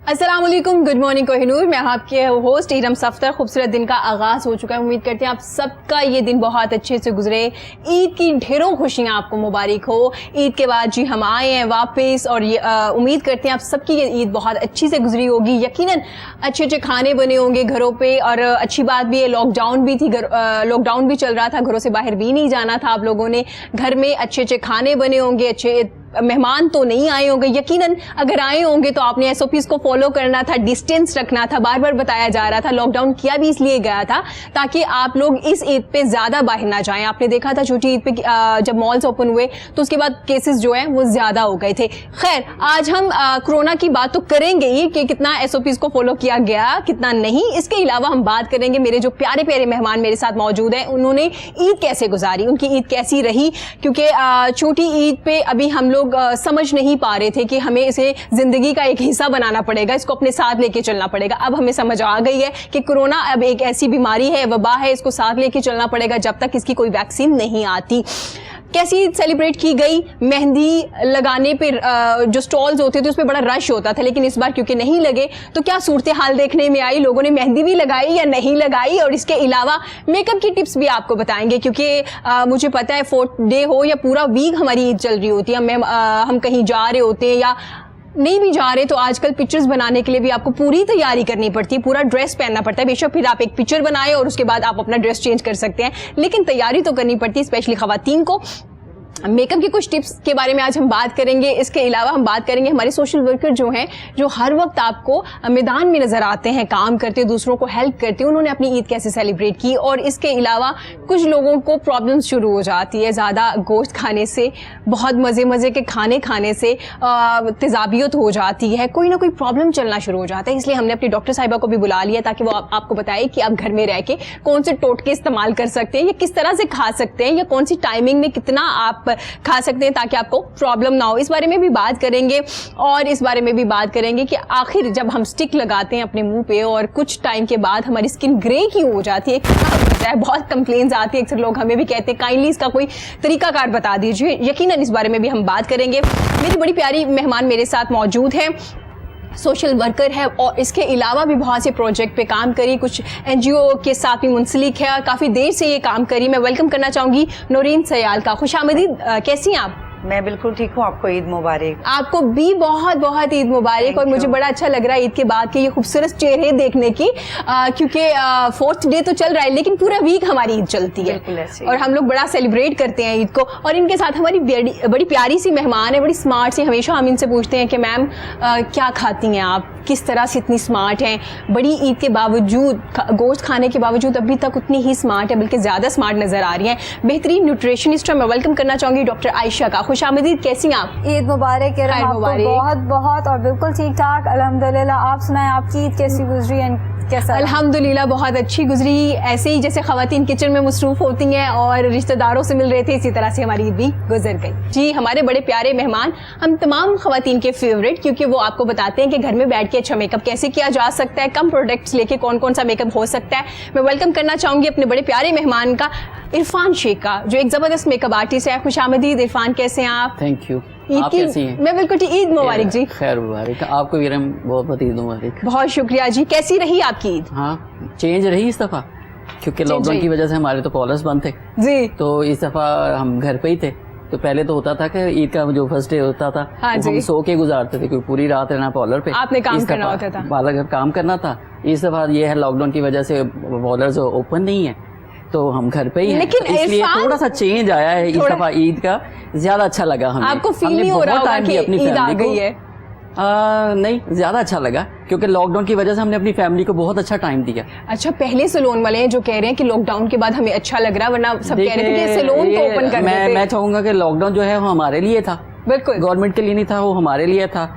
السلام علیکم، good morning کوہنور. میں آپ کے ہوسٹ ارم صفدر. خوبصورت دن کا آغاز ہو چکا ہے. امید کرتے ہیں آپ سب کا یہ دن بہت اچھے سے گزرے. عید کی ڈھیروں خوشیاں آپ کو مبارک ہو. عید کے بعد جی ہم آئے ہیں واپس اور یہ امید کرتے ہیں آپ سب کی یہ عید بہت اچھی سے گزری ہوگی. یقیناً اچھے اچھے کھانے بنے ہوں گے گھروں پہ. اور اچھی بات بھی ہے لاک ڈاؤن بھی تھی، لاک ڈاؤن بھی چل رہا تھا، گھروں سے باہر بھی نہیں جانا تھا آپ لوگوں نے. گھر میں اچھے اچھے کھانے بنے ہوں گے. اچھے مہمان تو نہیں آئے ہوں گے یقیناً. اگر آئے ہوں گے تو آپ نے SOPs کو فالو کرنا تھا، ڈسٹینس رکھنا تھا. بار بار بتایا جا رہا تھا لاک ڈاؤن کیا بھی اس لیے گیا تھا تاکہ آپ لوگ اس عید پہ زیادہ باہر نہ جائیں. آپ نے دیکھا تھا چھوٹی عید پہ جب مالز اوپن ہوئے تو اس کے بعد کیسز جو ہیں وہ زیادہ ہو گئے تھے. خیر آج ہم کورونا کی بات تو کریں گے ہی کہ کتنا SOPs کو فالو کیا گیا کتنا نہیں. اس کے علاوہ ہم بات کریں گے میرے جو پیارے پیارے مہمان میرے ساتھ موجود ہیں انہوں نے عید کیسے گزاری، ان کی عید کیسی رہی. کیونکہ چھوٹی عید پہ ابھی ہم لوگ سمجھ نہیں پا رہے تھے کہ ہمیں اسے زندگی کا ایک حصہ بنانا پڑے گا، اس کو اپنے ساتھ لے کے چلنا پڑے گا. اب ہمیں سمجھ آ گئی ہے کہ کورونا اب ایک ایسی بیماری ہے، وبا ہے، اس کو ساتھ لے کے چلنا پڑے گا جب تک اس کی کوئی ویکسین نہیں آتی. کیسی سیلیبریٹ کی گئی؟ مہندی لگانے پہ جو سٹالز ہوتے تھے اس پہ بڑا رش ہوتا تھا، لیکن اس بار کیونکہ نہیں لگے تو کیا صورتحال دیکھنے میں آئی؟ لوگوں نے مہندی بھی لگائی یا نہیں لگائی؟ اور اس کے علاوہ میک اپ کی ٹپس بھی آپ کو بتائیں گے کیونکہ مجھے پتا ہے 4th ڈے ہو یا پورا ویک ہماری عید چل رہی ہوتی ہے، ہم کہیں جا رہے ہوتے ہیں یا نہیں بھی جا رہے تو آج کل پکچرز بنانے کے لیے بھی آپ کو پوری تیاری کرنی پڑتی ہے، پورا ڈریس پہننا پڑتا ہے. بے شک پھر آپ ایک پکچر بنائے اور اس کے بعد آپ اپنا ڈریس چینج کر سکتے ہیں، لیکن تیاری تو کرنی پڑتی ہے اسپیشلی خواتین کو. میک اپ کی کچھ ٹپس کے بارے میں آج ہم بات کریں گے. اس کے علاوہ ہم بات کریں گے ہمارے سوشل ورکر جو ہیں جو ہر وقت آپ کو میدان میں نظر آتے ہیں، کام کرتے، دوسروں کو ہیلپ کرتے، انہوں نے اپنی عید کیسے سیلیبریٹ کی. اور اس کے علاوہ کچھ لوگوں کو پرابلمس شروع ہو جاتی ہے زیادہ گوشت کھانے سے، بہت مزے کے کھانے کھانے سے تیزابیت ہو جاتی ہے، کوئی نہ کوئی پرابلم چلنا شروع ہو جاتا ہے. اس لیے ہم نے اپنی ڈاکٹر صاحبہ کو بھی بلا لیا تاکہ وہ آپ کو بتائے کہ آپ گھر میں رہ کے کون سے ٹوٹکے استعمال کر سکتے ہیں یا کس طرح سے کھا سکتے ہیں یا کون سی ٹائمنگ میں کتنا آپ کھا سکتے ہیں تاکہ آپ کو پرابلم نہ ہو. اس بارے میں بھی بات کریں گے. اور اس بارے میں بھی بات کریں گے کہ آخر جب ہم سٹک لگاتے ہیں اپنے منہ پہ اور کچھ ٹائم کے بعد ہماری اسکن گرے کیوں ہو جاتی ہے. بہت کمپلینز آتی ہے، اکثر لوگ ہمیں بھی کہتے ہیں کائنڈلی اس کا کوئی طریقہ کار بتا دیجیے. یقیناً اس بارے میں بھی ہم بات کریں گے. میری بڑی پیاری مہمان میرے ساتھ موجود ہیں، سوشل ورکر ہے اور اس کے علاوہ بھی بہت سے پروجیکٹ پہ کام کری، کچھ NGO کے ساتھ بھی منسلک ہے اور کافی دیر سے یہ کام کری. میں ویلکم کرنا چاہوں گی نورین سیال کا. خوش آمدید. کیسی ہیں آپ؟ میں بالکل ٹھیک ہوں. آپ کو عید مبارک. آپ کو بھی بہت بہت عید مبارک. اور مجھے بڑا اچھا لگ رہا ہے عید کے بعد کے یہ خوبصورت چہرے دیکھنے کی، کیونکہ 4th ڈے تو چل رہا ہے لیکن پورا ویک ہماری عید چلتی ہے اور ہم لوگ بڑا سیلیبریٹ کرتے ہیں عید کو. اور ان کے ساتھ ہماری بڑی پیاری سی مہمان ہے، بڑی اسمارٹ سی. ہمیشہ ہم ان سے پوچھتے ہیں کہ میم کیا کھاتی ہیں آپ، کس طرح سے اتنی اسمارٹ ہیں؟ بڑی عید کے باوجود، گوشت کھانے کے باوجود ابھی تک اتنی ہی اسمارٹ ہے، بلکہ زیادہ اسمارٹ نظر آ رہی ہیں. بہترین نیوٹریشنسٹ. میں ویلکم کرنا چاہوں گی ڈاکٹر عائشہ کا. خوش آمدید. کیسی ہیں آپ؟ عید مبارک. بہت بہت اور بالکل ٹھیک ٹھاک الحمدللہ. آپ سنائیں آپ کی عید کیسی گزری؟ الحمدللہ بہت اچھی گزری. ایسے ہی جیسے خواتین کچن میں مصروف ہوتی ہیں اور رشتہ داروں سے مل رہے تھے، اسی طرح سے ہماری عید بھی گزر گئی. جی ہمارے بڑے پیارے مہمان ہم تمام خواتین کے فیوریٹ، کیونکہ وہ آپ کو بتاتے ہیں کہ گھر میں بیٹھ کے اچھا میک اپ کیسے کیا جا سکتا ہے، کم پروڈکٹس لے کے کون کون سا میک اپ ہو سکتا ہے. میں ویلکم کرنا چاہوں گی اپنے بڑے پیارے مہمان کا عرفان شیخ کا، جو ایک زبردست میک اپ آرٹسٹ ہے. خوش آمدید عرفان. کیسے ہیں آپ؟ Thank you. عید کی میں بالکل عید مبارک. جی خیر مبارک. آپ کو بھی بہت بہت عید مبارک. بہت شکریہ جی. کیسی رہی آپ کی عید؟ ہاں چینج رہی اس دفعہ، کیونکہ لاک ڈاؤن کی وجہ سے ہمارے تو پارلرز بند تھے جی، تو اس دفعہ ہم گھر پہ ہی تھے. تو پہلے تو ہوتا تھا کہ عید کا جو فرسٹ ڈے ہوتا تھا ہم سو کے گزارتے تھے، کیونکہ پوری رات رہنا پارلر پہ، آپ نے کام کرنا ہوتا تھا، پارلر کام کرنا تھا. اس دفعہ یہ ہے لاک ڈاؤن کی وجہ سے پارلرز اوپن نہیں ہے تو ہم گھر پہ ہی ہیں. لیکن اس لیے تھوڑا سا چینج آیا ہے اس دفعہ. عید کا زیادہ اچھا لگا ہمیں. آپ کو فیل نہیں ہو رہا ہوگا کہ عید آ گئی ہے؟ نہیں زیادہ اچھا لگا کیونکہ لاک ڈاؤن کی وجہ سے ہم نے اپنی فیملی کو بہت اچھا ٹائم دیا. اچھا پہلے سیلون والے ہیں جو کہہ رہے ہیں کہ لاک ڈاؤن کے بعد ہمیں اچھا لگ رہا ہے، ورنہ سب کہہ رہے تھے کہ سیلون تو اوپن کر دیتے. میں چاہوں گا کہ لاک ڈاؤن جو ہے وہ ہمارے لیے تھا، بالکل گورنمنٹ کے لیے نہیں تھا، وہ ہمارے لیے تھا.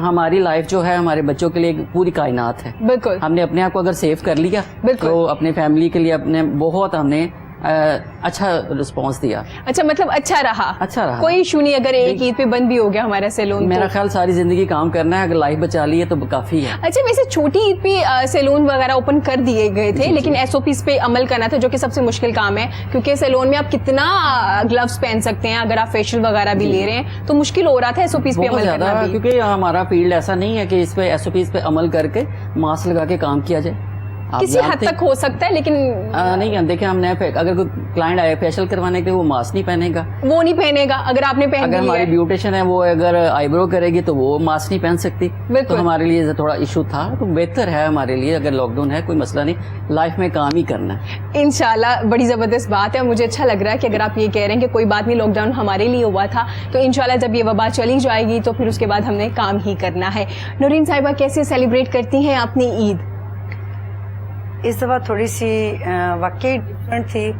ہماری لائف جو ہے ہمارے بچوں کے لیے پوری کائنات ہے. بالکل. ہم نے اپنے آپ کو اگر سیو کر لیا تو اپنے فیملی کے لیے اپنے بہت ہم نے اچھا رسپانس دیا. اچھا مطلب اچھا رہا, کوئی ایشو نہیں اگر ایک عید پہ بند بھی ہو گیا ہمارا سیلون. میرا خیال ساری زندگی کام کرنا ہے, اگر لائف بچا لی ہے تو کافی ہے. اچھا ویسے چھوٹی عید پہ سیلون وغیرہ اوپن کر دیے گئے تھے, لیکن ایس او پیز پہ عمل کرنا تھا جو کہ سب سے مشکل کام ہے, کیونکہ سیلون میں آپ کتنا گلوز پہن سکتے ہیں, اگر آپ فیشیل وغیرہ بھی لے رہے ہیں تو مشکل ہو رہا تھا ایس او پیز پہ عمل کرنا بھی. کیونکہ ہمارا فیلڈ ایسا نہیں ہے کہ اس پہ ایس او پیز پہ عمل کر کے ماسک لگا کے کام کیا جائے. کسی حد تک ہو سکتا ہے لیکن نہیں. دیکھیں ہم نے اگر کوئی کلائنٹ آئے فیشیل کروانے کے, وہ ماسک نہیں پہنے گا, وہ نہیں پہنے گا. اگر آپ نے پہن اگر ہماری بیوٹیشن ہے وہ اگر آئی برو کرے گی تو وہ ماسک نہیں پہن سکتی. تو ہمارے لیے تھوڑا ایشو تھا, تو بہتر ہے ہمارے لیے اگر لاک ڈاؤن ہے کوئی مسئلہ نہیں, لائف میں کام ہی کرنا ہے انشاءاللہ. بڑی زبردست بات ہے, مجھے اچھا لگ رہا ہے کہ اگر آپ یہ کہہ رہے ہیں کہ کوئی بات نہیں لاک ڈاؤن ہمارے لیے ہوا تھا, تو انشاءاللہ جب یہ وبا چلی جائے گی تو پھر اس کے بعد ہم نے کام ہی کرنا ہے. نورین صاحبہ کیسے سیلیبریٹ کرتی ہیں اپنی عید؟ اس دفعہ تھوڑی سی واقعی ڈفرینٹ تھی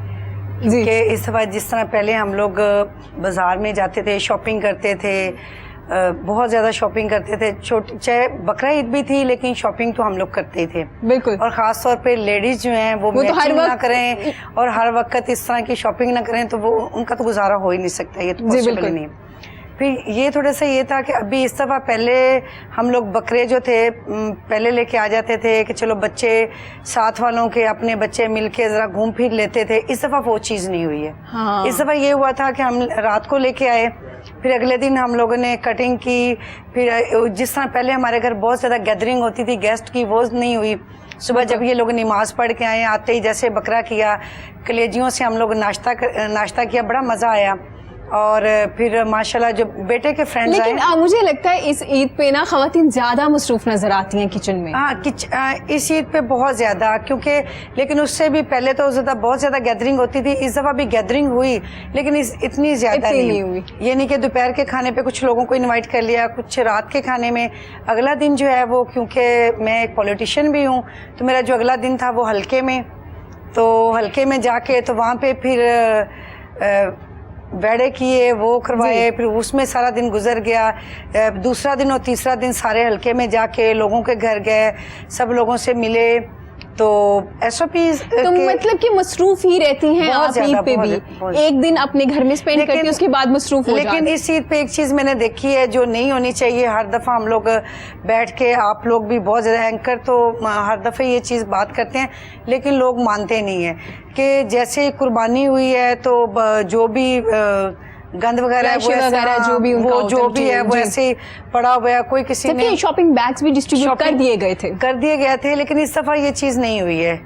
کہ اس دفعہ جس طرح پہلے ہم لوگ بازار میں جاتے تھے, شاپنگ کرتے تھے, بہت زیادہ شاپنگ کرتے تھے, چاہے بقرہ عید بھی تھی لیکن شاپنگ تو ہم لوگ کرتے تھے. بالکل. اور خاص طور پہ لیڈیز جو ہیں وہ میچنگ نہ کریں اور ہر وقت اس طرح کی شاپنگ نہ کریں تو وہ ان کا تو گزارا ہو ہی نہیں سکتا, یہ تو پاسبل نہیں. پھر یہ تھوڑا سا یہ تھا کہ ابھی اس دفعہ پہلے ہم لوگ بکرے جو تھے پہلے لے کے آ جاتے تھے کہ چلو بچے ساتھ والوں کے اپنے بچے مل کے ذرا گھوم پھر لیتے تھے. اس دفعہ وہ چیز نہیں ہوئی ہے. اس دفعہ یہ ہوا تھا کہ ہم رات کو لے کے آئے, پھر اگلے دن ہم لوگوں نے کٹنگ کی. پھر جس طرح پہلے ہمارے گھر بہت زیادہ گیدرنگ ہوتی تھی گیسٹ کی, وہ نہیں ہوئی. صبح جب یہ لوگ نماز پڑھ کے آئے, آتے ہی جیسے بکرا کیا, کلیجیوں سے ہم لوگ ناشتہ کیا, بڑا مزہ آیا. اور پھر ماشاءاللہ جو بیٹے کے فرینڈز آئے. لیکن مجھے لگتا ہے اس عید پہ نا خواتین زیادہ مصروف نظر آتی ہیں کچن میں. ہاں اس عید پہ بہت زیادہ, کیونکہ لیکن اس سے بھی پہلے تو بہت زیادہ گیدرنگ ہوتی تھی. اس دفعہ بھی گیدرنگ ہوئی لیکن اتنی زیادہ نہیں ہوئی. یہ نہیں کہ دوپہر کے کھانے پہ کچھ لوگوں کو انوائٹ کر لیا, کچھ رات کے کھانے میں. اگلا دن جو ہے وہ, کیونکہ میں ایک پولیٹیشین بھی ہوں, تو میرا جو اگلا دن تھا وہ حلقے میں, تو حلقے میں جا کے تو وہاں پہ پھر بیڑے کیے, وہ کروائے, پھر اس میں سارا دن گزر گیا. دوسرا دن اور تیسرا دن سارے حلقے میں جا کے لوگوں کے گھر گئے, سب لوگوں سے ملے. تو ایس او پیز مطلب کہ مصروف ہی رہتی ہیں آپ عید پہ بھی, ایک دن اپنے گھر میں اسپینڈ کرتی ہیں اس کے بعد مصروف ہو جاتی. لیکن اس عید پہ ایک چیز میں نے دیکھی ہے جو نہیں ہونی چاہیے. ہر دفعہ ہم لوگ بیٹھ کے, آپ لوگ بھی بہت زیادہ اینکر تو ہر دفعہ یہ چیز بات کرتے ہیں لیکن لوگ مانتے نہیں ہیں کہ جیسے قربانی ہوئی ہے تو جو بھی گند وغیرہ جو بھی ہے وہ ایسے ہی پڑا ہوا ہے. کوئی کسی نے شاپنگ بیگز بھی ڈسٹریبیوٹ کر دیے گئے تھے لیکن اس دفعہ یہ چیز نہیں ہوئی ہے.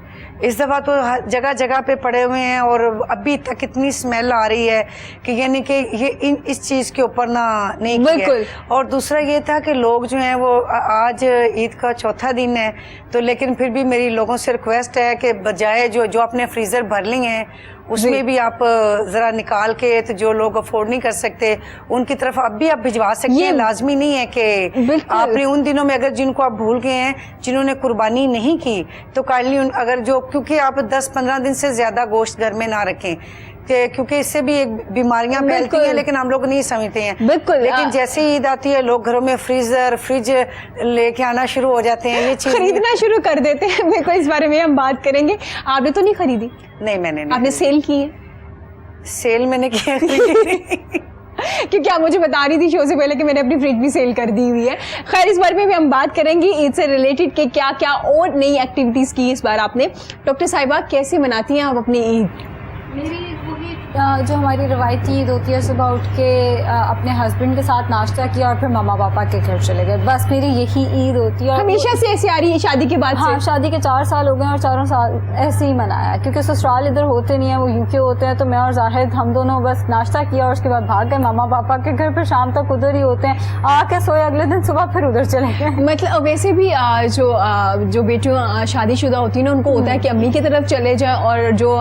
اس دفعہ تو جگہ جگہ پہ پڑے ہوئے ہیں اور ابھی تک اتنی اسمیل آ رہی ہے کہ یعنی کہ یہ اس چیز کے اوپر نہیں کیا. اور دوسرا یہ تھا کہ لوگ جو ہیں وہ, آج عید کا چوتھا دن ہے تو لیکن پھر بھی میری لوگوں سے ریکویسٹ ہے کہ بجائے جو اپنے فریزر بھر لی ہیں اس میں بھی آپ ذرا نکال کے, تو جو لوگ افورڈ نہیں کر سکتے ان کی طرف اب بھی آپ بھجوا سکتے ہیں. لازمی نہیں ہے کہ آپ نے ان دنوں میں اگر جن کو آپ بھول گئے ہیں جنہوں نے قربانی نہیں کی تو کائنڈلی اگر جو, کیونکہ آپ 10-15 دن سے زیادہ گوشت گھر میں نہ رکھیں کیونکہ اس سے بھی ایک بیماریاں پھیلتی ہیں لیکن ہم لوگ نہیں سمجھتے ہیں. لیکن جیسے عید آتی ہے لوگ گھروں میں فریج لے کے آنا شروع ہو جاتے ہیں, یہ چیز خریدنا شروع کر دیتے ہیں. میرے کو اس بارے میں ہم بات کریں گے. آپ نے تو نہیں خریدی؟ نہیں, میں نے. آپ نے سیل کی ہے؟ سیل میں نے کیا کیونکہ آپ مجھے بتا رہی تھی شو سے پہلے کہ میں نے اپنی فریج بھی سیل کر دی ہوئی ہے. خیر اس بارے میں بھی ہم بات کریں گے عید سے ریلیٹڈ کہ کیا کیا اور نئی ایکٹیویٹیز کی اس بار آپ نے. ڈاکٹر صاحبہ کیسے مناتی ہیں آپ اپنی عید؟ میری جو ہماری روایتی عید ہوتی ہے, صبح اٹھ کے اپنے ہسبینڈ کے ساتھ ناشتہ کیا اور پھر ماما پاپا کے گھر چلے گئے. بس میری یہی عید ہوتی ہے. ہمیشہ سے ایسی آ رہی ہے شادی کے بعد؟ ہاں, شادی کے 4 سال ہو گئے اور 4 سال ایسے ہی منایا کیونکہ سسرال ادھر ہوتے نہیں ہیں, وہ UK ہوتے ہیں. تو میں اور زاہد ہم دونوں بس ناشتہ کیا اور اس کے بعد بھاگ گئے ماما پاپا کے گھر, پھر شام تک ادھر ہی ہوتے ہیں, آ کے سوئے, اگلے دن صبح پھر ادھر چلے گئے. مطلب ویسے بھی جو بیٹیاں شادی شدہ ہوتی ہیں نا ان کو ہوتا ہے کہ امی کی طرف چلے جائیں, اور جو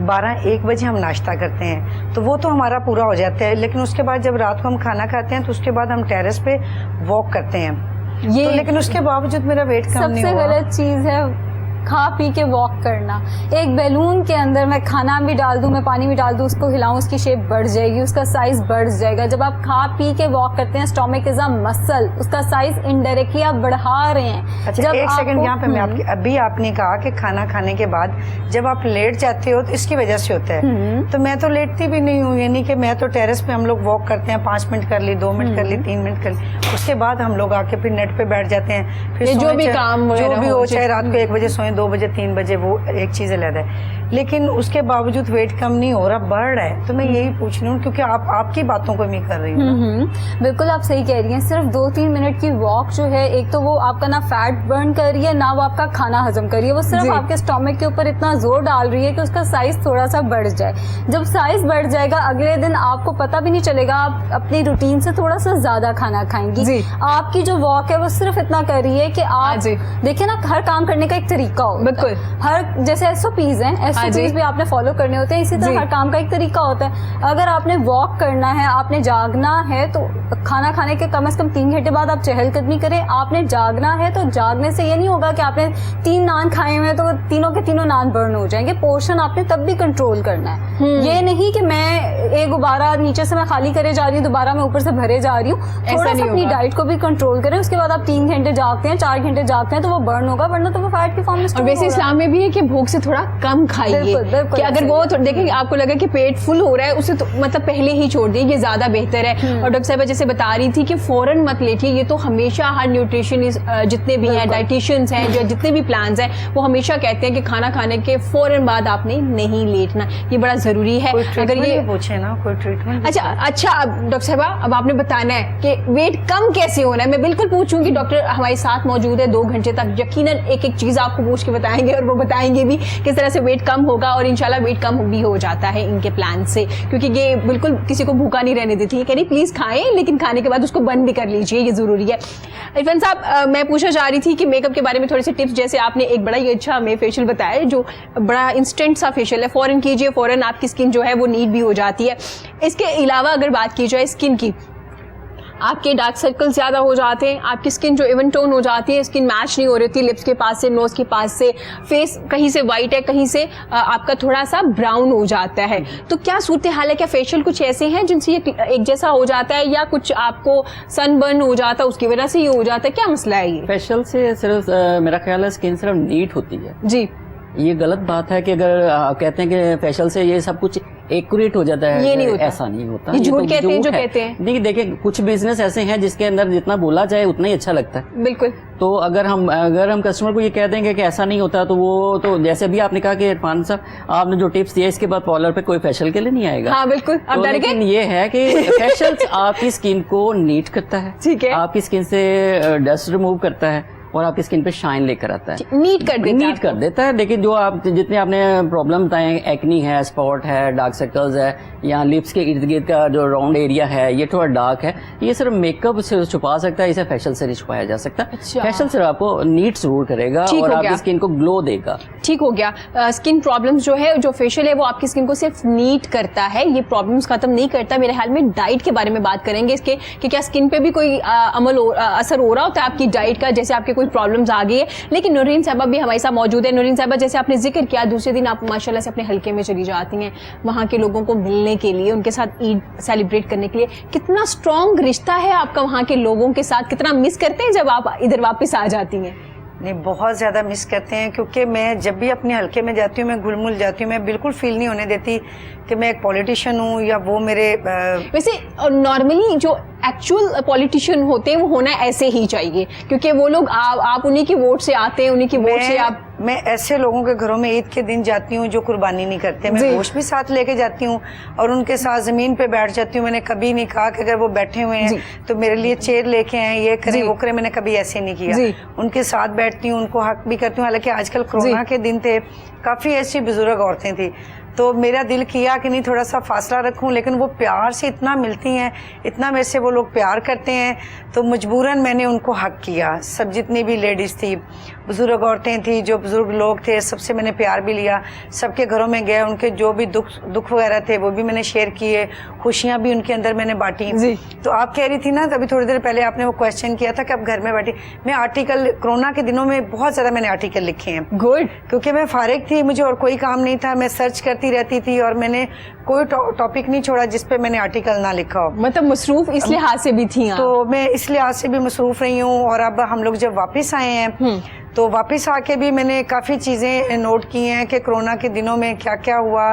12-1 بجے ہم ناشتہ کرتے ہیں تو وہ تو ہمارا پورا ہو جاتا ہے. لیکن اس کے بعد جب رات کو ہم کھانا کھاتے ہیں تو اس کے بعد ہم ٹیرس پہ واک کرتے ہیں یہ لیکن اس کے باوجود میرا ویٹ کم نہیں ہوا. سب سے غلط چیز ہے کھا پی کے واک کرنا. ایک بیلون کے اندر میں کھانا بھی ڈال دوں, میں پانی بھی ڈال دوں, اس کو ہلاؤں, اس کی شیپ بڑھ جائے گی, اس کا سائز بڑھ جائے گا. جب آپ کھا پی کے واک کرتے ہیں, اسٹومک از اے مسل, اس کا سائز انڈائریکٹلی آپ بڑھا رہے ہیں. اچھا ایک سیکنڈ یہاں پہ میں ابھی آپ نے کہا کہ کھانا کھانے کے بعد جب آپ لیٹ جاتے ہو تو اس کی وجہ سے ہوتا ہے. تو میں تو لیٹتی بھی نہیں ہوں, یعنی کہ میں تو ٹیرس پہ ہم لوگ واک کرتے ہیں, 5 منٹ کر لی, 2 منٹ کر لی, 3 منٹ کر لی, اس کے بعد ہم لوگ آ کے پھر نیٹ پہ بیٹھ جاتے ہیں. پھر جو بھی کام جو بھی ہو, چاہے رات کو 1 بجے سوئیں, 2 بجے, 3 بجے, وہ ایک چیز علیحدہ ہے. لیکن اس کے باوجود ویٹ کم نہیں ہو رہا, بڑھ رہا ہے. تو میں یہی پوچھ رہی ہوں کیونکہ آپ کی باتوں کو میں کر رہی ہوں. بالکل آپ صحیح کہہ رہی ہیں. صرف 2-3 منٹ کی واک جو ہے, ایک تو وہ آپ کا نہ فیٹ برن کر رہی ہے, نہ وہ آپ کا کھانا ہضم کر رہی ہے, وہ صرف آپ کے اسٹومک کے اوپر اتنا زور ڈال رہی ہے کہ اس کا سائز تھوڑا سا بڑھ جائے. جب سائز بڑھ جائے گا, اگلے دن آپ کو پتہ بھی نہیں چلے گا, آپ اپنی روٹین سے تھوڑا سا زیادہ کھانا کھائیں گی. آپ کی جو واک ہے وہ صرف اتنا کر رہی ہے کہ آپ دیکھیں نا, ہر کام کرنے کا ایک طریقہ ہوتا ہے. بالکل, ہر جیسے SOPs ہیں, SOPs بھی آپ نے فالو کرنے ہوتے ہیں, اسی طرح ہر کام کا ایک طریقہ ہوتا ہے. اگر آپ نے واک کرنا ہے, آپ نے جاگنا ہے, تو کھانا کھانے کے کم از کم 3 گھنٹے بعد آپ چہل قدمی کریں. آپ نے جاگنا ہے تو جاگنے سے یہ نہیں ہوگا کہ آپ نے 3 نان کھائے ہوئے تو تینوں کے تینوں نان برن ہو جائیں گے. پورشن آپ نے تب بھی کنٹرول کرنا ہے. یہ نہیں کہ میں ایک غبارہ نیچے سے میں خالی کرے جا رہی ہوں, دوبارہ میں اوپر سے بھرے جا رہی ہوں. تھوڑا سا اپنی ڈائٹ کو بھی کنٹرول کریں. اس کے بعد آپ 3 گھنٹے جاگتے ہیں, 4 گھنٹے جاگتے ہیں تو وہ برن ہوگا, ورنہ تو وہ فیٹ کی فارم میں. اور ویسے اسلام میں بھی ہے کہ بھوک سے تھوڑا کم کھائیے, کہ اگر وہ دیکھیں آپ کو لگا کہ پیٹ فل ہو رہا ہے, اسے مطلب پہلے ہی چھوڑ دیں, یہ زیادہ بہتر ہے. اور ڈاکٹر صاحبہ جیسے بتا رہی تھی کہ فوراً مت لیٹیے. یہ تو ہمیشہ ہر نیوٹریشنسٹ جتنے بھی ہیں, ڈائٹیشینس ہیں, جو جتنے بھی پلانز ہیں, وہ ہمیشہ کہتے ہیں کہ کھانا کھانے کے فوراً بعد آپ نے نہیں لیٹنا. یہ بڑا ضروری ہے. اگر یہ پوچھے نا کوئی ٹریٹمنٹ. اچھا اب ڈاکٹر صاحبہ, اب آپ نے بتانا ہے کہ ویٹ کم کیسے ہونا ہے. میں بالکل پوچھوں کہ ڈاکٹر ہمارے ساتھ موجود ہے 2 گھنٹے تک, یقیناً ایک ایک چیز آپ کو پوچھ کے بتائیں گے, اور وہ بتائیں گے بھی کس طرح سے ویٹ کم ہوگا. اور انشاءاللہ ویٹ کم بھی ہو جاتا ہے ان کے پلان سے, کیونکہ یہ بالکل کسی کو بھوکا نہیں رہنے دیتی ہے. کہ نہیں پلیز کھائیں, لیکن کھانے کے بعد اس کو بند بھی کر لیجئے, یہ ضروری ہے. عرفان صاحب, میں پوچھنا چاہ رہی تھی کہ میک اپ کے بارے میں تھوڑے سے ٹپس. جیسے آپ نے ایک بڑا ہی اچھا ہمیں فیشیل بتایا, جو بڑا انسٹنٹ سا فیشیل ہے, فوراً کیجئے, فوراً آپ کی اسکن جو ہے وہ نیٹ بھی ہو جاتی ہے. اس کے علاوہ اگر بات کی جائے اسکن کی, آپ کے ڈارک سرکل زیادہ ہو جاتے ہیں, آپ کی اسکن جو ایون ٹون ہو جاتی ہے, اسکن میچ نہیں ہو رہی ہوتی, لپس کے پاس سے, نوز کے پاس سے, فیس کہیں سے وائٹ ہے, کہیں سے آپ کا تھوڑا سا براؤن ہو جاتا ہے, تو کیا صورتحال ہے؟ کیا فیشیل کچھ ایسے ہیں جن سے یہ ایک جیسا ہو جاتا ہے, یا کچھ آپ کو سن برن ہو جاتا ہے اس کی وجہ سے یہ ہو جاتا ہے؟ کیا مسئلہ ہے یہ فیشیل سے؟ صرف میرا خیال ہے اسکن صرف نیٹ ہوتی ہے. جی, یہ غلط بات ہے کہ اگر آپ کہتے ہیں کہ فیشیل سے یہ سب کچھ ایکوریٹ ہو جاتا ہے, یہ نہیں ہوتا. ایسا نہیں ہوتا. یہ جھوٹ کہتے ہیں جو کہتے ہیں. نہیں, دیکھیں کچھ بزنس ایسے ہیں جس کے اندر جتنا بولا جائے اتنا ہی اچھا لگتا ہے. بالکل. تو اگر ہم کسٹمر کو یہ کہہ دیں گے کہ ایسا نہیں ہوتا, تو وہ تو جیسے بھی آپ نے کہا کہ عرفان صاحب آپ نے جو ٹپس دیے, اس کے بعد پارلر پہ کوئی فیشیل کے لیے نہیں آئے گا. ہاں بالکل. لیکن یہ ہے کہ فیشیل آپ کی اسکن کو نیٹ کرتا ہے, ٹھیک ہے, آپ کی اسکن سے ڈسٹ ریموو کرتا ہے, اور آپ کی اسکن پہ شائن لے کر آتا ہے, نیٹ کر دیتا ہے. لیکن جو جتنے آپ نے پرابلم بتائے ہیں, ایکنی ہے, اسپاٹ ہے, ڈارک سرکلز ہے, یا لپس کے ارد گرد کا جو راؤنڈ ایریا ہے یہ تھوڑا ڈارک ہے, یہ صرف میک اپ سے چھپا سکتا ہے, اسے فیشیل سے نہیں چھپایا جا سکتا. فیشیل صرف آپ کو نیٹ ضرور کرے گا اور آپ کی اسکن کو گلو دے گا. ٹھیک ہو گیا. اسکن پرابلمس جو ہے, جو فیشیل ہے وہ آپ کی اسکن کو صرف نیٹ کرتا ہے, یہ پرابلمس ختم نہیں کرتا. میرے خیال میں ڈائٹ کے بارے میں بات کریں گے اس کے, کہ کیا اسکن پہ بھی کوئی اثر ہو رہا ہوتا ہے آپ کی ڈائٹ کا, جیسے آپ کے کوئی پرابلمس آ گئی ہے. لیکن نورین صاحبہ بھی ہمارے ساتھ موجود ہے. نورین صاحبہ, جیسے آپ نے ذکر کیا, دوسرے دن آپ ماشاءاللہ سے اپنے حلقے میں چلی جاتی ہیں وہاں کے لوگوں کو ملنے کے لیے, ان کے ساتھ عید سیلیبریٹ کرنے کے لیے. کتنا اسٹرانگ رشتہ ہے آپ کا وہاں کے لوگوں کے ساتھ, کتنا مس کرتے ہیں جب آپ ادھر واپس آ جاتی ہیں؟ نہیں, بہت زیادہ مس کرتے ہیں, کیونکہ میں جب بھی اپنے حلقے میں جاتی ہوں میں گھل مل جاتی ہوں. میں بالکل فیل نہیں ہونے دیتی کہ میں ایک پولیٹیشین ہوں یا وہ میرے. ویسے نارملی جو ایکچوئل پولیٹیشین ہوتے ہیں وہ ہونا ایسے ہی چاہیے, کیونکہ وہ لوگ آپ انہی کی ووٹ سے آتے ہیں, انہی کی ووٹ سے آپ. میں ایسے لوگوں کے گھروں میں عید کے دن جاتی ہوں جو قربانی نہیں کرتے. میں گوشت بھی ساتھ لے کے جاتی ہوں اور ان کے ساتھ زمین پہ بیٹھ جاتی ہوں. میں نے کبھی نہیں کہا کہ اگر وہ بیٹھے ہوئے ہیں تو میرے لیے چیئر لے کے آئیں, یہ کریں وہ کریں, میں نے کبھی ایسے نہیں کیا. ان کے ساتھ بیٹھتی ہوں, ان کو حق بھی کرتی ہوں. حالانکہ آج کل کورونا کے دن تھے, کافی ایسی بزرگ عورتیں تھیں, تو میرا دل کیا کہ نہیں تھوڑا سا فاصلہ رکھوں, لیکن وہ پیار سے اتنا ملتی ہیں, اتنا میرے سے وہ لوگ پیار کرتے ہیں, تو مجبوراً میں نے ان کو حق کیا. سب جتنی بھی لیڈیز تھی, بزرگ عورتیں تھیں, جو بزرگ لوگ تھے, سب سے میں نے پیار بھی لیا, سب کے گھروں میں گئے, ان کے جو بھی دکھ وغیرہ تھے وہ بھی میں نے شیئر کیے, خوشیاں بھی ان کے اندر میں نے بانٹی. تو آپ کہہ رہی تھی نا ابھی تھوڑی دیر پہلے آپ نے وہ کویشچن کیا تھا کہ اب گھر میں بیٹھی, میں آرٹیکل کرونا کے دنوں میں بہت زیادہ میں نے آرٹیکل لکھے ہیں. گڈ. کیونکہ میں فارغ تھی, مجھے اور کوئی کام نہیں تھا, میں سرچ کرتی رہتی تھی, اور میں نے کوئی ٹاپک نہیں چھوڑا جس پہ میں نے آرٹیکل نہ لکھا ہو. مطلب مصروف اس لحاظ سے بھی تھی. تو میں اس لحاظ سے بھی مصروف رہی ہوں. اور اب ہم لوگ جب واپس آئے ہیں تو واپس آ کے بھی میں نے کافی چیزیں نوٹ کی ہیں کہ کرونا کے دنوں میں کیا کیا ہوا,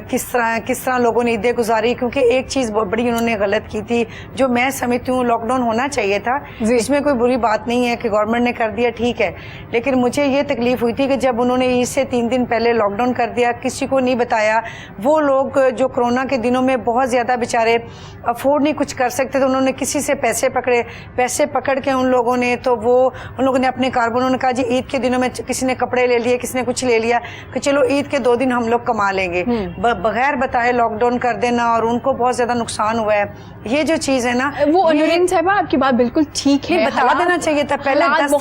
کس طرح لوگوں نے عیدیں گزاری. کیونکہ ایک چیز بہت بڑی انہوں نے غلط کی تھی, جو میں سمجھتی ہوں لاک ڈاؤن ہونا چاہیے تھا, اس میں کوئی بری بات نہیں ہے کہ گورنمنٹ نے کر دیا, ٹھیک ہے, لیکن مجھے یہ تکلیف ہوئی تھی کہ جب انہوں نے عید سے 3 دن پہلے لاک ڈاؤن کر دیا, کسی کو نہیں بتایا. وہ لوگ جو کرونا کے دنوں میں بہت زیادہ بیچارے افورڈ نہیں کچھ کر سکتے, تو انہوں نے کسی سے پیسے پکڑ کے ان لوگوں نے, تو وہ ان لوگوں نے اپنے کاربن, انہوں نے کہا جی عید کے دنوں میں کسی نے کپڑے لے لیے, کسی نے کچھ لے لیا, کہ چلو عید کے 2 دن ہم لوگ کما لیں گے, بغیر بتائے لاک ڈاؤن کر دینا, اور ان کو بہت زیادہ نقصان ہوا ہے. یہ جو چیز ہے نا, وہ نورین صاحبہ آپ کی بات بالکل ٹھیک ہے, بتا دینا چاہیے تھا پہلے, 10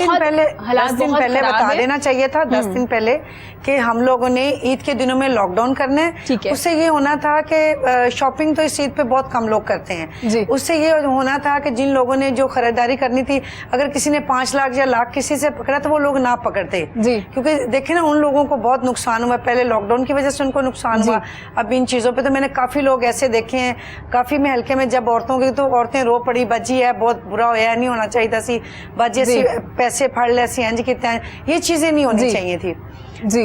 دن پہلے بتا دینا چاہیے تھا, 10 دن پہلے, کہ ہم لوگوں نے عید کے دنوں میں لاک ڈاؤن کرنا ہے. اس سے یہ ہونا تھا کہ شاپنگ تو اس عید پہ بہت کم لوگ کرتے ہیں, اس سے یہ ہونا تھا کہ جن لوگوں نے جو خریداری کرنی تھی, اگر کسی نے 5 لاکھ یا لاکھ کسی سے پکڑا تو وہ لوگ نہ پکڑتے, کیونکہ دیکھیں نا ان لوگوں کو بہت نقصان ہوا, پہلے لاک ڈاؤن کی وجہ سے ان کو نقصان ہوا. اب ان چیزوں پہ تو میں نے کافی لوگ ایسے دیکھے ہیں, کافی میں ہلکے میں جب عورتوں کی, تو عورتیں رو پڑی, باجی ہے بہت برا ہوا, نہیں ہونا چاہیے تھا سی, باجی ایسی پیسے پھاڑ لے, ایسی انج کتنے, یہ چیزیں نہیں ہونی چاہیے تھی.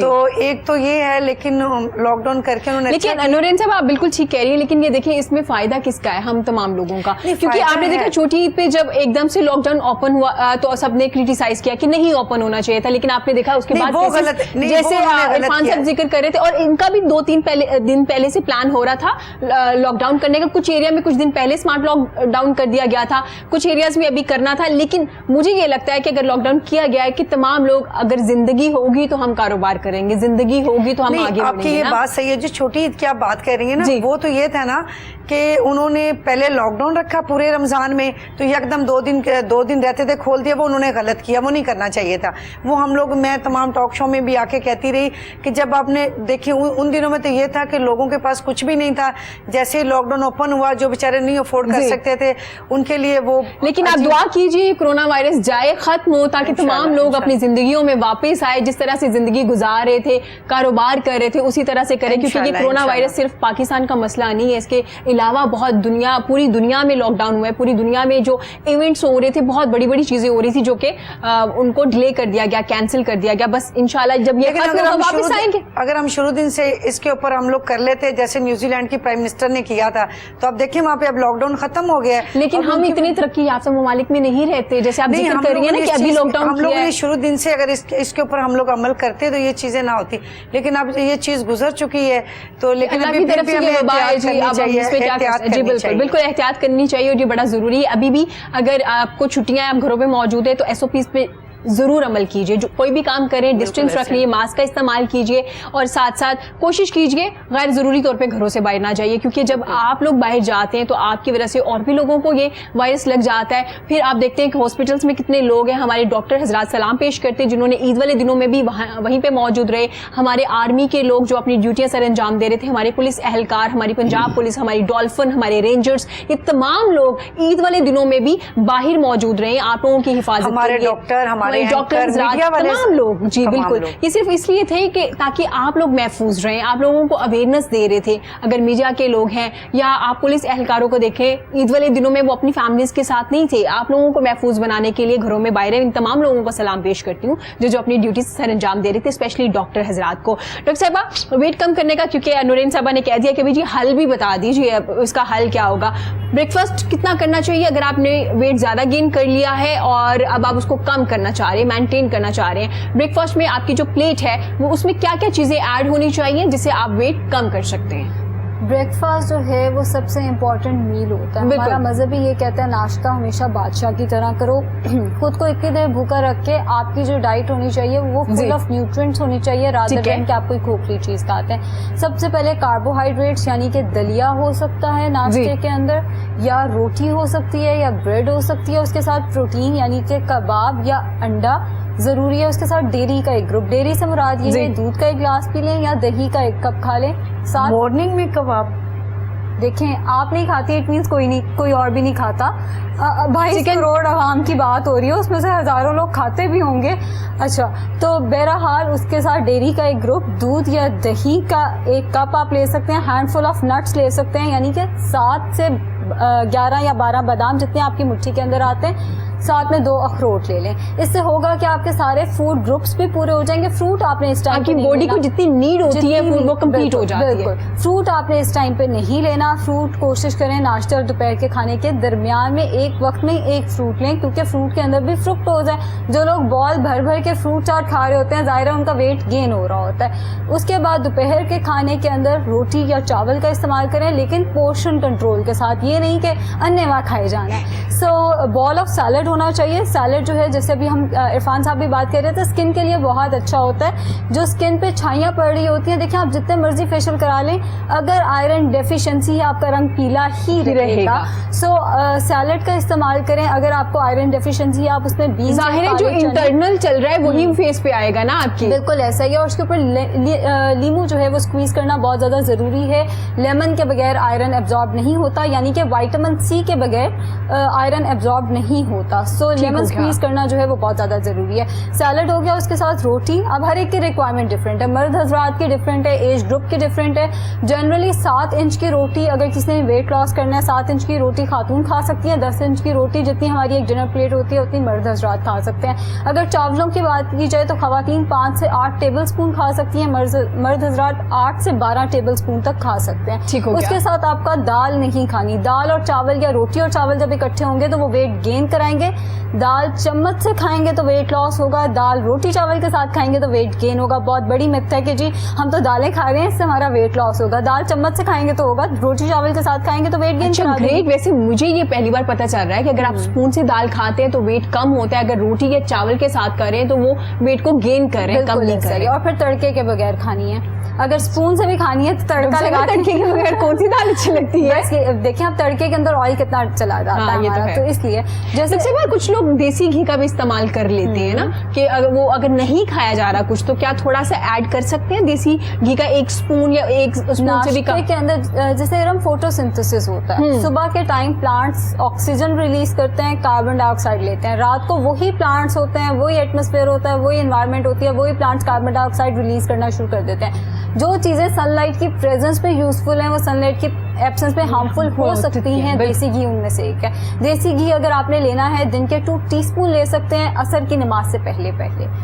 تو ایک تو یہ ہے, لیکن لاک ڈاؤن کر کے انہوں نے, لیکن نورین صاحب آپ بالکل ٹھیک کہہ رہی ہیں, لیکن یہ دیکھیں اس میں فائدہ کس کا ہے, ہم تمام لوگوں کا, کیونکہ آپ نے دیکھا چھوٹی عید پہ جب ایک دم سے لاک ڈاؤن اوپن ہوا تو سب نے کریٹیسائز کیا کہ نہیں اوپن ہونا چاہیے تھا, لیکن آپ نے دیکھا اس کے بعد جیسے عرفان صاحب ذکر کر رہے تھے, اور ان کا بھی 2-3 دن پہلے سے پلان ہو رہا تھا لاک ڈاؤن کرنے کا. کچھ ایریا میں کچھ دن پہلے اسمارٹ لاک ڈاؤن کر دیا گیا تھا, کچھ ایریاز میں ابھی کرنا تھا, لیکن مجھے یہ لگتا ہے کہ اگر لاک ڈاؤن کیا گیا ہے کہ تمام لوگ, اگر زندگی ہوگی تو ہم کاروبار کریں گے, زندگی ہوگی تو ہم آگے بڑھیں گے. آپ کی یہ بات صحیح ہے, جو چھوٹی عید کی آپ بات کر رہی ہیں نا, وہ تو یہ تھا نا کہ انہوں نے پہلے لاک ڈاؤن رکھا پورے رمضان میں, تو یکدم 2 دن رہتے تھے کھول دیا, وہ انہوں نے غلط کیا, وہ نہیں کرنا چاہیے تھا. وہ ہم لوگ, میں تمام ٹاک شو میں بھی آ کے کہتی رہی کہ جب آپ نے دیکھی ان دنوں میں تو یہ تھا کہ لوگوں کے پاس کچھ بھی نہیں تھا, جیسے لاک ڈاؤن اوپن ہوا, جو بیچارے نہیں افورڈ کر سکتے تھے ان کے لیے وہ. لیکن آپ دعا کیجیے کرونا وائرس جائے, ختم ہو, تاکہ تمام لوگ اپنی زندگیوں میں واپس آئے, جس طرح سے زندگی گزار رہے تھے, کاروبار کر رہے تھے, اسی طرح سے کریں. کیونکہ یہ کرونا وائرس صرف پاکستان کا مسئلہ نہیں ہے, اس کے علاوہ بہت پوری دنیا میں لاک ڈاؤن ہوا ہے. پوری دنیا میں جو ایونٹس ہو رہے تھے, بہت بڑی بڑی چیزیں ہو رہی تھی, جو کہ ان کو ڈیلے کر دیا گیا, کینسل کر دیا گیا. بس انشاءاللہ جب یہ واپس آئیں گے. اگر ہم شروع دن سے اس کے اوپر ہم لوگ کر لیتے, جیسے نیوزی لینڈ کی پرائم منسٹر نے کیا تھا, تو اب دیکھیں وہاں پہ اب لاک ڈاؤن ختم ہو گیا. لیکن ہم اتنی ترقی یافتہ ممالک میں نہیں رہتے, جیسے آپ ذکر کر رہی ہیں نا کہ ابھی لاک ڈاؤن ہم لوگوں نے شروع دن سے اگر اس کے اوپر ہم لوگ عمل کرتے تو یہ چیزیں نہ ہوتی, لیکن اب یہ چیز گزر چکی ہے. تو لیکن ابھی بالکل احتیاط کرنی چاہیے, اور یہ بڑا ضروری ہے. ابھی بھی اگر آپ کو چھٹیاں, آپ گھروں پہ موجود ہے, تو SOPs پہ ضرور عمل کیجیے. جو کوئی بھی کام کریں, ڈسٹینس رکھ لیجیے, ماسک کا استعمال کیجیے, اور ساتھ ساتھ کوشش کیجیے غیر ضروری طور پہ گھروں سے باہر نہ جائیے, کیونکہ جب آپ لوگ باہر جاتے ہیں تو آپ کی وجہ سے اور بھی لوگوں کو یہ وائرس لگ جاتا ہے. پھر آپ دیکھتے ہیں کہ ہاسپٹلس میں کتنے لوگ ہیں, ہمارے ڈاکٹر حضرات سلام پیش کرتے ہیں جنہوں نے عید والے دنوں میں بھی وہیں پہ موجود رہے, ہمارے آرمی کے لوگ جو اپنی ڈیوٹیاں سر انجام دے رہے تھے, ہمارے پولیس اہلکار, ہماری پنجاب پولیس, ہماری ڈولفن, ہمارے رینجرز, یہ تمام لوگ عید والے دنوں میں بھی باہر موجود رہے آپ لوگوں کی حفاظت. ہمارے ڈاکٹر تمام لوگ, جی بالکل, یہ صرف اس لیے تھے کہ تاکہ آپ لوگ محفوظ رہیں, آپ لوگوں کو اویئرنیس دے رہے تھے. اگر میڈیا کے لوگ ہیں یا آپ پولیس اہلکاروں کو دیکھیں, عید والے دنوں میں وہ اپنی فیملیز کے ساتھ نہیں تھے, آپ لوگوں کو محفوظ بنانے کے لیے گھروں میں باہر. ان تمام لوگوں کو سلام پیش کرتی ہوں جو اپنی ڈیوٹی سر انجام دے رہے تھے, اسپیشلی ڈاکٹر حضرات کو. ڈاکٹر صاحبہ, ویٹ کم کرنے کا, کیونکہ نورین صاحبہ نے کہہ دیا کہ جی حل بھی بتا دیجیے, اس کا حل کیا ہوگا. بریک فاسٹ کتنا کرنا چاہیے اگر آپ نے ویٹ زیادہ گین کر لیا ہے اور اب آپ اس کو کم کرنا چاہ رہے ہیں, مینٹین کرنا چاہ رہے ہیں. بریک فاسٹ میں آپ کی جو پلیٹ ہے وہ اس میں کیا کیا چیزیں ایڈ ہونی چاہیے جس سے آپ ویٹ کم کر سکتے ہیں؟ بریک فاسٹ جو ہے وہ سب سے امپورٹنٹ میل ہوتا ہے. ہمارا مذہب بھی یہ کہتا ہے ناشتہ ہمیشہ بادشاہ کی طرح کرو. خود کو اتنی دیر بھوکا رکھ کے آپ کی جو ڈائٹ ہونی چاہیے وہ فل آف نیوٹرینٹس ہونی چاہیے رادر دین کہ آپ کوئی کھوکھلی چیز کھاتے ہیں. سب سے پہلے کاربوہائیڈریٹس یعنی کہ دلیا ہو سکتا ہے ناشتے کے اندر, یا روٹی ہو سکتی ہے, یا بریڈ ہو سکتی ہے. اس کے ساتھ پروٹین یعنی کہ کباب یا انڈا ضروری ہے. اس کے ساتھ ڈیری کا ایک گروپ, ڈیری سے مراد یہ ہے دودھ کا ایک گلاس پی لیں یا دہی کا ایک کپ کھا لیں. ساتھ مارننگ میں کباب دیکھیں آپ نہیں کھاتی اٹ مینس کوئی اور بھی نہیں کھاتا. 22 کروڑ عوام کی بات ہو رہی ہے, اس میں سے ہزاروں لوگ کھاتے بھی ہوں گے. اچھا تو بہرحال اس کے ساتھ ڈیری کا ایک گروپ, دودھ یا دہی کا ایک کپ آپ لے سکتے ہیں, ہینڈ فل آف نٹس لے سکتے ہیں یعنی کہ 7 سے 11 یا 12 بادام جتنے آپ کی مٹھی کے اندر آتے ہیں, ساتھ میں 2 اخروٹ لے لیں. اس سے ہوگا کہ آپ کے سارے فوڈ گروپس بھی پورے ہو جائیں گے. فروٹ آپ نے اس ٹائم کی باڈی کو جتنی نیڈ ہوتی ہے وہ کمپلیٹ ہو جاتی ہے. بالکل, فروٹ آپ نے اس ٹائم پہ نہیں لینا. فروٹ کوشش کریں ناشتے اور دوپہر کے کھانے کے درمیان میں ایک وقت میں ایک فروٹ لیں, کیونکہ فروٹ کے اندر بھی فرکٹوز ہے. جو لوگ بال بھر بھر کے فروٹ چاٹ کھا رہے ہوتے ہیں ظاہر ہے ان کا ویٹ گین ہو رہا ہوتا ہے. اس کے بعد دوپہر کے کھانے کے اندر روٹی یا چاول کا استعمال کریں, لیکن پورشن کنٹرول کے ساتھ, یہ نہیں کہ انیوا کھائے جانا ہے. سو بال آف سیلڈ ہونا چاہیے. سیلڈ جو ہے جیسے بھی ہم عرفان صاحب بھی بات کر رہے تھے اسکن کے لیے بہت اچھا ہوتا ہے. جو اسکن پہ چھائیاں پڑ رہی ہوتی ہیں, دیکھیں آپ جتنے مرضی فیشیل کرا لیں اگر آئرن ڈیفیشنسی ہے آپ کا رنگ پیلا ہی رہے گا. سو سیلڈ کا استعمال کریں. اگر آپ کو آئرن ڈیفیشنسی ہے آپ اس میں بیج, ظاہر ہے جو انٹرنل چل رہا ہے وہی فیس پہ آئے گا نا آپ کی. بالکل ایسا ہی ہے. اور اس کے اوپر لیمو جو ہے وہ اسکویز کرنا بہت زیادہ ضروری ہے. لیمن کے بغیر آئرن ایبزارب نہیں ہوتا, یعنی کہ وائٹامن سی کے بغیر آئرن ایبزارب نہیں ہوتا. سو لیمن اسکویز کرنا جو ہے وہ بہت زیادہ ضروری ہے. سیلڈ ہو گیا, اس کے ساتھ روٹی. اب ہر ایک کی ریکوائرمنٹ ڈفرینٹ ہے, مرد حضرات کی ڈفرینٹ ہے, ایج گروپ کی ڈفرینٹ ہے. جنرلی 7 انچ کی روٹی اگر کسی نے ویٹ لاس کرنا ہے 7 انچ کی روٹی خاتون کھا سکتی ہیں. 10 انچ کی روٹی جتنی ہماری ایک ڈنر پلیٹ ہوتی ہے اتنی مرد حضرات کھا سکتے ہیں. اگر چاولوں کی بات کی جائے تو خواتین 5 سے 8 ٹیبل اسپون کھا سکتی ہیں, مرد حضرات 8 سے 12 ٹیبل اسپون تک کھا سکتے ہیں. اس کے ساتھ آپ کا دال نہیں کھانی. دال اور چاول یا روٹی اور چاول جب اکٹھے ہوں گے تو وہ ویٹ گین کرائیں گے. دال چمچ سے کھائیں گے تو ویٹ لاس ہوگا, دال روٹی چاول کے ساتھ کھائیں گے تو ویٹ گین ہوگا. بہت بڑی مت ہے کہ جی ہم تو دالیں کھا رہے ہیں اس سے ہمارا ویٹ لاس ہوگا. دال چمچ سے کھائیں گے تو ہوگا, روٹی چاول کے ساتھ کھائیں گے تو ویٹ گین. گریٹ. ویسے مجھے یہ پہلی بار پتہ چل رہا ہے کہ اگر آپ اسپون سے دال کھاتے ہیں تو ویٹ کم ہوتا ہے, اگر روٹی یا چاول کے ساتھ کریں تو وہ ویٹ کو گین کریں, کم نہیں کریں. اور پھر تڑکے کے بغیر کھانی ہے. اگر اسپون سے بھی کھانی ہے تو تڑکا لگا. تڑکے کے بغیر کون سی دال اچھی لگتی ہے؟ دیکھیں اب تڑکے کے اندر آئل کتنا چلا جاتا ہے, تو اس لیے جیسے کچھ لوگ دیسی گھی کا بھی استعمال کر لیتے ہیں نا, کہ وہ اگر نہیں کھایا جا رہا کچھ تو کیا تھوڑا سا ایڈ کر سکتے ہیں دیسی گھی کا 1 اسپون یا 1 اسپون سے بھی کم کے اندر. جیسے فوٹو سنتھسس ہوتا ہے, صبح کے ٹائم پلانٹس آکسیجن ریلیز کرتے ہیں, کاربن ڈائی آکسائڈ لیتے ہیں. رات کو وہی پلانٹس ہوتے ہیں, وہی ایٹماسفیئر ہوتا ہے, وہی انوائرمنٹ ہوتی ہے, وہی پلانٹس کاربن ڈائی آکسائڈ ریلیز کرنا شروع کر دیتے ہیں. جو چیزیں سن لائٹ کی پریزنس پہ یوزفل ہیں وہ سن لائٹ کی ایبسنس میں ہارمفل ہو سکتی ہیں. دیسی گھی ان میں سے ایک ہے. دیسی گھی اگر آپ نے لینا ہے دن کے 2 ٹی اسپون لے سکتے ہیں عصر کی نماز سے پہلے,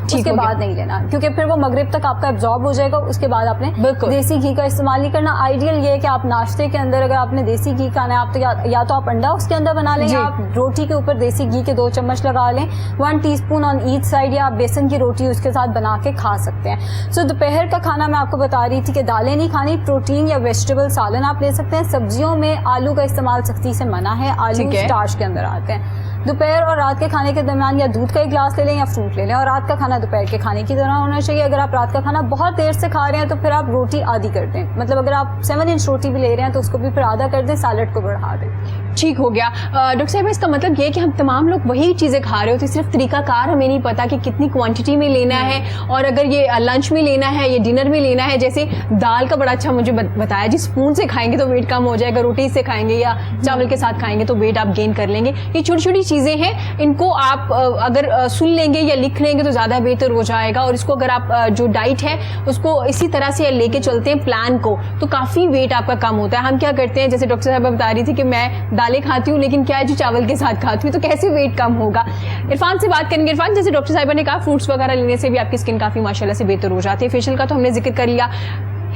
اس کے بعد نہیں لینا کیونکہ پھر وہ مغرب تک آپ کا ایبزارب ہو جائے گا. اس کے بعد آپ نے دیسی گھی کا استعمال نہیں کرنا. آئیڈیل یہ ہے کہ آپ ناشتے کے اندر اگر آپ نے دیسی گھی کھانا ہے آپ تو یا تو آپ انڈا اس کے اندر بنا لیں, یا آپ روٹی کے اوپر دیسی گھی کے 2 چمچ لگا لیں, 1 T spoon on each side, یا آپ بیسن کی روٹی اس کے ساتھ بنا کے کھا سکتے ہیں. سو دوپہر کا کھانا میں آپ کو بتا رہی تھی کہ دالیں نہیں کھانی, پروٹین یا ویجیٹیبل سالن آپ لے سکتے ہیں. سبزیوں میں آلو کا استعمال سختی سے منع ہے, آلو اسٹارچ کے اندر آتے ہیں. دوپہر اور رات کے کھانے کے درمیان یا دودھ کا ایک گلاس لے لیں یا فروٹ لے لیں. اور رات کا کھانا دوپہر کے کھانے کی طرح ہونا چاہیے. اگر آپ رات کا کھانا بہت دیر سے کھا رہے ہیں تو پھر آپ روٹی آدھی کر دیں, مطلب اگر آپ 7 انچ روٹی بھی لے رہے ہیں تو اس کو بھی پھر آدھا کر دیں, سیلڈ کو بڑھا دیں. ٹھیک ہو گیا. ڈاکٹر صاحب اس کا مطلب یہ کہ ہم تمام لوگ وہی چیزیں کھا رہے ہوتے ہیں, صرف طریقہ کار ہمیں نہیں پتا کہ کتنی کوانٹٹی میں لینا ہے, اور اگر یہ لنچ میں لینا ہے یا ڈنر میں لینا ہے. جیسے دال کا بڑا اچھا مجھے بتایا جی, اسپون سے کھائیں گے تو ویٹ کم ہو جائے گا, روٹی سے کھائیں گے یا چاول کے ساتھ کھائیں گے تو ویٹ آپ گین کر لیں گے. یہ چھوٹی چھوٹی چیزیں ہیں, ان کو آپ اگر سن لیں گے یا لکھ لیں گے تو زیادہ بہتر ہو جائے گا. اور اس کو اگر آپ جو ڈائٹ ہے اس کو اسی طرح سے لے کے چلتے ہیں پلان کو, تو کافی ویٹ آپ کا کم ہوتا ہے. ہم کیا کرتے ہیں, جیسے ڈاکٹر صاحبہ بتا رہی تھی کہ میں دالیں کھاتی ہوں لیکن کیا ہے جو چاول کے ساتھ کھاتی ہوں, تو کیسے ویٹ کم ہوگا. عرفان سے بات کریں گے. عرفان, جیسے ڈاکٹر صاحبہ نے کہا فروٹس وغیرہ لینے سے بھی آپ کی اسکن کافی ماشاءاللہ سے بہتر ہو جاتی ہے. فیشیل کا تو ہم نے ذکر کر لیا.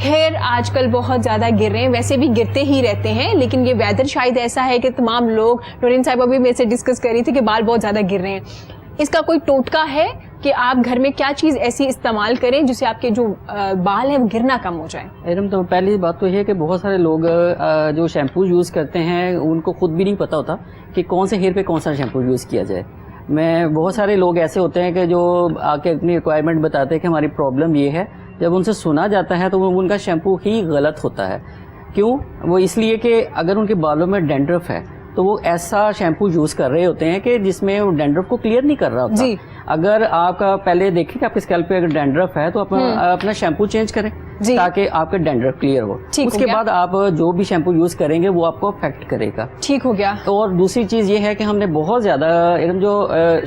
ہیئر آج کل بہت زیادہ گر رہے ہیں, ویسے بھی گرتے ہی رہتے ہیں, لیکن یہ ویدر شاید ایسا ہے کہ تمام لوگ, نورین صاحبہ بھی میرے سے ڈسکس کر رہی تھی کہ بال بہت زیادہ گر رہے ہیں. اس کا کوئی ٹوٹکا ہے کہ آپ گھر میں کیا چیز ایسی استعمال کریں جس سے آپ کے جو بال ہیں وہ گرنا کم ہو جائیں؟ ایرم تو پہلی بات تو یہ ہے کہ بہت سارے لوگ جو شیمپو یوز کرتے ہیں ان کو خود بھی نہیں پتہ ہوتا کہ کون سے ہیئر پہ کون سا شیمپو یوز کیا جائے. بہت سارے لوگ ایسے ہوتے ہیں کہ جو آ کے اپنی ریکوائرمنٹ بتاتے ہیں کہ ہماری پرابلم یہ ہے, جب ان سے سنا جاتا ہے تو وہ ان کا شیمپو ہی غلط ہوتا ہے. کیوں؟ وہ اس لیے کہ اگر ان کے بالوں میں ڈینڈرف ہے تو وہ ایسا شیمپو یوز کر رہے ہوتے ہیں کہ جس میں وہ ڈینڈرف کو کلیئر نہیں کر رہا ہوتا. جی. اگر آپ کا پہلے دیکھیں کہ آپ کے اسکیلپ پہ اگر ڈینڈرف ہے تو اپنا شیمپو چینج کریں تاکہ آپ کا ڈینڈرف کلیئر ہو. اس کے بعد آپ جو بھی شیمپو یوز کریں گے وہ آپ کو افیکٹ کرے گا. ٹھیک ہو گیا. اور دوسری چیز یہ ہے کہ ہم نے بہت زیادہ جو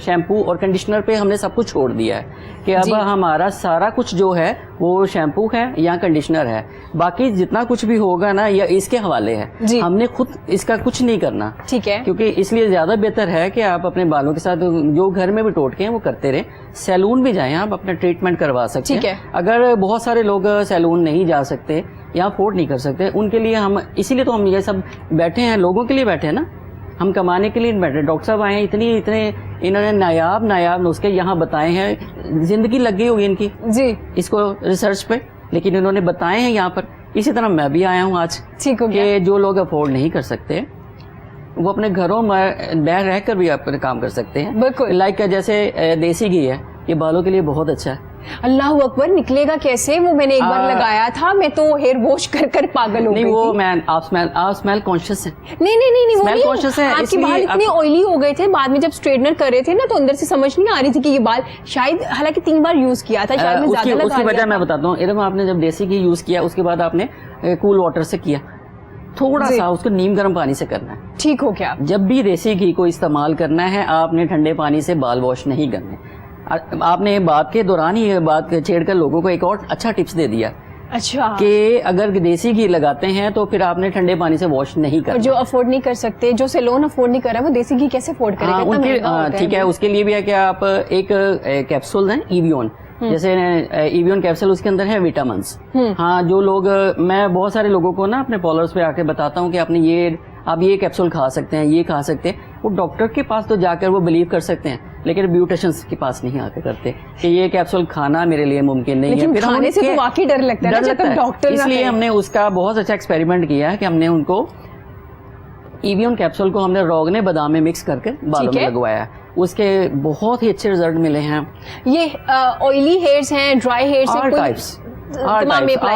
شیمپو اور کنڈیشنر پہ ہم نے سب کچھ چھوڑ دیا ہے کہ اب ہمارا سارا کچھ جو ہے وہ شیمپو ہے یا کنڈیشنر ہے, باقی جتنا کچھ بھی ہوگا نا یا اس کے حوالے ہے. ہم نے خود اس کا کچھ نہیں کرنا. ٹھیک ہے. کیونکہ اس لیے زیادہ بہتر ہے کہ آپ اپنے بالوں کے ساتھ جو گھر میں بھی ٹوٹکے ہیں وہ کرتے رہیں. سیلون بھی جائیں, آپ اپنا ٹریٹمنٹ کروا سکتے ہیں. اگر بہت سارے لوگ سیلون نہیں جا سکتے یا افورڈ نہیں کر سکتے, ان کے لیے ہم اسی لیے تو ہم یہ سب بیٹھے ہیں, لوگوں کے لیے بیٹھے ہیں نا, ہم کمانے کے لیے بیٹھے. ڈاکٹر صاحب آئے ہیں, اتنے انہوں نے نایاب نسخے یہاں بتائے ہیں, زندگی لگ گئی ہوگی ان کی جی اس کو ریسرچ پہ, لیکن انہوں نے بتائے ہیں یہاں پر. اسی طرح میں بھی آیا ہوں آج کہ جو لوگ افورڈ نہیں کر سکتے وہ اپنے گھروں میں باہر رہ کر بھی آپ کام کر سکتے ہیں. بالکل. لائک جیسے دیسی گھی ہے, یہ بالوں کے لیے بہت اچھا ہے. اللہ اکبر, نکلے گا کیسے؟ وہ میں نے ایک بار لگایا تھا, میں تو ہیئر واش کر پاگل ہو گئی. نہیں وہ میں آپ اسمیل کانشیس ہیں. نہیں اسمیل کانشیس ہے. آپ کے بال اتنے آئلی ہو گئے تھے, بعد میں جب اسٹریٹنر کر رہے تھے نا تو اندر سے سمجھ نہیں آ رہی تھی کہ یہ بال شاید, حالانکہ 3 بار یوز کیا تھا, شاید میں زیادہ لگا لیا. اس کی وجہ میں بتاتا ہوں. ارم آپ نے جب دیسی گھی یوز کیا اس کے بعد آپ نے کول واٹر سے کیا, تھوڑا سا اس کو نیم گرم پانی سے کرنا ہے. ٹھیک ہو گیا. جب بھی دیسی گھی کو استعمال کرنا ہے آپ نے ٹھنڈے پانی سے بال واش نہیں کرنے. آپ نے بات کے دوران ہی بات چھیڑ کر لوگوں کو ایک اور اچھا ٹپس دے دیا. اچھا. کہ اگر دیسی گھی لگاتے ہیں تو پھر آپ نے ٹھنڈے پانی سے واش نہیں کرنا. جو افورڈ نہیں کر سکتے, جو سیلون افورڈ نہیں کر رہا, وہ دیسی گھی کیسے افورڈ کرے گا؟ ٹھیک ہے, اس کے لیے بھی ہے کہ آپ ایک کیپسول ہیں ایویون, جیسے ایویون کیپسول, اس کے اندر ہے وٹامنس. ہاں جو لوگ, میں بہت سارے لوگوں کو نا اپنے پالرز پہ آ کے بتاتا ہوں کہ آپ نے آپ یہ کیپسول کھا سکتے ہیں, یہ کھا سکتے ہیں. وہ ڈاکٹر کے پاس تو جا کر وہ بلیو کر سکتے ہیں, لیکن بیوٹیشنس کے پاس نہیں آ کے کرتے کہ یہ کیپسول کھانا میرے لیے ممکن نہیں ہے. پھر کھانے سے تو واقعی ڈر لگتا ہے, اس لیے ہم نے اس کا بہت اچھا ایکسپیریمنٹ کیا ہے کہ ہم نے ان کو ایویون کیپسول کو ہم نے روغن بادام میں مکس کر کے بالوں میں لگوایا. اس کے بہت ہی اچھے رزلٹ ملے ہیں. یہ آئلی ہیئرز ہیں, ڈرائی ہیئرز ہیں, آل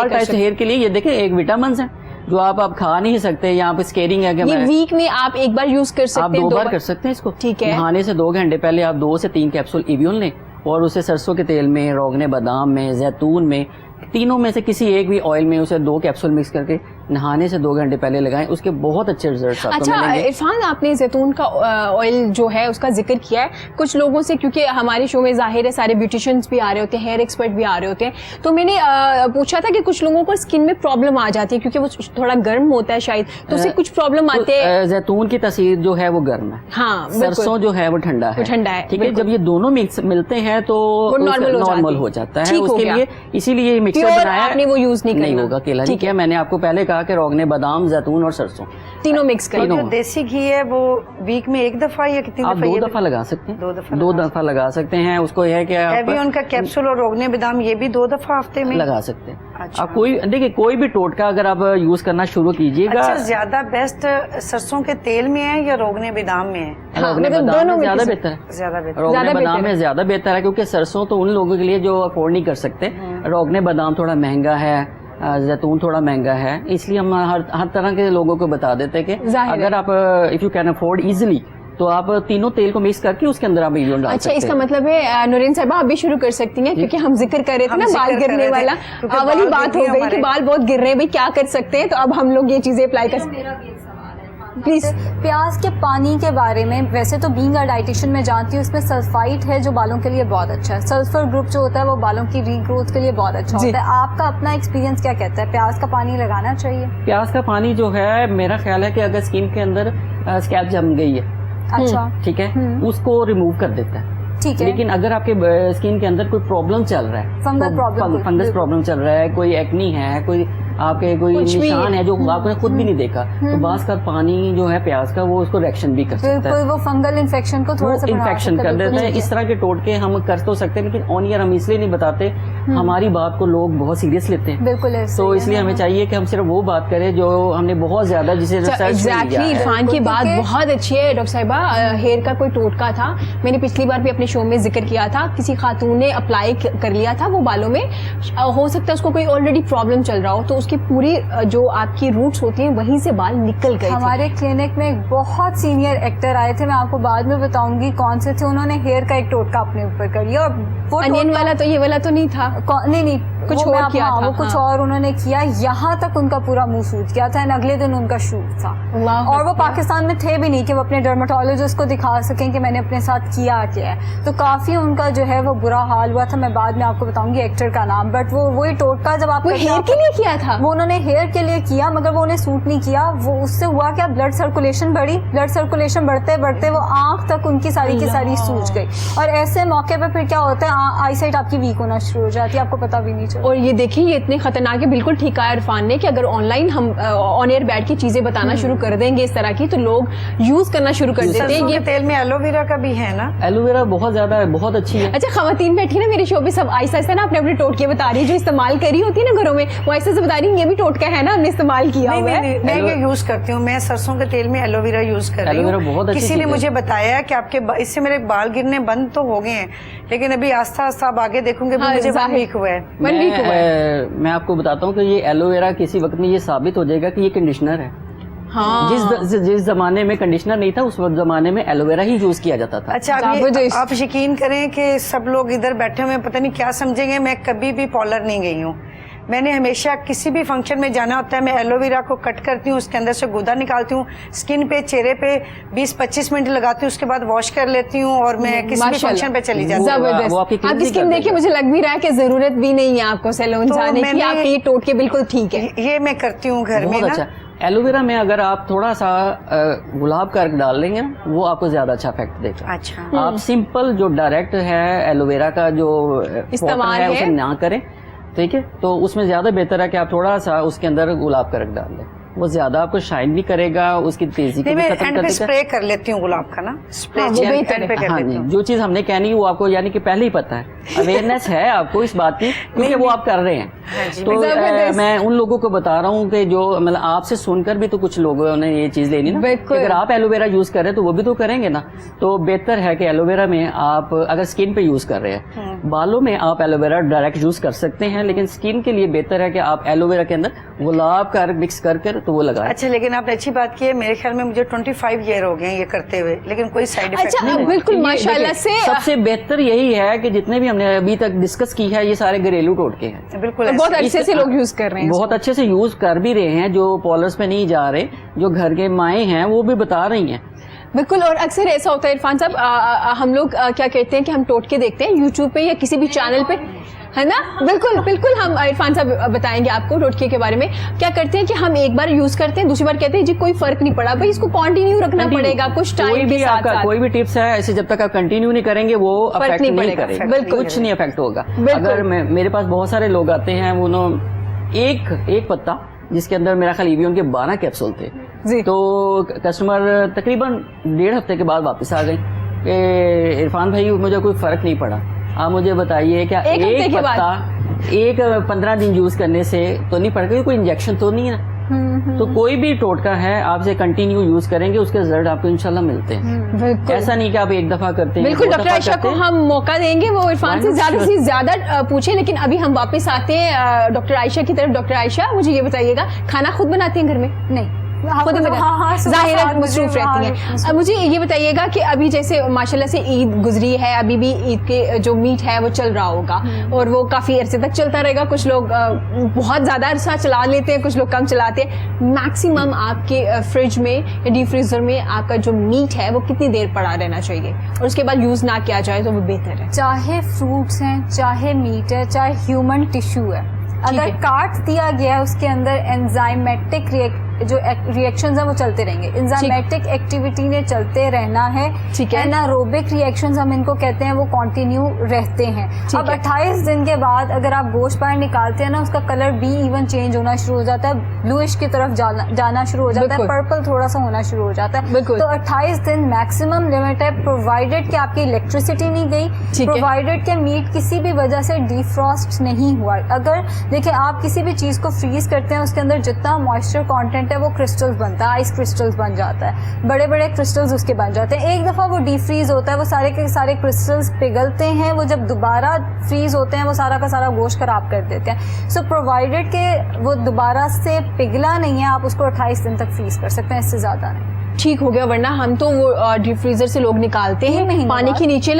ٹائپس ہیئر کے لیے یہ دیکھیں ایک وٹامنس ہے جو آپ کھا نہیں سکتے, یہاں پہ اسکیرنگ ہے کہ ویک میں آپ ایک بار یوز کر سکتے ہیں, آپ 2 بار کر سکتے ہیں اس کو. ٹھیک ہے. نہانے سے 2 گھنٹے پہلے آپ 2 سے 3 کیپسول ایویون لیں اور اسے سرسوں کے تیل میں, روغن بادام میں, زیتون میں, تینوں میں سے کسی ایک بھی آئل میں اسے 2 کیپسول مکس کر کے نہانے سے 2 گھنٹے پہلے لگائیں. اس کے بہت اچھے ریزلٹس آپ کو ملیں گے. عرفان, آپ نے زیتون کا آئل جو ہے اس کا ذکر کیا ہے. کچھ لوگوں سے, کیونکہ ہمارے شو میں ظاہر ہے سارے بیوٹیشینز بھی آ رہے ہوتے ہیں, ہیئر ایکسپرٹ بھی آ رہے ہوتے ہیں, تو میں نے پوچھا تھا کہ کچھ لوگوں کو اسکن میں پرابلم آ جاتی ہے کیونکہ وہ تھوڑا گرم ہوتا ہے شاید, تو اسے کچھ پرابلم آتے ہیں. زیتون کی تاثیر جو ہے وہ گرم ہے, ہاں, سرسوں جو ہے وہ ٹھنڈا ہے. ٹھیک ہے, جب یہ دونوں ملتے ہیں تو نارمل ہو جاتا ہے. اس کے لیے اسی لیے مکسچر بنایا آپ نے, وہ یوز نہیں ہوگا اکیلا نہیں کیا. میں نے آپ کو پہلے کہا کہ روغن بادام, زیتون اور سرسوں تینوں مکس کریں. جو دیسی گھی ہے وہ ویک میں 1 دفعہ یا کتنی دفعہ؟ 2 دفعہ لگا سکتے ہیں. 2 دفعہ لگا سکتے ہیں. اس کو یہ ہے کہ ایویون کا کیپسول اور روغن بادام یہ بھی 2 دفعہ ہفتے میں لگا سکتے ہیں. آپ دیکھیں کوئی بھی ٹوٹکا اگر آپ یوز کرنا شروع کیجیے گا. زیادہ بیسٹ سرسوں کے تیل میں ہے یا روغن بادام میں ہے؟ روغن بادام میں زیادہ بہتر ہے. روغن بادام میں زیادہ بہتر ہے کیونکہ سرسوں تو ان لوگوں کے لیے جو افورڈ نہیں کر سکتے. روغن بادام تھوڑا مہنگا ہے, زیتون تھوڑا مہنگا ہے, اس لیے ہم ہر طرح کے لوگوں کو بتا دیتے ہیں کہ اگر آپ if you can afford easily تو آپ تینوں تیل کو مکس کر کے اس کے اندر آپ ایویون ڈال سکتے ہیں. اچھا, اس کا مطلب ہے نورین صاحبہ آپ بھی شروع کر سکتی ہیں, کیونکہ ہم ذکر کر رہے تھے نا بال گرنے والا, والی بات ہو گئی کہ بال بہت گر رہے ہیں, بھائی کیا کر سکتے ہیں, تو اب ہم لوگ یہ چیزیں اپلائی کر سکتے ہیں. پلیز. پیاز کے پانی کے بارے میں, ویسے تو بینگ اے ڈائٹیشین میں جانتی ہوں اس میں سلفائٹ ہے جو بالوں کے لیے بہت اچھا ہے, سلفر گروپ جو ہوتا ہے وہ بالوں کی ری گروتھ کے لیے بہت اچھا ہوتا ہے. آپ کا اپنا ایکسپیرینس کیا کہتا ہے, پیاز کا پانی لگانا چاہیے؟ پیاز کا پانی جو ہے میرا خیال ہے کہ اگر اسکن کے اندر اسکیلپ جم گئی ہے, اچھا ٹھیک ہے, اس کو ریموو کر دیتا ہے. ٹھیک ہے, لیکن اگر آپ کے اسکن کے اندر کوئی پرابلم چل رہا ہے, فنگس پرابلم چل رہا ہے, کوئی ایکنی ہے, کوئی آپ کے کوئی نشان ہے جو آپ نے خود بھی نہیں دیکھا, تو بعض کا پانی جو ہے پیاز کا وہ اس کو ریئیکشن بھی کر سکتا ہے, وہ فنگل انفیکشن کو تھوڑا سا انفیکشن کر دیتا ہے. اس طرح کے ٹوٹکے ہم کر تو سکتے ہیں, لیکن آن ایئر ہم اس لیے نہیں بتاتے, ہماری بات کو لوگ بہت سیریس لیتے ہیں. بالکل, تو اس لیے ہمیں چاہیے کہ ہم صرف وہ بات کریں جو ہم نے بہت زیادہ جسے ایگزیکٹلی. عرفان کی بات بہت اچھی ہے ڈاکٹر صاحبہ. ہیئر کا کوئی ٹوٹکا تھا, میں نے پچھلی بار بھی اپنے شو میں ذکر کیا تھا, کسی خاتون نے اپلائی کر لیا تھا وہ بالوں میں, ہو سکتا ہے اس کو کوئی آلریڈی پرابلم چل رہا ہو, تو اس کی پوری جو آپ کی روٹس ہوتی ہیں وہیں سے بال نکل گئے. ہمارے کلینک میں ایک بہت سینئر ایکٹر آئے تھے, میں آپ کو بعد میں بتاؤں گی کون سے تھے, انہوں نے ہیئر کا ایک ٹوٹکا اپنے اوپر کر لیا, اور وہ انین والا تو یہ والا تو نہیں تھا, نہیں کچھ اور کیا تھا, وہ کچھ اور انہوں نے کیا, یہاں تک ان کا پورا منہ سوج گیا تھا, اگلے دن ان کا شوٹ تھا, اور وہ پاکستان میں تھے بھی نہیں کہ وہ اپنے ڈرماٹولوجسٹ کو دکھا سکیں کہ میں نے اپنے ساتھ کیا ہے. تو کافی ان کا جو ہے وہ برا حال ہوا تھا, میں بعد میں آپ کو بتاؤں گی ایکٹر کا نام, بٹ وہی ٹوٹکا جب آپ ہیئر کے لیے کیا تھا, وہ انہوں نے ہیئر کے لیے کیا, مگر وہ انہیں سوٹ نہیں کیا. وہ اس سے ہوا کیا, بلڈ سرکولیشن بڑھی, بلڈ سرکولیشن بڑھتے بڑھتے وہ آنکھ تک ان کی ساری کی ساری سوج گئی, اور ایسے موقع پہ پھر کیا ہوتا ہے, آئی سائٹ آپ کی ویک ہونا شروع ہو جاتی ہے, آپ کو پتا بھی نہیں چلتا. اور یہ دیکھیے یہ اتنے خطرناک ہے, بالکل ٹھیک ہے عرفان نے کہ اگر آن لائن ہم آن ایئر بیٹھ کے چیزیں بتانا شروع کر دیں گے اس طرح کی, تو لوگ یوز کرنا شروع کر دیتے ہیں. یہ تیل میں ایلو ویرا کا بھی ہے نا, ایلو ویرا بہت زیادہ ہے, بہت اچھی ہے. اچھا, خواتین بیٹھی نا میرے شو پہ, سب آہستہ آہستہ نا اپنے اپنے ٹوٹکے بتا رہی ہے جو استعمال کری ہوتی ہے نا گھروں میں, وہ ایسے سے بتا رہی ہے یہ بھی ٹوٹکا ہے نا ہم نے استعمال کیا ہوا ہے. میں یہ یوز کرتی ہوں, میں سرسوں کے تیل میں ایلو ویرا یوز کر رہی ہوں. کسی نے مجھے بتایا کہ آپ کے اس سے میرے بال گرنے بند تو ہو گئے ہیں, لیکن ابھی آہستہ آہستہ آپ آگے دیکھوں گے مجھے 1 ویک ہوا ہے. میں آپ کو بتاتا ہوں کہ یہ ایلو ویرا کسی وقت میں یہ ثابت ہو جائے گا کہ یہ کنڈیشنر ہے. جس زمانے میں کنڈیشنر نہیں تھا اس وقت زمانے میں ایلو ویرا ہی یوز کیا جاتا تھا. اچھا, آپ یقین کریں کہ سب لوگ ادھر بیٹھے ہوئے پتہ نہیں کیا سمجھیں گے, میں کبھی بھی پارلر نہیں گئی ہوں. میں نے ہمیشہ کسی بھی فنکشن میں جانا ہوتا ہے, میں ایلو ویرا کو کٹ کرتی ہوں, اس کے اندر سے گودا نکالتی ہوں, اسکن پہ چہرے پہ 20-25 منٹ لگاتی ہوں, اس کے بعد واش کر لیتی ہوں, اور میں کسی بھی فنکشن پہ چلی جاتی ہوں. زبردست. آپ کی اسکن دیکھیں, مجھے لگ بھی رہا ہے کہ ضرورت بھی نہیں ہے آپ کو سیلون جانے کی, آپ کے یہ ٹوٹکے بالکل ٹھیک ہے. یہ میں کرتی ہوں گھر میں. اچھا, ایلو ویرا میں اگر آپ تھوڑا سا گلاب کا ڈال لیں گے وہ آپ کو زیادہ اچھا افیکٹ دے گا. اچھا, آپ سمپل جو ڈائریکٹ ہے ایلو ویرا کا جو استعمال ہے اسے نہ کریں, ٹھیک ہے, تو اس میں زیادہ بہتر ہے کہ آپ تھوڑا سا اس کے اندر گلاب کا رنگ ڈال لیں, وہ زیادہ آپ کو شائن بھی کرے گا, اس کی تیزی کو بھی ختم کر دے گا. اسپرے کر لیتی ہوں گلاب کا نا, ہاں جی, جو چیز ہم نے کہنی وہ آپ کو یعنی کہ پہلے ہی پتا ہے, اویئرنیس ہے آپ کو اس بات کی, کیونکہ وہ آپ کر رہے ہیں. تو میں ان لوگوں کو بتا رہا ہوں کہ جو مطلب آپ سے سن کر بھی تو کچھ لوگوں نے یہ چیز لینی نا, اگر آپ ایلو ویرا یوز کر رہے ہیں تو وہ بھی تو کریں گے نا. تو بہتر ہے کہ ایلو ویرا میں آپ اگر اسکن پہ یوز کر رہے ہیں, بالوں میں آپ ایلو ویرا ڈائریکٹ یوز کر سکتے ہیں, لیکن اسکن کے لیے بہتر ہے کہ آپ ایلو ویرا کے اندر گلاب کا مکس کر تو وہ لگائیں. اچھا, لیکن آپ نے اچھی بات کی ہے, میرے خیال میں مجھے 25 ایئر ہو گئے ہیں یہ کرتے ہوئے, لیکن کوئی سائڈ افیکٹ نہیں. بالکل ماشاءاللہ سے سب سے بہتر یہی ہے کہ جتنے بھی ہم نے ابھی تک ڈسکس کی ہے یہ سارے گھریلو ٹوٹکے ہیں. بالکل, بہت اچھے سے لوگ یوز کر رہے ہیں, بہت اچھے سے یوز کر بھی رہے ہیں, جو پارلرز پہ نہیں جا رہے, جو گھر کے مائیں ہیں وہ بھی بتا رہی ہیں. بالکل. اور اکثر ایسا ہوتا ہے عرفان صاحب, ہم لوگ کیا کہتے ہیں کہ ہم ٹوٹکے دیکھتے ہیں یوٹیوب پہ یا کسی بھی چینل پہ, ہے نا. بالکل بالکل, ہم عرفان صاحب بتائیں گے آپ کو ٹوٹکے کے بارے میں. کیا کرتے ہیں کہ ہم ایک بار یوز کرتے ہیں, دوسری بار کہتے ہیں جی کوئی فرق نہیں پڑا, بھائی اس کو کنٹینیو رکھنا پڑے گا کچھ ٹائم کے ساتھ. کوئی بھی ٹپس ہے ایسے جب تک آپ کنٹینیو نہیں کریں گے وہ افیکٹ نہیں کرے گا, کچھ نہیں افیکٹ ہوگا. اگر میرے پاس بہت سارے لوگ آتے ہیں, انہوں ایک پتا جس کے اندر میرا خیال ایویون کے 12 کیپسول تھے, تو کسٹمر تقریباً 1.5 ہفتے کے بعد واپس آ گئی کہ عرفان بھائی مجھے کوئی فرق نہیں پڑا. آپ مجھے بتائیے کیا ایک پتا 15 دن یوز کرنے سے تو نہیں پڑے گا, کوئی انجیکشن تو نہیں ہے. تو کوئی بھی ٹوٹکا ہے آپ سے کنٹینیو یوز کریں گے اس کے رزلٹ آپ کو انشاءاللہ ملتے ہیں. ایسا نہیں کہ آپ ایک دفعہ کرتے ہیں. بالکل, ڈاکٹر عائشہ کو ہم موقع دیں گے, وہ عرفان سے زیادہ پوچھیں, لیکن ابھی ہم واپس آتے ہیں ڈاکٹر عائشہ کی طرف. ڈاکٹر عائشہ, مجھے یہ بتائیے گا, کھانا خود بناتی ہیں گھر میں؟ نہیں, خود ظاہر مصروف رہتی ہیں. مجھے یہ بتائیے گا کہ ابھی جیسے ماشاءاللہ سے عید گزری ہے, ابھی بھی عید کے جو میٹ ہے وہ چل رہا ہوگا, اور وہ کافی عرصے تک چلتا رہے گا. کچھ لوگ بہت زیادہ عرصہ چلا لیتے ہیں, کچھ لوگ کم چلاتے ہیں. میکسیمم آپ کے فریج میں یا ڈیپ فریزر میں آپ کا جو میٹ ہے وہ کتنی دیر پڑا رہنا چاہیے, اور اس کے بعد یوز نہ کیا جائے تو وہ بہتر ہے؟ چاہے فروٹس ہیں, چاہے میٹ ہے, چاہے ہیومن ٹیشو ہے, اگر کاٹ دیا گیا ہے اس کے اندر انزائمیٹک جو ریئیکشنز ہیں وہ چلتے رہیں گے. انزائمیٹک ایکٹیویٹی نے چلتے رہنا ہے. ایناروبک ریئیکشنز ہم ان کو کہتے ہیں, وہ کنٹینیو رہتے ہیں. اب 28 دن کے بعد اگر آپ گوشت باہر نکالتے ہیں نا, اس کا کلر بھی ایون چینج ہونا شروع ہو جاتا ہے, بلوئش کی طرف جانا شروع ہو جاتا ہے, پرپل تھوڑا سا ہونا شروع ہو جاتا ہے. تو 28 دن میکسیمم لمٹ ہے, پرووائڈیڈ کہ آپ کی الیکٹریسٹی نہیں گئی, پرووائڈیڈ کہ میٹ کسی بھی وجہ سے ڈیفروسٹ نہیں ہوا. اگر دیکھیں آپ کسی بھی چیز کو فریز کرتے ہیں, اس کے اندر جتنا موئسچر کانٹینٹ ہے وہ کرسٹلز بنتا ہے, آئس کرسٹلز بن جاتا ہے, بڑے بڑے کرسٹلز اس کے بن جاتے ہیں. ایک دفعہ وہ ڈی فریز ہوتا ہے, وہ سارے کے سارے کرسٹلز پگھلتے ہیں, وہ جب دوبارہ فریز ہوتے ہیں وہ سارا کا سارا گوشت خراب کر دیتے ہیں. سو پرووائڈیڈ کہ وہ دوبارہ سے پگھلا نہیں ہے, آپ اس کو 28 دن تک فریز کر سکتے ہیں, اس سے زیادہ نہیں. ٹھیک ہو گیا, ورنہ ہم تو وہ ڈیپ فریزر سے لوگ نکالتے ہیں, پانی کے نیچے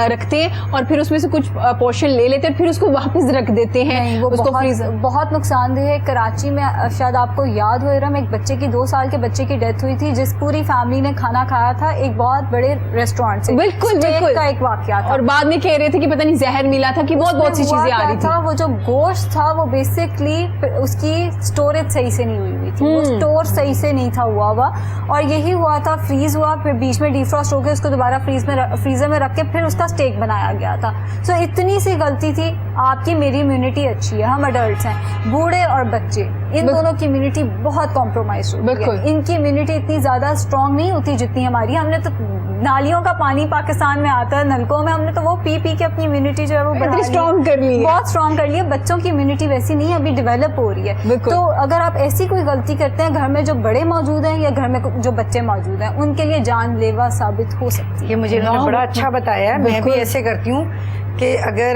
رکھتے ہیں اور پھر اس میں سے کچھ پورشن لے لیتے ہیں, پھر اس کو واپس رکھ دیتے ہیں. وہ بہت نقصان دہ ہے. کراچی میں شاید آپ کو یاد ہو رہا, ایک بچے کی 2 سال کے بچے کی ڈیتھ ہوئی تھی, جس پوری فیملی نے کھانا کھایا تھا ایک بہت بڑے ریسٹورینٹ سے. بالکل کا ایک واقعہ تھا, اور بعد میں کہہ رہے تھے کہ پتہ نہیں زہر ملا تھا, کہ بہت سی چیزیں آ رہی تھا. وہ جو گوشت تھا وہ بیسکلی اس کی اسٹوریج صحیح سے نہیں ہوئی تھی, وہ اسٹور صحیح سے نہیں تھا ہوا, اور یہی ہوا تھا. فریز ہوا, پھر بیچ میں ڈیفروسٹ ہو کے اس کو دوبارہ فریزر میں رکھ کے پھر اس کا اسٹیک بنایا گیا تھا. سو اتنی سی غلطی تھی. آپ کی میری امیونٹی اچھی ہے, ہم اڈلٹس ہیں, بوڑھے اور بچے ان دونوں کی امیونٹی بہت کمپرومائز ہوتی ہے. ان کی امیونٹی اتنی زیادہ اسٹرانگ نہیں ہوتی جتنی ہماری. ہم نے تو نالیوں کا پانی پاکستان میں آتا ہے نلکوں میں, ہم نے تو وہ پی کے اپنی امیونٹی جو ہے وہ بہت اسٹرانگ کر لی ہے. بچوں کی امیونٹی ویسی نہیں ہے, ابھی ڈیولپ ہو رہی ہے. تو اگر آپ ایسی کوئی غلطی کرتے ہیں گھر میں جو بڑے موجود ہیں یا گھر میں جو بچے موجود ہیں, ان کے لیے جان لیوا ثابت ہو سکتی ہے. یہ مجھے انہوں نے بڑا اچھا بتایا ہے. میں بھی ایسے کرتی ہوں کہ اگر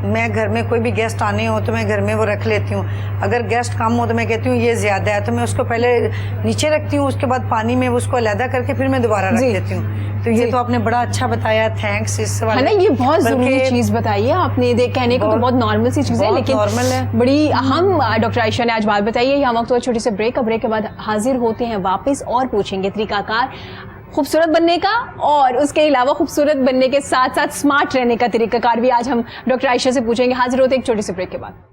میں گھر میں کوئی بھی گیسٹ آنے ہو تو میں گھر میں وہ رکھ لیتی ہوں. اگر گیسٹ کم ہو تو میں کہتی ہوں یہ زیادہ ہے, تو میں اس کو پہلے نیچے رکھتی ہوں, اس کے بعد پانی میں اس کو علیحدہ کر کے پھر میں دوبارہ رکھ دیتی ہوں. تو یہ تو آپ نے بڑا اچھا بتایا, تھینکس. اس والے نا یہ بہت ضروری چیز بتائی ہے آپ نے. کہنے کو تو بہت نارمل سی چیز ہے, لیکن بڑی اہم ڈاکٹر عائشہ نے آج بات بتائی ہے. یہاں وقت ہوا چھوٹی سے بریک کے بعد حاضر ہوتے ہیں واپس اور پوچھیں گے طریقہ کار خوبصورت بننے کا, اور اس کے علاوہ خوبصورت بننے کے ساتھ ساتھ اسمارٹ رہنے کا طریقہ کار بھی آج ہم ڈاکٹر عائشہ سے پوچھیں گے. حاضر ہوتے ہیں ایک چھوٹی سی بریک کے بعد.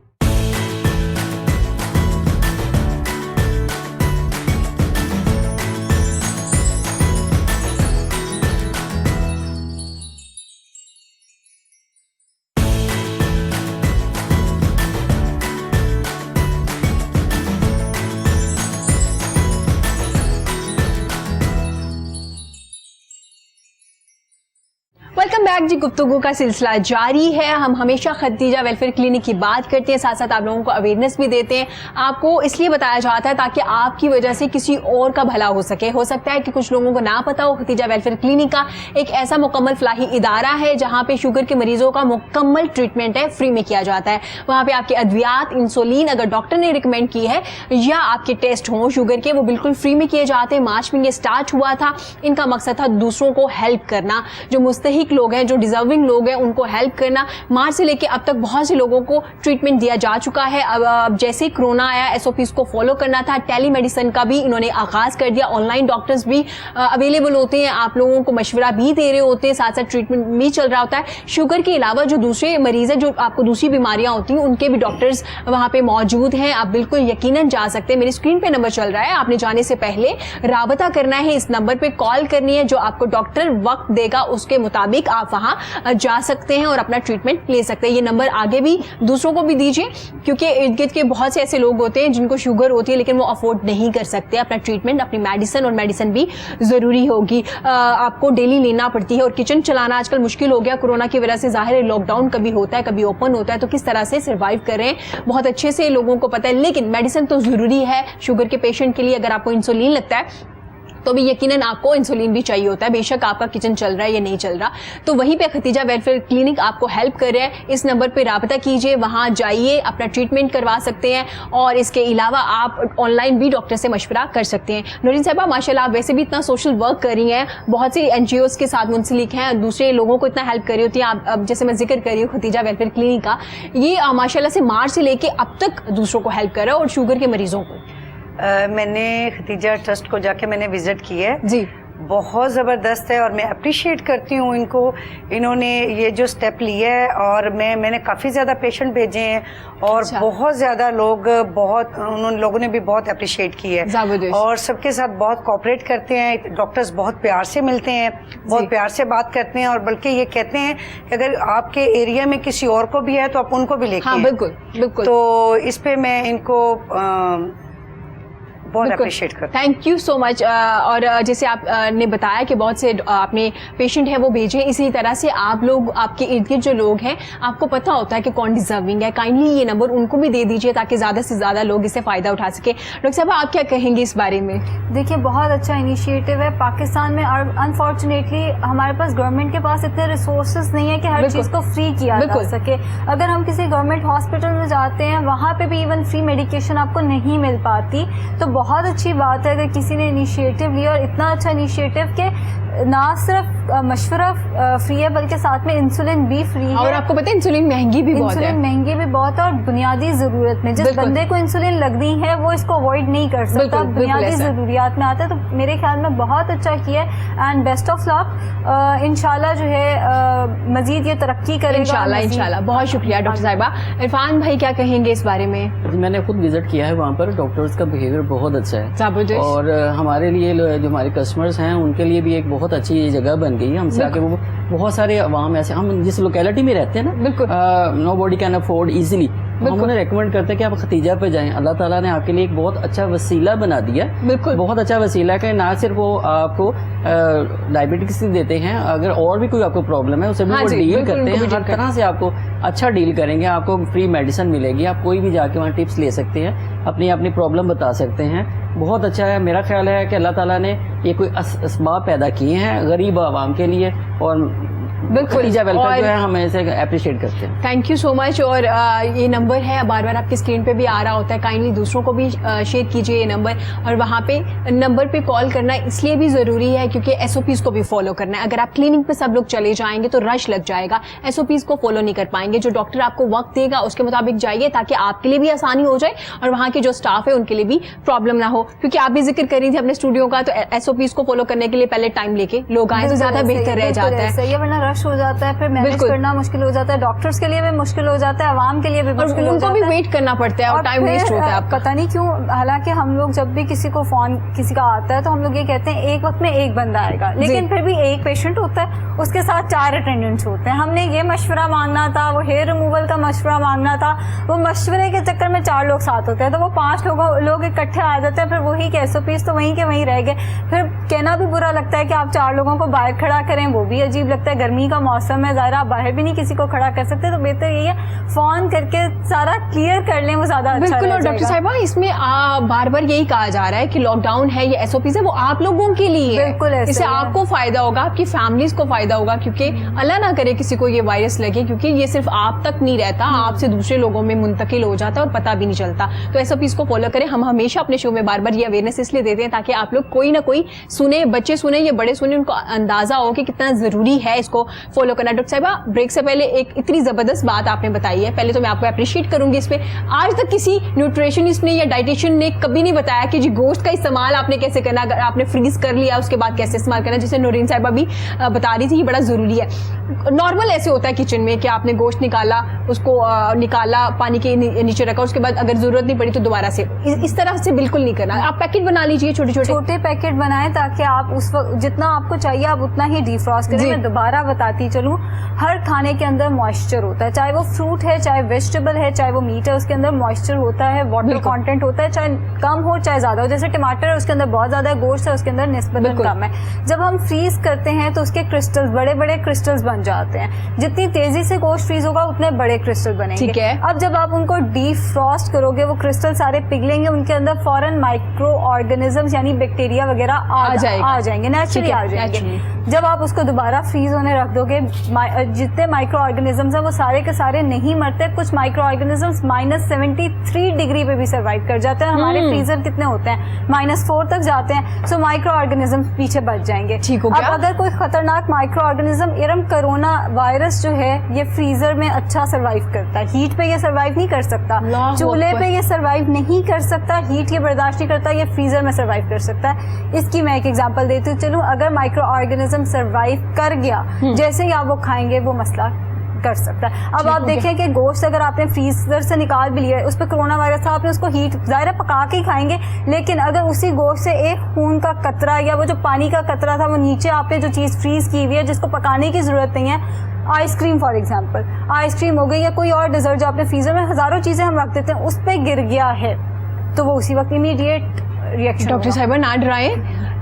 ویلکم بیک جی. گفتگو کا سلسلہ جاری ہے. ہم ہمیشہ ختیجہ ویلفیئر کلینک کی بات کرتے ہیں, ساتھ ساتھ آپ لوگوں کو اویئرنیس بھی دیتے ہیں. آپ کو اس لیے بتایا جاتا ہے تاکہ آپ کی وجہ سے کسی اور کا بھلا ہو سکے. ہو سکتا ہے کہ کچھ لوگوں کو نہ پتا ہو, ختیجہ ویلفیئر کلینک کا ایک ایسا مکمل فلاحی ادارہ ہے جہاں پہ شوگر کے مریضوں کا مکمل ٹریٹمنٹ ہے, فری میں کیا جاتا ہے. وہاں پہ آپ کے ادویات, انسولین اگر ڈاکٹر نے ریکمینڈ کی ہے, یا آپ کے ٹیسٹ ہوں شوگر کے, وہ بالکل فری میں کیے جاتے ہیں. مارچ میں یہ اسٹارٹ ہوا تھا. ان کا مقصد تھا دوسروں کو ہیلپ کرنا, جو مستحق لوگ ہیں, جو ڈیزرونگ لوگ ہیں, ان کو ہیلپ کرنا. مارچ سے لے کے اب تک بہت سے لوگوں کو ٹریٹمنٹ دیا جا چکا ہے. اب جیسے کرونا آیا, SOPs کو فالو کرنا تھا. ٹیلی میڈیسن کا بھی انہوں نے آغاز کر دیا. آن لائن ڈاکٹرز بھی اویلیبل ہوتے ہیں, آپ لوگوں کو مشورہ بھی دے رہے ہوتے ہیں, ساتھ ساتھ ٹریٹمنٹ بھی چل رہا ہوتا ہے. شوگر کے علاوہ جو دوسرے مریض ہیں, جو آپ کو دوسری بیماریاں ہوتی ہیں, ان کے بھی ڈاکٹرز وہاں پہ موجود ہیں. آپ بالکل یقیناً جا سکتے ہیں. میری اسکرین پہ نمبر چل رہا ہے, آپ نے جانے سے پہلے رابطہ کرنا ہے, اس نمبر پہ کال کرنی ہے. جو آپ کو ڈاکٹر وقت دے گا اس کے مطابق آپ وہاں جا سکتے ہیں اور اپنا ٹریٹمنٹ لے سکتے ہیں. یہ نمبر آگے بھی دوسروں کو بھی دیجیے, کیونکہ ارد گرد کے بہت سے ایسے لوگ ہوتے ہیں جن کو شوگر ہوتی ہے لیکن وہ افورڈ نہیں کر سکتے. اپنا ٹریٹمنٹ, اپنی میڈیسن, اور میڈیسن بھی ضروری ہوگی, آپ کو ڈیلی لینا پڑتی ہے. اور کچن چلانا آج کل مشکل ہو گیا کورونا کی وجہ سے. ظاہر ہے لاک ڈاؤن کبھی ہوتا ہے, کبھی اوپن ہوتا ہے, تو کس طرح سے سروائیو کر رہے ہیں بہت اچھے سے لوگوں کو پتہ ہے. لیکن میڈیسن تو ضروری ہے شوگر کے پیشنٹ کے لیے. اگر آپ کو انسولین لگتا ہے تو بھی یقیناً آپ کو انسولین بھی چاہیے ہوتا ہے, بے شک آپ کا کچن چل رہا ہے یا نہیں چل رہا. تو وہیں پہ ختیجہ ویلفیئر کلینک آپ کو ہیلپ کر رہا ہے. اس نمبر پہ رابطہ کیجیے, وہاں جائیے, اپنا ٹریٹمنٹ کروا سکتے ہیں. اور اس کے علاوہ آپ آن لائن بھی ڈاکٹر سے مشورہ کر سکتے ہیں. نورین صاحبہ ماشاء اللہ آپ ویسے بھی اتنا سوشل ورک کر رہی ہیں, بہت سی NGOs کے ساتھ منسلک ہیں, دوسرے لوگوں کو اتنا ہیلپ کر رہی ہوتی ہیں. آپ اب جیسے میں ذکر کر رہی ہوں ختیجہ ویلفیئر کلینک کا, یہ ماشاء اللہ سے مارچ سے لے کے اب تک دوسروں کو ہیلپ کر رہا ہے, اور شوگر کے مریضوں کو. میں نے ختیجہ ٹرسٹ کو جا کے میں نے وزٹ کی ہے جی, بہت زبردست ہے اور میں اپریشیٹ کرتی ہوں ان کو. انہوں نے یہ جو اسٹیپ لیا ہے اور میں نے کافی زیادہ پیشنٹ بھیجے ہیں اور بہت زیادہ لوگوں نے بھی بہت اپریشیٹ کی ہے اور سب کے ساتھ بہت کوآپریٹ کرتے ہیں. ڈاکٹرز بہت پیار سے ملتے ہیں, بہت پیار سے بات کرتے ہیں اور بلکہ یہ کہتے ہیں کہ اگر آپ کے ایریا میں کسی اور کو بھی ہے تو آپ ان کو بھی لے کے آئیں. بالکل. تو اس پہ میں ان کو بہت اپریشیٹ کرتے ہیں. تھینک یو سو مچ. اور جیسے آپ نے بتایا کہ بہت سے آپ نے پیشنٹ ہیں وہ بھیجے, اسی طرح سے آپ لوگ, آپ کے ارد گرد جو لوگ ہیں آپ کو پتہ ہوتا ہے کہ کون ڈیزرونگ ہے, کائنڈلی یہ نمبر ان کو بھی دے دیجیے تاکہ زیادہ سے زیادہ لوگ اس سے فائدہ اٹھا سکیں. ڈاکٹر صاحب آپ کیا کہیں گے اس بارے میں؟ دیکھیے بہت اچھا انیشیٹو ہے پاکستان میں, اور انفارچونیٹلی ہمارے پاس گورنمنٹ کے پاس اتنے ریسورسز نہیں ہے کہ ہر چیز کو فری کیا جا سکے. اگر ہم کسی گورنمنٹ ہاسپٹل میں جاتے ہیں وہاں پہ بھی ایون فری میڈیکیشن آپ کو نہیں مل پاتی. تو بہت اچھی بات ہے اگر کسی نے انیشیٹو لیا, اور اتنا اچھا انیشیٹو کہ نہ صرف مشورہ فری ہے بلکہ ساتھ میں انسولین بھی فری ہے. اور آپ کو پتہ ہے انسولین مہنگی بھی بہت ہے. انسولین مہنگی بھی بہت ہے اور بنیادی ضرورت میں جس بندے کو انسولین لگنی ہے وہ اس کو اوائڈ نہیں کر سکتا, بنیادی ضروریات میں آتا ہے. تو میرے خیال میں بہت اچھا کیا ہے اینڈ بیسٹ آف لک. انشاءاللہ جو ہے مزید یہ ترقی کرے گا انشاءاللہ. بہت شکریہ ڈاکٹر صاحبہ. عرفان بھائی کیا کہیں گے اس بارے میں؟ میں نے خود وزٹ کیا ہے وہاں پر, ڈاکٹرز کا بیہیویئر بہت اچھا ہے اور ہمارے لیے جو ہمارے کسٹمرز ہیں ان کے لیے بھی ایک بہت اچھی جگہ بن گئی ہے. ہم سے آ کے وہ بہت سارے عوام ایسے, ہم جس لوکیلٹی میں رہتے ہیں نا, نو باڈی کین افورڈ ایزیلی, ہم انہیں ریکمینڈ کرتے ہیں کہ آپ ختیجہ پہ جائیں. اللہ تعالیٰ نے آپ کے لیے ایک بہت اچھا وسیلہ بنا دیا, بہت اچھا وسیلہ ہے کہ نہ صرف وہ آپ کو ڈائبٹکس دیتے ہیں, اگر اور بھی کوئی آپ کو پرابلم ہے اسے بھی وہ ڈیل کرتے ہیں, ہر طرح سے آپ کو اچھا ڈیل کریں گے. آپ کو فری میڈیسن ملے گی, آپ کوئی بھی جا کے وہاں ٹپس لے سکتے ہیں, اپنی پرابلم بتا سکتے ہیں. بہت اچھا ہے. میرا خیال ہے کہ اللہ تعالیٰ نے یہ کوئی اسباب پیدا کیے ہیں غریب عوام کے لیے اور بالکل جو ہے ہم اسے اپریشیٹ کرتے ہیں. تھینک یو سو مچ. اور یہ نمبر ہے بار بار آپ کی اسکرین پہ بھی آ رہا ہوتا ہے, کائنڈلی دوسروں کو بھی شیئر کیجیے یہ نمبر. اور وہاں پہ نمبر پہ کال کرنا اس لیے بھی ضروری ہے کیونکہ ایس او پیز کو بھی فالو کرنا ہے. اگر آپ کلینک پہ سب لوگ چلے جائیں گے تو رش لگ جائے گا, ایس او پیز کو فالو نہیں کر پائیں گے. جو ڈاکٹر آپ کو وقت دے گا اس کے مطابق جائیے تاکہ آپ کے لیے بھی آسانی ہو جائے اور وہاں کے جو اسٹاف ہے ان کے لیے بھی پرابلم نہ ہو. کیونکہ آپ بھی ذکر کر رہی تھی اپنے اسٹوڈیو کا, تو ایس او پیز کو فالو کرنے کے لیے پہلے ٹائم لے کے لوگ آئیں تو زیادہ بہتر رہ جاتا ہے. صحیح ہے, ورنہ رش ہو جاتا ہے, پھر مینیج کرنا مشکل ہو جاتا ہے, ڈاکٹرز کے لیے بھی مشکل ہو جاتا ہے, عوام کے لیے بھی مشکل ہو جاتا ہے, ان کو بھی ویٹ کرنا پڑتا ہے اور ٹائم ویسٹ ہوتا ہے آپ کا. پتہ نہیں کیوں, حالانکہ ہم لوگ جب بھی کسی کو فون کسی کا آتا ہے تو ہم لوگ یہ کہتے ہیں ایک وقت میں ایک بندہ آئے گا, لیکن پھر بھی ایک پیشنٹ ہوتا ہے, اس کے ساتھ 4 اٹینڈنٹس ہوتے ہیں. ہم نے یہ مشورہ مانگنا تھا, وہ ہیئر ریموول کا مشورہ مانگنا تھا, وہ مشورے کے چکر میں 4 لوگ ساتھ ہوتے ہیں تو وہ 5 لوگ اکٹھے آ جاتے ہیں. پھر وہی کے ایس او پیز تو وہیں کے وہیں رہ گئے. پھر کہنا بھی برا لگتا ہے کہ آپ 4 لوگوں کو باہر کھڑا کریں, وہ بھی عجیب لگتا ہے. گرمی کا موسم ہے, ظاہر آپ باہر بھی نہیں کسی کو کھڑا کر سکتے, تو بہتر یہی ہے فون کر کے سارا کلیئر کر لیں, وہ زیادہ اچھا. بالکل. اور ڈاکٹر صاحبہ اس میں بار بار یہی کہا جا رہا ہے کہ لاک ڈاؤن ہے, یہ ایس او پیز ہے, وہ آپ لوگوں کے لیے ہے. بالکل, اس سے آپ کو فائدہ ہوگا, آپ کی فیملیز کو فائدہ ہوگا, کیونکہ اللہ نہ کرے کسی کو یہ وائرس لگے, کیونکہ یہ صرف آپ تک نہیں رہتا, آپ سے دوسرے لوگوں میں منتقل ہو جاتا ہے اور پتہ بھی نہیں چلتا. تو ایس او پیز کو فالو کریں. ہم ہمیشہ اپنے شو میں بار بار یہ اویئرنیس اس لیے دیتے ہیں تاکہ آپ لوگ کوئی نہ کوئی سنیں, بچے سنیں یا بڑے سنیں, ان کو اندازہ ہو کہ کتنا ضروری ہے اس کو فالو کرنا. ڈاکٹر صاحبہ بریک سے پہلے ایک اتنی زبردست بات آپ نے بتائی ہے, پہلے تو میں آپ کو اپریشیٹ کروں گی اس پہ. آج تک کسی نیوٹریشنسٹ نے یا ڈائٹیشین نے کبھی نہیں بتایا کہ جی گوشت کا استعمال آپ نے کیسے کرنا, اگر آپ نے فریز کر لیا اس کے بعد کیسے استعمال کرنا, جسے نورین صاحبہ بھی بتا رہی تھی, یہ بڑا ضروری ہے. نارمل ایسے ہوتا ہے کچن میں کہ آپ نے گوشت نکالا, اس کو نکالا, پانی کے نیچے رکھا, اس کے بعد اگر ضرورت نہیں پڑی تو دوبارہ سے, اس طرح سے بالکل نہیں کرنا. آپ پیکٹ بنا لیجیے, چھوٹے پیکٹ بنائیں تاکہ آپ اس وقت جتنا آپ کو چاہیے آپ اتنا ہی ڈی فروسٹ کریں. میں دوبارہ بتاتی چلوں, ہر کھانے کے اندر موئسچر ہوتا ہے, چاہے وہ فروٹ ہے, چاہے ویجیٹیبل ہے, چاہے وہ میٹ ہے, اس کے اندر موئسچر ہوتا ہے, واٹر کانٹینٹ ہوتا ہے, چاہے کم ہو چاہے زیادہ ہو. جیسے ٹماٹر ہے اس کے اندر بہت زیادہ ہے, گوشت ہے اس کے اندر نسبتاً کم ہے. جب ہم فریز کرتے ہیں تو اس کے کرسٹلز, بڑے بڑے کرسٹلز بن جاتے ہیں. جتنی تیزی سے گوشت فریز ہوگا اتنے بڑے کرسٹل بنیں گے. اب جب آپ ان کو ڈی فروسٹ کرو گے وہ کرسٹل سارے پگھلیں گے, ان کے اندر فوراً مائکرو آرگنزمز یعنی بیکٹیریا وغیرہ آ جائیں گے, نیچرلی آ جائیں گے. جب آپ اس کو دوبارہ فریز ہونے رکھ دو گے, جتنے مائکرو آرگنزمز ہیں وہ سارے کے سارے نہیں مرتے. کچھ مائکرو آرگنزمز -73 ڈگری پہ بھی سروائیو کر جاتے ہیں. ہمارے فریزر کتنے ہوتے ہیں, -4 تک جاتے ہیں. سو مائکرو آرگنزمز پیچھے بچ جائیں گے. اب اگر کوئی خطرناک micro organism, Iram corona virus جو ہے, یہ فریزر میں اچھا سروائیو کرتا ہے. ہیٹ پہ یہ سروائیو نہیں کر سکتا, چولہے پہ یہ سروائیو نہیں کر سکتا, ہیٹ یہ برداشت نہیں کرتا, یہ فریزر میں سروائیو کر سکتا ہے. اس کی میں ایک ایگزامپل دیتی ہوں, چلو اگر مائکرو آرگینزم سروائیو کر گیا, جیسے ہی آپ وہ کھائیں گے وہ مسئلہ کر سکتا ہے. اب آپ دیکھیں کہ گوشت اگر آپ نے فریزر سے نکال بھی لیا, اس پہ کرونا وائرس تھا, آپ نے اس کو ہیٹ ظاہر پکا کے ہی کھائیں گے, لیکن اگر اسی گوشت سے ایک خون کا قطرہ یا وہ جو پانی کا قطرہ تھا وہ نیچے آپ نے جو چیز فریز کی ہوئی ہے جس کو پکانے کی ضرورت نہیں ہے, ice cream for example, ice cream ہو گئی یا کوئی اور ڈیزرٹ جو آپ نے فریزر میں ہزاروں چیزیں ہم رکھ دیتے ہیں, اس پہ گر گیا ہے تو وہ اسی وقت امیڈیٹ ریئیکشن. ڈاکٹر صاحبہ نہ ڈرائیں,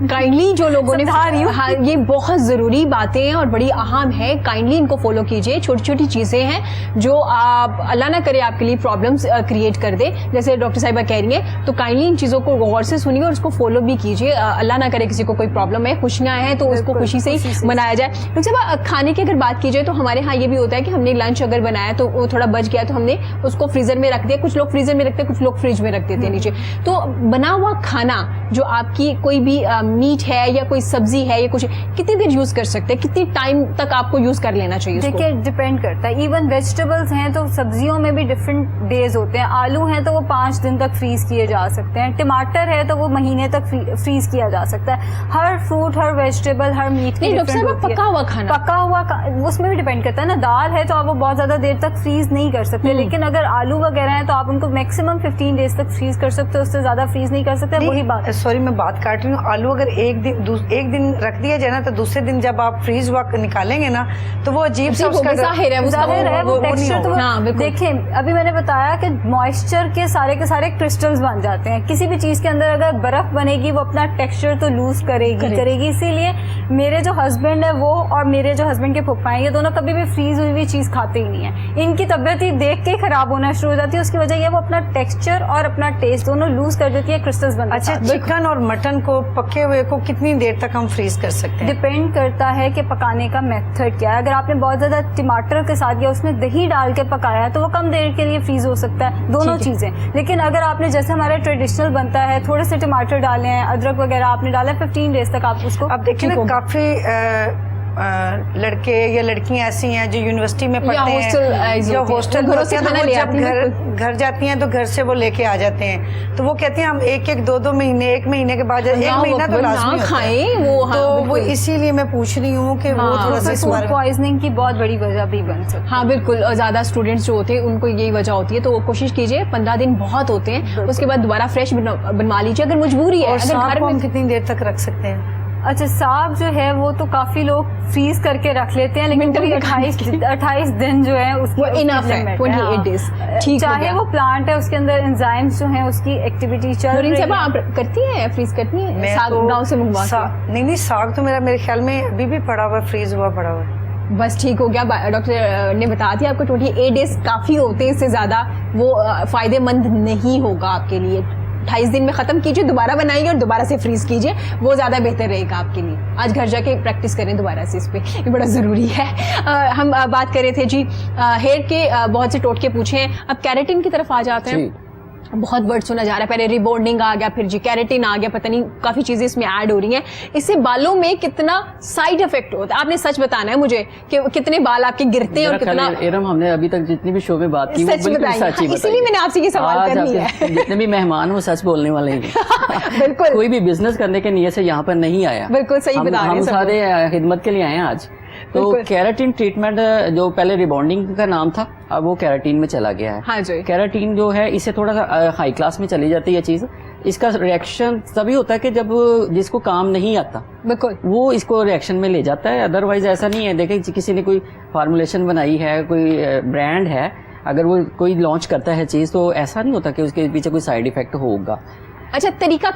کائنڈلی جو لوگوں نے ہاں یہ بہت ضروری باتیں ہیں اور بڑی اہم ہے, کائنڈلی ان کو فالو کیجیے. چھوٹی چھوٹی چیزیں ہیں جو آپ اللہ نہ کرے آپ کے لیے پرابلمس کریٹ کر دے, جیسے ڈاکٹر صاحبہ کہہ رہی ہیں, تو کائنڈلی ان چیزوں کو غور سے سنیے اور اس کو فالو بھی کیجیے. اللہ نہ کرے کسی کو کوئی پرابلم ہے, خوشیاں ہیں تو اس کو خوشی سے ہی منایا جائے. ڈاکٹر صاحبہ کھانے کی اگر بات کی جائے تو ہمارے ہاں یہ بھی ہوتا ہے کہ ہم نے لنچ اگر بنایا تو وہ تھوڑا بچ گیا تو ہم نے اس کو فریزر میں رکھ دیا, کچھ لوگ فریزر میں رکھتے ہیں, کچھ لوگ فریج میں رکھ دیتے ہیں نیچے. تو بنا ہوا کھانا جو آپ کی کوئی بھی میٹ ہے یا کوئی سبزی ہے یا کچھ, کتنی دیر یوز کر سکتے ہیں, کتنی ٹائم تک آپ کو یوز کر لینا چاہیے؟ دیکھیے ڈپینڈ کرتا ہے, ایون ویجیٹیبلس ہیں تو سبزیوں میں بھی ڈفرینٹ ڈیز ہوتے ہیں. آلو ہیں تو وہ 5 دن تک فریز کیے جا سکتے ہیں, ٹماٹر ہے تو وہ مہینے تک فریز کیا جا سکتا ہے. ہر فروٹ, ہر ویجیٹیبل, ہر میٹ کی پکا ہوا کھانا, پکا ہوا اس میں بھی ڈپینڈ کرتا ہے نا. دال ہے تو آپ وہ بہت زیادہ دیر تک فریز نہیں کر سکتے, لیکن اگر آلو وغیرہ ہیں تو آپ ان کو میکسیمم 15 ڈیز تک فریز کر سکتے, اس سے زیادہ فریز نہیں کر سکتے. وہی بات, سوری میں بات کاٹ رہی ہوں, آلو اگر ایک دن رکھ دیا جائے نا تو دوسرے دن جب آپ فریز وقت نکالیں گے نا تو وہ عجیب سا ظاہر ہے وہ ٹیکسچر. تو دیکھیں ابھی میں نے بتایا کہ موئسچر کے سارے کرسٹلز بن جاتے ہیں. کسی بھی چیز کے اندر اگر برف بنے گی وہ اپنا ٹیکسچر تو لوز کرے گی. اسی لیے میرے جو ہسبینڈ ہے وہ اور میرے جو ہسبینڈ کے پھپھا ہیں, یہ دونوں کبھی بھی فریز ہوئی ہوئی چیز کھاتے ہی نہیں ہیں. ان کی طبیعت ہی دیکھ کے خراب ہونا شروع ہو جاتی ہے. اس کی وجہ یہ وہ اپنا ٹیکسچر اور اپنا ٹیسٹ دونوں لوز کر دیتی ہے, کرسٹلز بن. اچھا, چکن اور مٹن کو پکے ہوئے کو کتنی دیر تک ہم فریز کر سکتے ہیں؟ ڈپینڈ کرتا ہے کہ پکانے کا میتھڈ کیا ہے. اگر آپ نے بہت زیادہ ٹماٹر کے ساتھ یا اس میں دہی ڈال کے پکایا ہے تو وہ کم دیر کے لیے فریز ہو سکتا ہے, دونوں چیزیں. لیکن اگر آپ نے جیسے ہمارا ٹریڈیشنل بنتا ہے, تھوڑے سے ٹماٹر ڈالے ہیں, ادرک وغیرہ آپ نے ڈالا ہے, 15 ڈیز تک آپ اس کو. اب دیکھیں نا کافی لڑکے یا لڑکیاں ایسی ہیں جو یونیورسٹی میں پڑھتے ہیں یا ہاسٹل میں ہوتے ہیں, تو وہ جب گھر جاتی ہیں تو گھر سے وہ لے کے آ جاتے ہیں, تو وہ کہتے ہیں ہم 1-2 مہینے, 1 مہینے کے بعد 1 مہینہ تو لازمی کھائیں. تو وہ اسی لیے میں پوچھ رہی ہوں کہ وہ تھوڑا سا فوڈ پوائزننگ کی بہت بڑی وجہ بھی بن سکتی ہے. ہاں بالکل, زیادہ اسٹوڈینٹس جو ہوتے ہیں ان کو یہی وجہ ہوتی ہے, تو کوشش کیجیے 15 دن بہت ہوتے ہیں, اس کے بعد دوبارہ فریش بنوا لیجیے اگر مجبوری ہے. اگر گھر میں کتنی دیر تک رخ سکتے ہیں؟ اچھا, ساگ جو ہے وہ تو کافی لوگ فریز کر کے رکھ لیتے ہیں, لیکن 28 دن جو ہے اس کی انف ہے, 28 ڈیز. چاہے وہ پلانٹ ہے اس کے اندر انزائمز جو ہیں اس کی ایکٹیویٹی چل رہی ہے. آپ کرتی ہیں فریز کرتی ہیں ساگ گاؤں سے منگوا کے؟ نہیں, ساگ تو میرے خیال میں ابھی بھی پڑا ہوا, فریز ہوا پڑا ہوا. بس ٹھیک ہو گیا. ڈاکٹر نے بتا دیا آپ کو 28 ڈیز کافی ہوتے ہیں, اس سے زیادہ وہ فائدے مند نہیں ہوگا آپ کے لیے. 28 دن میں ختم کیجیے, دوبارہ بنائیے اور دوبارہ سے فریز کیجیے, وہ زیادہ بہتر رہے گا آپ کے لیے. آج گھر جا کے پریکٹس کریں دوبارہ سے اس پہ, یہ بڑا ضروری ہے. ہم بات کر رہے تھے جی ہیئر کے بہت سے ٹوٹکے پوچھے ہیں, اب کیراٹن کی طرف آ جاتے ہیں. بہت ورڈ سنا جا رہا ہے, پہلے ریبونڈنگ آ گیا, پھر جی کیراٹن آ گیا, پتہ نہیں کافی چیزیں اس میں ایڈ ہو رہی ہیں. اس سے بالوں میں کتنا سائڈ افیکٹ ہوتا ہے, آپ نے سچ بتانا ہے مجھے کہ کتنے بال آپ کے گرتے ہیں اور کتنا. ارم, ہم نے ابھی تک جتنی بھی شو میں بات کی وہ بالکل سچ ہی بتائی, اسی لیے میں نے آپ سے یہ سوال کر لیا ہے. جتنے بھی مہمان وہ سچ بولنے والے ہیں, بالکل کوئی بھی بزنس کرنے کے نیت سے یہاں پر نہیں آیا. بالکل صحیح بتا رہے ہیں, ہم سارے خدمت کے لیے آئے ہیں آج. تو کیراٹین ٹریٹمنٹ جو پہلے ریبونڈنگ کا نام تھا, اب وہ کیراٹین میں چلا گیا ہے. ہاں جی, کیراٹین جو ہے اس سے تھوڑا سا ہائی کلاس میں چلی جاتی ہے یہ چیز. اس کا ریئیکشن تبھی ہوتا ہے کہ جب جس کو کام نہیں آتا بالکل وہ اس کو ریئیکشن میں لے جاتا ہے, ادروائز ایسا نہیں ہے. دیکھیں کسی نے کوئی فارمولیشن بنائی ہے, کوئی برانڈ ہے, اگر وہ کوئی لانچ کرتا ہے چیز تو ایسا نہیں ہوتا کہ اس کے پیچھے کوئی سائڈ افیکٹ ہوگا. اچھا, طریقہ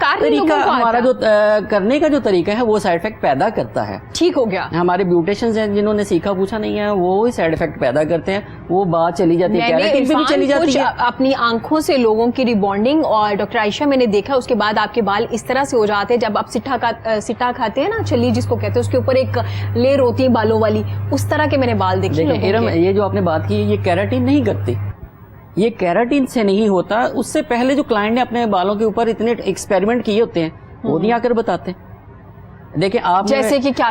ہمارا جو کرنے کا جو طریقہ ہے وہ سائڈ افیکٹ پیدا کرتا ہے. ٹھیک ہو گیا. ہمارے بیوٹیشنز ہیں جنہوں نے سیکھا پوچھا نہیں ہے, وہ سائڈ افیکٹ پیدا کرتے ہیں, وہ بات چلی جاتی ہے, کیراٹین پہ بھی چلی جاتی ہے. اپنی آنکھوں سے لوگوں کی ریبونڈنگ, اور ڈاکٹر عائشہ میں نے دیکھا اس کے بعد آپ کے بال اس طرح سے ہو جاتے ہیں, جب آپ سٹا کھاتے ہیں نا, چلی جس کو کہتے ہیں, اس کے اوپر ایک لیئر ہوتی ہے بالوں والی, اس طرح کے میں نے بال دیکھے. یہ جو آپ نے بات کی یہ کیراٹین نہیں کرتی, یہ کیراٹین سے نہیں ہوتا. اس سے پہلے جو کلائنٹ نے اپنے بالوں کے اوپر اتنے ایکسپیریمنٹ کیے ہوتے ہیں وہ نہیں آ کر بتاتے. دیکھیں آپ جیسے کہ کیا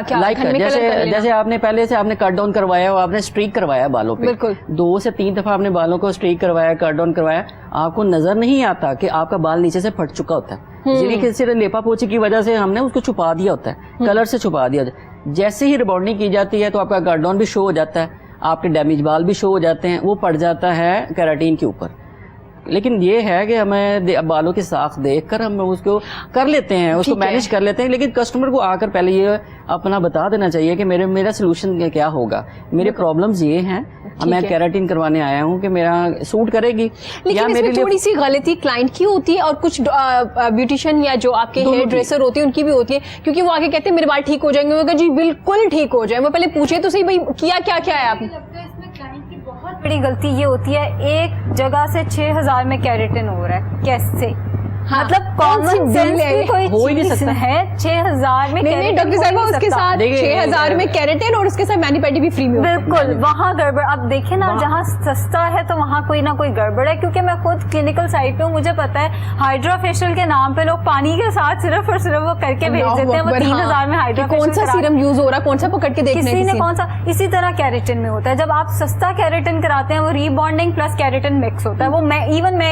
جیسے آپ نے پہلے سے آپ نے کٹ ڈاؤن کروایا اور آپ نے اسٹریک کروایا بالوں پہ, 2 سے 3 دفعہ آپ نے بالوں کو اسٹریک کروایا, کٹ ڈاؤن کروایا, آپ کو نظر نہیں آتا کہ آپ کا بال نیچے سے پھٹ چکا ہوتا ہے. زیرے کے صرف لیپا پوچھی کی وجہ سے ہم نے اس کو چھپا دیا ہوتا ہے, کلر سے چھپا دیا ہوتا ہے. جیسے ہی ریبانڈنگ کی جاتی ہے تو آپ کا گارڈون بھی شو ہو جاتا ہے, آپ کے ڈیمیج بال بھی شو ہو جاتے ہیں, وہ پڑ جاتا ہے کیراٹین کے اوپر. لیکن یہ ہے کہ ہمیں بالوں کی ساخت دیکھ کر ہم اس کو کر لیتے ہیں, اس کو مینیج کر لیتے ہیں, لیکن کسٹمر کو آ کر پہلے یہ اپنا بتا دینا چاہیے کہ میرا سولوشن کیا ہوگا, میرے پرابلمز یہ ہیں, میں کیراٹین کروانے آیا ہوں کہ میرا سوٹ کرے گی. لیکن اس میں تھوڑی سی غلطی کلائنٹ کی ہوتی ہے اور کچھ بیوٹیشین یا جو آپ کے ہیئر ڈریسر ہوتے ہیں ان کی بھی ہوتی ہے, کیونکہ وہ آگے کہتے ہیں میرے بال ٹھیک ہو جائیں گے. میں کہا جی بالکل ٹھیک ہو جائیں, وہ پہلے پوچھے تو صحیح بھائی کیا ہے آپ نے. بہت بڑی غلطی یہ ہوتی ہے ایک جگہ سے 6000 میں کیریٹن ہو رہا ہے, کیسے مطلب کامن سینس کی کوئی چیز ہے 6000 میں. نہیں ڈاکٹر صاحبہ اس کے ساتھ 6000 میں کیریٹن اور اس کے ساتھ مینی پیڈی بھی فری میں. بالکل وہاں گڑبڑ. اب دیکھیں نا جہاں سستا ہے تو وہاں کوئی نہ کوئی گڑبڑ ہے, کیونکہ میں خود کلینکل سائٹ پہ ہوں, مجھے پتا ہے ہائیڈرا فیشیل کے نام پہ لوگ پانی کے ساتھ صرف اور صرف وہ کر کے بھیج دیتے ہیں. وہ 3000 میں ہائیڈرا کون سا سیرم یوز ہو رہا ہے, کون سا پکڑ کے دیکھنا ہے کسی نے کون سا. اسی طرح کیریٹن میں ہوتا ہے, جب آپ سستا کیریٹن کراتے ہیں وہ ریبانڈنگ پلس کیریٹن مکس ہوتا ہے. وہ میں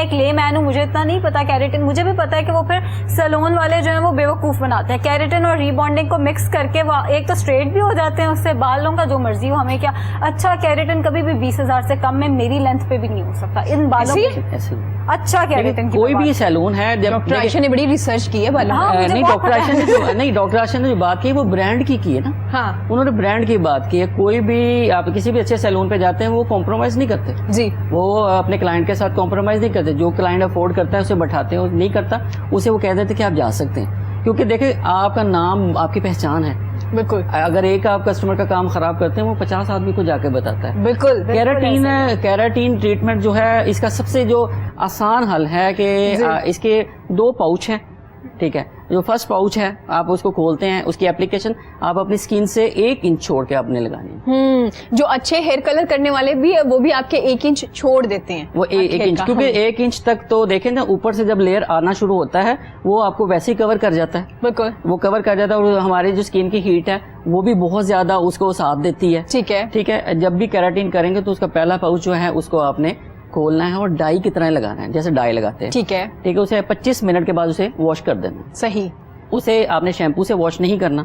ایک لے مین ہوں, مجھے اتنا نہیں پتا کیریٹن. مجھے بھی پتا ہے کہ وہ پھر سیلون والے جو ہیں وہ بیوقوف بناتے ہیں, کیریٹن اور ریبانڈنگ کو مکس کر کے ایک تو اسٹریٹ بھی ہو جاتے ہیں, اس سے بالوں کا جو مرضی ہو, ہمیں کیا. اچھا کیریٹن کبھی بھی 20000 سے کم میں میری لینتھ پہ بھی نہیں ہو سکتا ان بالوں کو. اچھا کیریٹن کوئی بھی سیلون ہے, ڈاکٹر عائشہ نے بڑی ریسرچ کی ہے بالوں. نہیں ڈاکٹر عائشہ نے جو بات کی وہ برانڈ کی ہے نا. ہاں انہوں نے برانڈ کی بات کی ہے. کوئی بھی آپ کسی بھی اچھے سیلون پہ جاتے ہیں وہ کمپرومائز نہیں کرتے جی, وہ اپنے کلائنٹ کے ساتھ کمپرومائز نہیں کرتے. جو کلائنٹ افورڈ کرتا ہے اسے بٹھاتے ہیں, نہیں کرتا اسے وہ کہہ دیتے کہ آپ جا سکتے ہیں, کیونکہ دیکھیں آپ کا نام آپ کی پہچان ہے. بالکل اگر ایک آپ کسٹمر کا کام خراب کرتے ہیں وہ 50 آدمی کو جا کے بتاتا ہے. بالکل کیراٹین ٹریٹمنٹ جو ہے اس کا سب سے جو آسان حل ہے کہ اس کے 2 پاؤچ ہیں, ٹھیک ہے. جو فرسٹ پاؤچ ہے آپ اس کو کھولتے ہیں, اس کی اپلیکیشن آپ اپنی اسکن سے 1 انچ چھوڑ کے آپ نے لگانی ہے. جو اچھے ہیئر کلر کرنے والے بھی وہ بھی آپ کے 1 انچ چھوڑ دیتے ہیں, وہ 1 انچ, کیونکہ 1 انچ تک تو دیکھیں نا اوپر سے جب لیئر آنا شروع ہوتا ہے وہ آپ کو ویسے ہی کور کر جاتا ہے. بالکل وہ کور کر جاتا ہے, اور ہماری جو اسکن کی ہیٹ ہے وہ بھی بہت زیادہ اس کو ساتھ دیتی ہے. ٹھیک ہے. جب بھی کیراٹین کریں گے تو اس کا پہلا پاؤچ جو ہے اس کو آپ نے کھولنا ہے اور ڈائی کی طرح لگانا ہے, جیسے ڈائی لگاتے ہیں. ٹھیک ہے. اسے 25 منٹ کے بعد اسے واش کر دینا. صحیح. اسے آپ نے شیمپو سے واش نہیں کرنا.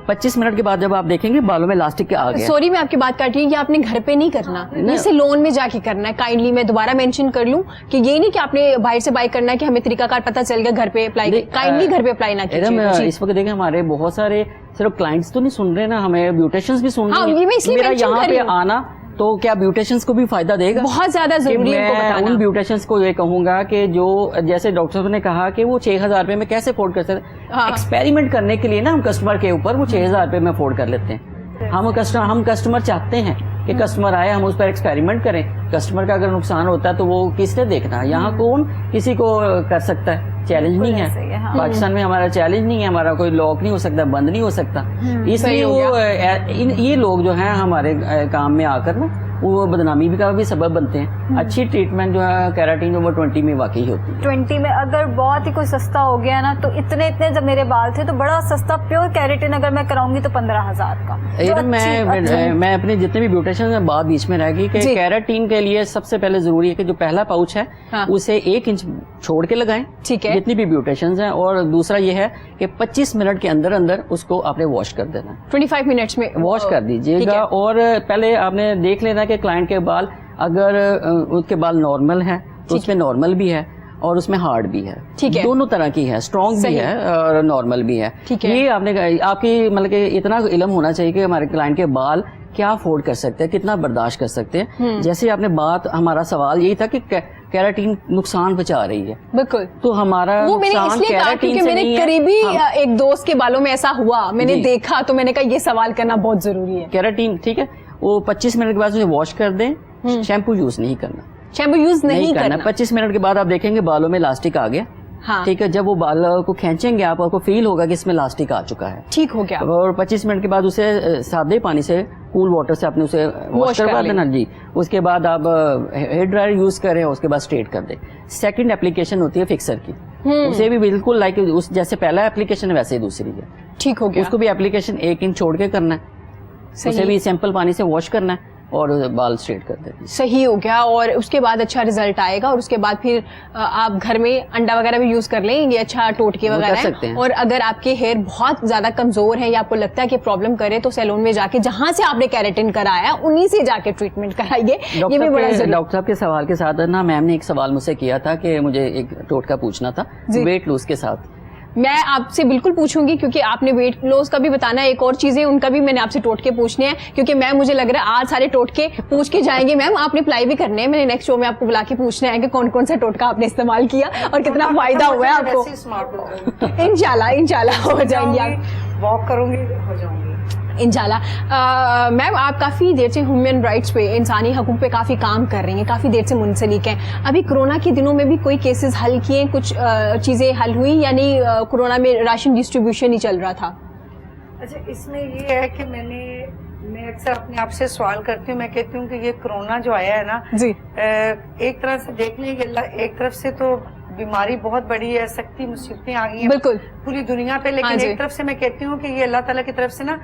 25 منٹ کے بعد جب آپ دیکھیں گے بالوں میں لاسٹک کے آ گیا. سوری میں آپ کی بات کاٹ رہی ہوں, یہ آپ نے گھر پہ نہیں کرنا, یہ سیلون میں جا کے کرنا ہے. کائنڈلی میں دوبارہ مینشن کر لوں کہ یہ نہیں کہ آپ نے باہر سے بائی کرنا ہے کہ ہمیں طریقہ کار پتہ چل گیا گھر پہ اپلائی. کائنڈلی گھر پہ اپلائی نہ کیجیے. اس وقت دیکھیں ہمارے بہت سارے صرف کلائنٹس تو نہیں سن رہے نا, ہمیں بیوٹیشنز بھی سن رہے ہیں. میرا یہاں پہ آنا تو کیا بیوٹیشنز کو بھی فائدہ دے گا؟ بہت زیادہ ضروری ہے. میں ان بیوٹیشنز کو یہ کہوں گا کہ جو جیسے ڈاکٹر صاحب نے کہا کہ وہ 6000 روپے میں کیسے افورڈ کر سکتے ہیں, ایکسپیریمنٹ کرنے کے لیے نا ہم کسٹمر کے اوپر وہ 6000 روپے میں افورڈ کر لیتے ہیں. ہم کسٹمر چاہتے ہیں کہ کسٹمر آئے, ہم اس پر ایکسپیریمنٹ کریں. کسٹمر کا اگر نقصان ہوتا ہے تو وہ کس نے دیکھنا ہے؟ یہاں کون کسی کو کر سکتا ہے؟ چیلنج نہیں ہے. پاکستان میں ہمارا چیلنج نہیں ہے, ہمارا کوئی لاک نہیں ہو سکتا, بند نہیں ہو سکتا. اس لیے وہ یہ لوگ جو ہیں ہمارے کام میں آ کر نا وہ بدنامی کا بھی سبب بنتے ہیں. اچھی ٹریٹمنٹ جو ہے کیراٹین جو وہ 20 میں واقعی ہوتی ہے. 20 میں اگر بہت ہی کوئی سستا ہو گیا نا تو اتنے جب میرے بال تھے تو بڑا سستا پیور کیراٹین اگر میں کراؤں گی تو 15000 کا. میں اپنے جتنے بھی بیوٹیشن میں بات بیچ میں رہ گئی کہ کیراٹین کے لیے سب سے پہلے ضروری ہے کہ جو پہلا پاؤچ ہے اسے 1 انچ چھوڑ کے لگائیں, ٹھیک ہے, جتنی بھی بیوٹیشنز ہیں. اور دوسرا یہ ہے کہ 25 منٹ کے اندر اس کو آپ نے واش کر دینا. 25 منٹس میں واش کر دیجیے گا. اور پہلے آپ نے دیکھ لینا کہ کلائنٹ کے بال اگر اس کے بال نارمل ہیں تو اس میں نارمل بھی ہے اور اس میں ہارڈ بھی ہے, دونوں طرح کی ہے, اسٹرانگ بھی ہے اور نارمل بھی ہے. یہ آپ کی مطلب کہ اتنا علم ہونا چاہیے کہ ہمارے کلائنٹ کے بال کیا افورڈ کر سکتے ہیں, کتنا برداشت کر سکتے ہیں. جیسے آپ نے بات, ہمارا سوال یہی تھا کہ کیراٹین نقصان بچا رہی ہے. بالکل. تو ہمارا وہ میں نے اس لیے کہا کیونکہ میرے قریبی ایک دوست کے بالوں میں ایسا ہوا, میں نے دیکھا تو میں نے کہا یہ سوال کرنا بہت ضروری ہے. کیراٹین ٹھیک ہے, وہ 25 منٹ کے بعد اسے واش کر دیں. شیمپو یوز نہیں کرنا. شیمپو یوز نہیں کرنا. 25 منٹ کے بعد آپ دیکھیں گے بالوں میں لاسٹک آ گیا. ٹھیک ہے. جب وہ بال کو کھینچیں گے آپ کو فیل ہوگا کہ اس میں لاسٹک آ چکا ہے, ٹھیک ہو گیا. اور 25 منٹ کے بعد اسے سادے پانی سے, کول واٹر سے آپ نے اسے واش کروا دینا. جی. اس کے بعد آپ ہیئر ڈرائر یوز کریں, اس کے بعد اسٹریٹ کر دیں. سیکنڈ اپلیکیشن ہوتی ہے فکسر کی, اسے بھی بالکل لائک جیسے پہلا اپلیکیشن ہے ویسے ہی دوسری ہے. ٹھیک ہو گیا. اس کو بھی اپلیکیشن 1 انچ چھوڑ کے کرنا ہے, اسے بھی سمپل پانی سے واش کرنا ہے. اور بال اسٹریٹ کر دیتی ہے. صحیح ہو گیا, اور اس کے بعد اچھا رزلٹ آئے گا, اور اس کے بعد پھر آپ گھر میں انڈا وغیرہ بھی یوز کر لیں, یہ اچھا ٹوٹکے وغیرہ ہیں. اور اگر آپ کے ہیئر بہت زیادہ کمزور ہے یا آپ کو لگتا ہے کہ پرابلم کرے تو سیلون میں جا کے جہاں سے آپ نے کیراٹن کرایا انہیں سے جا کے ٹریٹمنٹ کرائیے. یہ بھی بڑا ضروری. ڈاکٹر صاحب کے سوال کے ساتھ نا میم نے ایک سوال مجھ سے کیا تھا کہ مجھے ایک ٹوٹکا پوچھنا تھا ویٹ لوز کے ساتھ. میں آپ سے بالکل پوچھوں گی, کیونکہ آپ نے ویٹ لوز کا بھی بتانا ہے, ایک اور چیزیں ان کا بھی میں نے آپ سے ٹوٹکے پوچھنے ہیں, کیونکہ میم مجھے لگ رہا ہے آج سارے ٹوٹکے پوچھ کے جائیں گے. میم آپ نے اپلائی بھی کرنے ہیں, میں نے نیکسٹ شو میں آپ کو بلا کے پوچھنا ہے کہ کون کون سا ٹوٹکا آپ نے استعمال کیا اور کتنا فائدہ ہوا ہے آپ کو. انشاءاللہ ہو جائیں گے, آپ واک کروں گی ہو جاؤں گی انشاءاللہ. میم آپ کافی دیر سے ہیومن رائٹس پہ, انسانی حقوق پہ کافی کام کر رہی ہیں, کافی دیر سے منسلک ہیں. ابھی کرونا کے دنوں میں بھی کوئی کیسز حل کیے, کچھ چیزیں حل ہوئی, یعنی کرونا میں راشن ڈسٹریبیوشن ہی چل رہا تھا؟ اچھا, اس میں یہ ہے کہ میں اکثر اپنے آپ سے سوال کرتی ہوں, میں کہتی ہوں کہ یہ کرونا جو آیا ہے نا جی, ایک طرح سے دیکھ لیں کہ اللہ ایک طرف سے تو بیماری بہت بڑی ہے, سختی مصیبتیں آ گئی ہیں بالکل پوری دنیا پہ, لیکن ایک طرف سے میں کہتی ہوں کہ یہ اللہ تعالیٰ کی طرف سے نا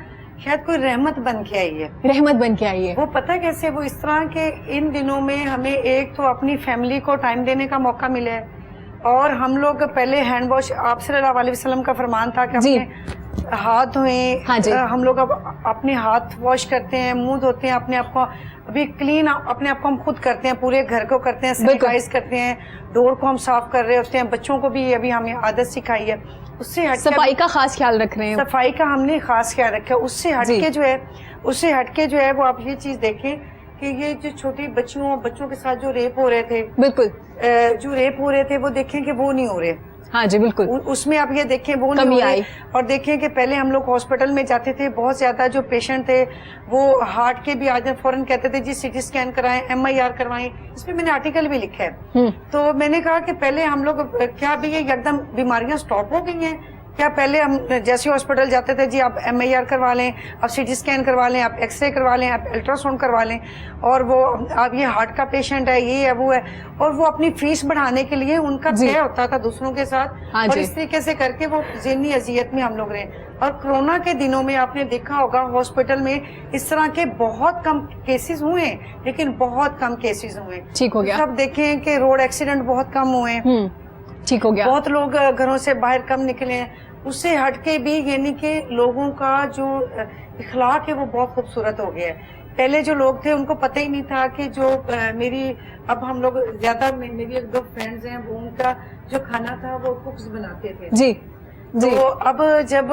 شاید کوئی رحمت بن کے آئی ہے. رحمت بن کے آئی ہے. وہ پتہ کیسے, وہ اس طرح کہ ان دنوں میں ہمیں ایک تو اپنی فیملی کو ٹائم دینے کا موقع ملا ہے, اور ہم لوگ پہلے ہینڈ واش, آپ صلی اللہ علیہ وسلم کا فرمان تھا کہ اپنے ہاتھ دھوئیں, ہم لوگ اب اپنے ہاتھ واش کرتے ہیں, منہ دھوتے ہیں, اپنے آپ کو ابھی کلین اپنے آپ کو ہم خود کرتے ہیں, پورے گھر کو کرتے ہیں, سینیٹائز کرتے ہیں, ڈور کو ہم صاف کر رہے ہوتے ہیں, بچوں کو بھی ابھی ہمیں عادت سکھائی ہے. اس سے ہٹ صفائی کا خاص خیال رکھ رہے ہیں, صفائی کا ہم نے خاص خیال رکھا. اس سے ہٹ کے جو ہے وہ آپ یہ چیز دیکھیں کہ یہ جو چھوٹی بچوں کے ساتھ جو ریپ ہو رہے تھے, بالکل جو ریپ ہو رہے تھے, وہ دیکھیں کہ وہ نہیں ہو رہے. ہاں جی بالکل, اس میں آپ یہ دیکھیں وہ نہیں ہو رہے. اور دیکھیں کہ پہلے ہم لوگ ہاسپٹل میں جاتے تھے, بہت زیادہ جو پیشنٹ تھے وہ ہارٹ کے بھی آ جائیں فوراً کہتے تھے جی سی ٹی اسکین کرائیں, MIR کروائیں. اس پہ میں نے آرٹیکل بھی لکھا ہے. تو میں نے کہا کہ پہلے ہم لوگ کیا بھی یہ یکدم بیماریاں سٹاپ ہو گئی ہیں کیا؟ پہلے ہم جیسے ہاسپٹل جاتے تھے جی آپ MIR کروا لیں, آپ سی ٹی اسکین کروا لیں, آپ ایکس رے کروا لیں, آپ الٹرا ساؤنڈ کروا لیں, اور وہ آپ یہ ہارٹ کا پیشنٹ ہے, یہ ہے وہ ہے, اور وہ اپنی فیس بڑھانے کے لیے ان کا طے ہوتا تھا دوسروں کے ساتھ, اور اس طریقے سے کر کے وہ ذہنی اذیت میں ہم لوگ رہے. اور کرونا کے دنوں میں آپ نے دیکھا ہوگا ہاسپٹل میں اس طرح کے بہت کم کیسز ہوئے ہیں, لیکن بہت کم کیسز ہوئے ہیں. ٹھیک ہو گیا. سب دیکھیں کہ روڈ ایکسیڈنٹ بہت کم ہوئے ہیں, ٹھیک ہو گیا. بہت لوگ گھروں سے باہر کم نکلے ہیں. اس سے ہٹ کے بھی یعنی کہ لوگوں کا جو اخلاق ہے وہ بہت خوبصورت ہو گیا ہے. پہلے جو لوگ تھے ان کو پتہ ہی نہیں تھا کہ جو میری اب ہم لوگ زیادہ میری ایک دو فرینڈز ہیں, وہ ان کا جو کھانا تھا وہ کوکس بناتے تھے. جی تو اب جب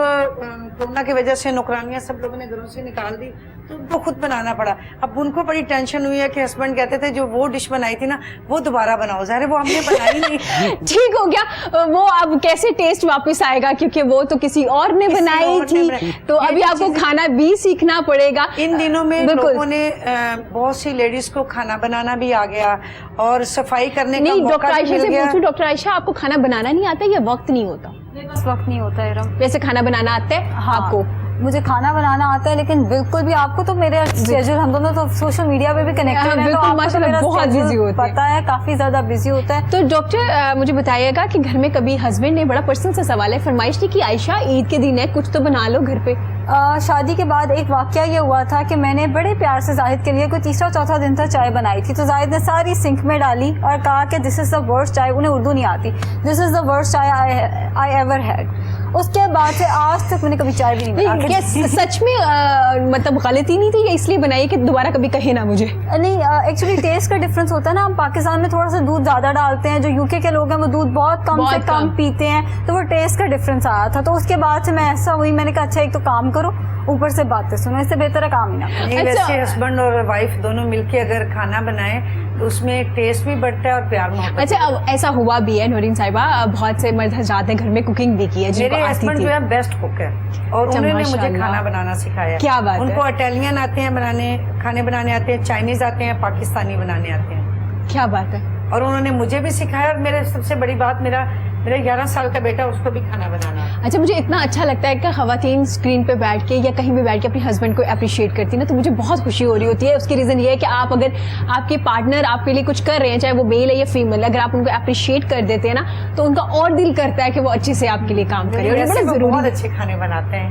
کورونا کی وجہ سے نوکرانیاں سب لوگوں نے گھروں سے نکال دی تو ان کو خود بنانا پڑا. اب ان کو بڑی ٹینشن ہوئی ہے کہ ہسبینڈ کہتے تھے جو وہ ڈش بنائی تھی نا وہ دوبارہ بناؤ, ظاہر ہے وہ ہم نے بنائی نہیں. ٹھیک ہو گیا, وہ اب کیسے ٹیسٹ واپس آئے گا, کیونکہ وہ تو کسی اور نے بنائی تھی, تو ابھی آپ کو کھانا بھی سیکھنا پڑے گا. ان دنوں میں لوگوں نے بہت سی لیڈیز کو کھانا بنانا بھی آ گیا اور صفائی کرنے کا موقع ڈاکٹر عائشہ مل سے گیا. پوچھوں, ڈاکٹر عائشہ آپ کو کھانا بنانا نہیں آتا یا وقت نہیں ہوتا؟ بس وقت نہیں ہوتا ہے. ویسے کھانا بنانا آتا ہے آپ کو؟ مجھے کھانا بنانا آتا ہے, لیکن بالکل بھی آپ کو تو میرے اسکیجول, ہم دونوں تو سوشل میڈیا پہ بھی کنیکٹڈ ہیں, تو آپ کو میرا بہت بزی ہوتا ہے, پتا ہے کافی زیادہ بزی ہوتا ہے. تو ڈاکٹر مجھے بتائیے گا کہ گھر میں کبھی ہسبینڈ نے بڑا پرسنل سا سوال ہے, فرمائش کی عائشہ عید کے دن ہے کچھ تو بنا لو گھر پہ؟ شادی کے بعد ایک واقعہ یہ ہوا تھا کہ میں نے بڑے پیار سے زاہد کے لیے کوئی تیسرا چوتھا دن تھا چائے بنائی تھی, تو زاہد نے ساری سنک میں ڈالی اور کہا کہ دس از دا ورسٹ چائے, انہیں اردو نہیں آتی, دس از دا ورسٹ چائے آئی ایور ہیڈ. اس کے بعد سے آج تک میں نے کبھی چائے بھی نہیں بنائی. سچ میں مطلب غلطی نہیں تھی یا اس لیے بنائی کہ دوبارہ کبھی کہے نا مجھے؟ نہیں, ایکچولی ٹیسٹ کا ڈفرنس ہوتا ہے نا, ہم پاکستان میں تھوڑا سا دودھ زیادہ ڈالتے ہیں, جو UK کے لوگ ہیں وہ دودھ بہت کم سے کم پیتے ہیں, تو وہ ٹیسٹ کا ڈفرنس آیا تھا. تو اس کے بعد سے میں ایسا ہوئی, میں نے کہا اچھا ایک تو کام کرو, اوپر سے باتیں سنو, اس سے بہتر ہے کام ہی نہ کرو. ویسے ہسبینڈ اور وائف دونوں مل کے اگر کھانا بنائیں تو اس میں ٹیسٹ بھی بڑھتا ہے اور پیار محبت. اچھا, اب ایسا ہوا بھی ہے نورین صاحبہ, بہت سے مرد حضرات نے گھر میں کوکنگ بھی کی ہے, میرے ہسبینڈ جو ہے بیسٹ کوک ہے اور انہوں نے مجھے کھانا بنانا سکھایا. کیا بات ہے. ان کو اٹیلین آتے ہیں بنانے, کھانے بنانے آتے ہیں, چائنیز آتے ہیں, پاکستانی بنانے آتے ہیں. کیا بات ہے. اور انہوں نے مجھے بھی سکھایا, اور میرے سب سے بڑی بات میرا 11 سال کا بیٹا, اس کو بھی کھانا بنانا. اچھا, مجھے اتنا اچھا لگتا ہے کہ خواتین اسکرین پہ بیٹھ کے یا کہیں بھی بیٹھ کے اپنے ہسبینڈ کو اپریشیٹ کرتی ہیں نا, تو مجھے بہت خوشی ہو رہی ہوتی ہے. اس کی ریزن یہ ہے کہ آپ اگر آپ کے پارٹنر آپ کے لیے کچھ کر رہے ہیں, چاہے وہ میل ہے یا فیمیل, اگر آپ ان کو اپریشیٹ کر دیتے ہیں نا تو ان کا اور دل کرتا ہے کہ وہ اچھے سے آپ کے لیے کام کرے. اور یہ بڑا ضروری, بہت اچھے کھانے بناتے ہیں.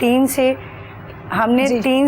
3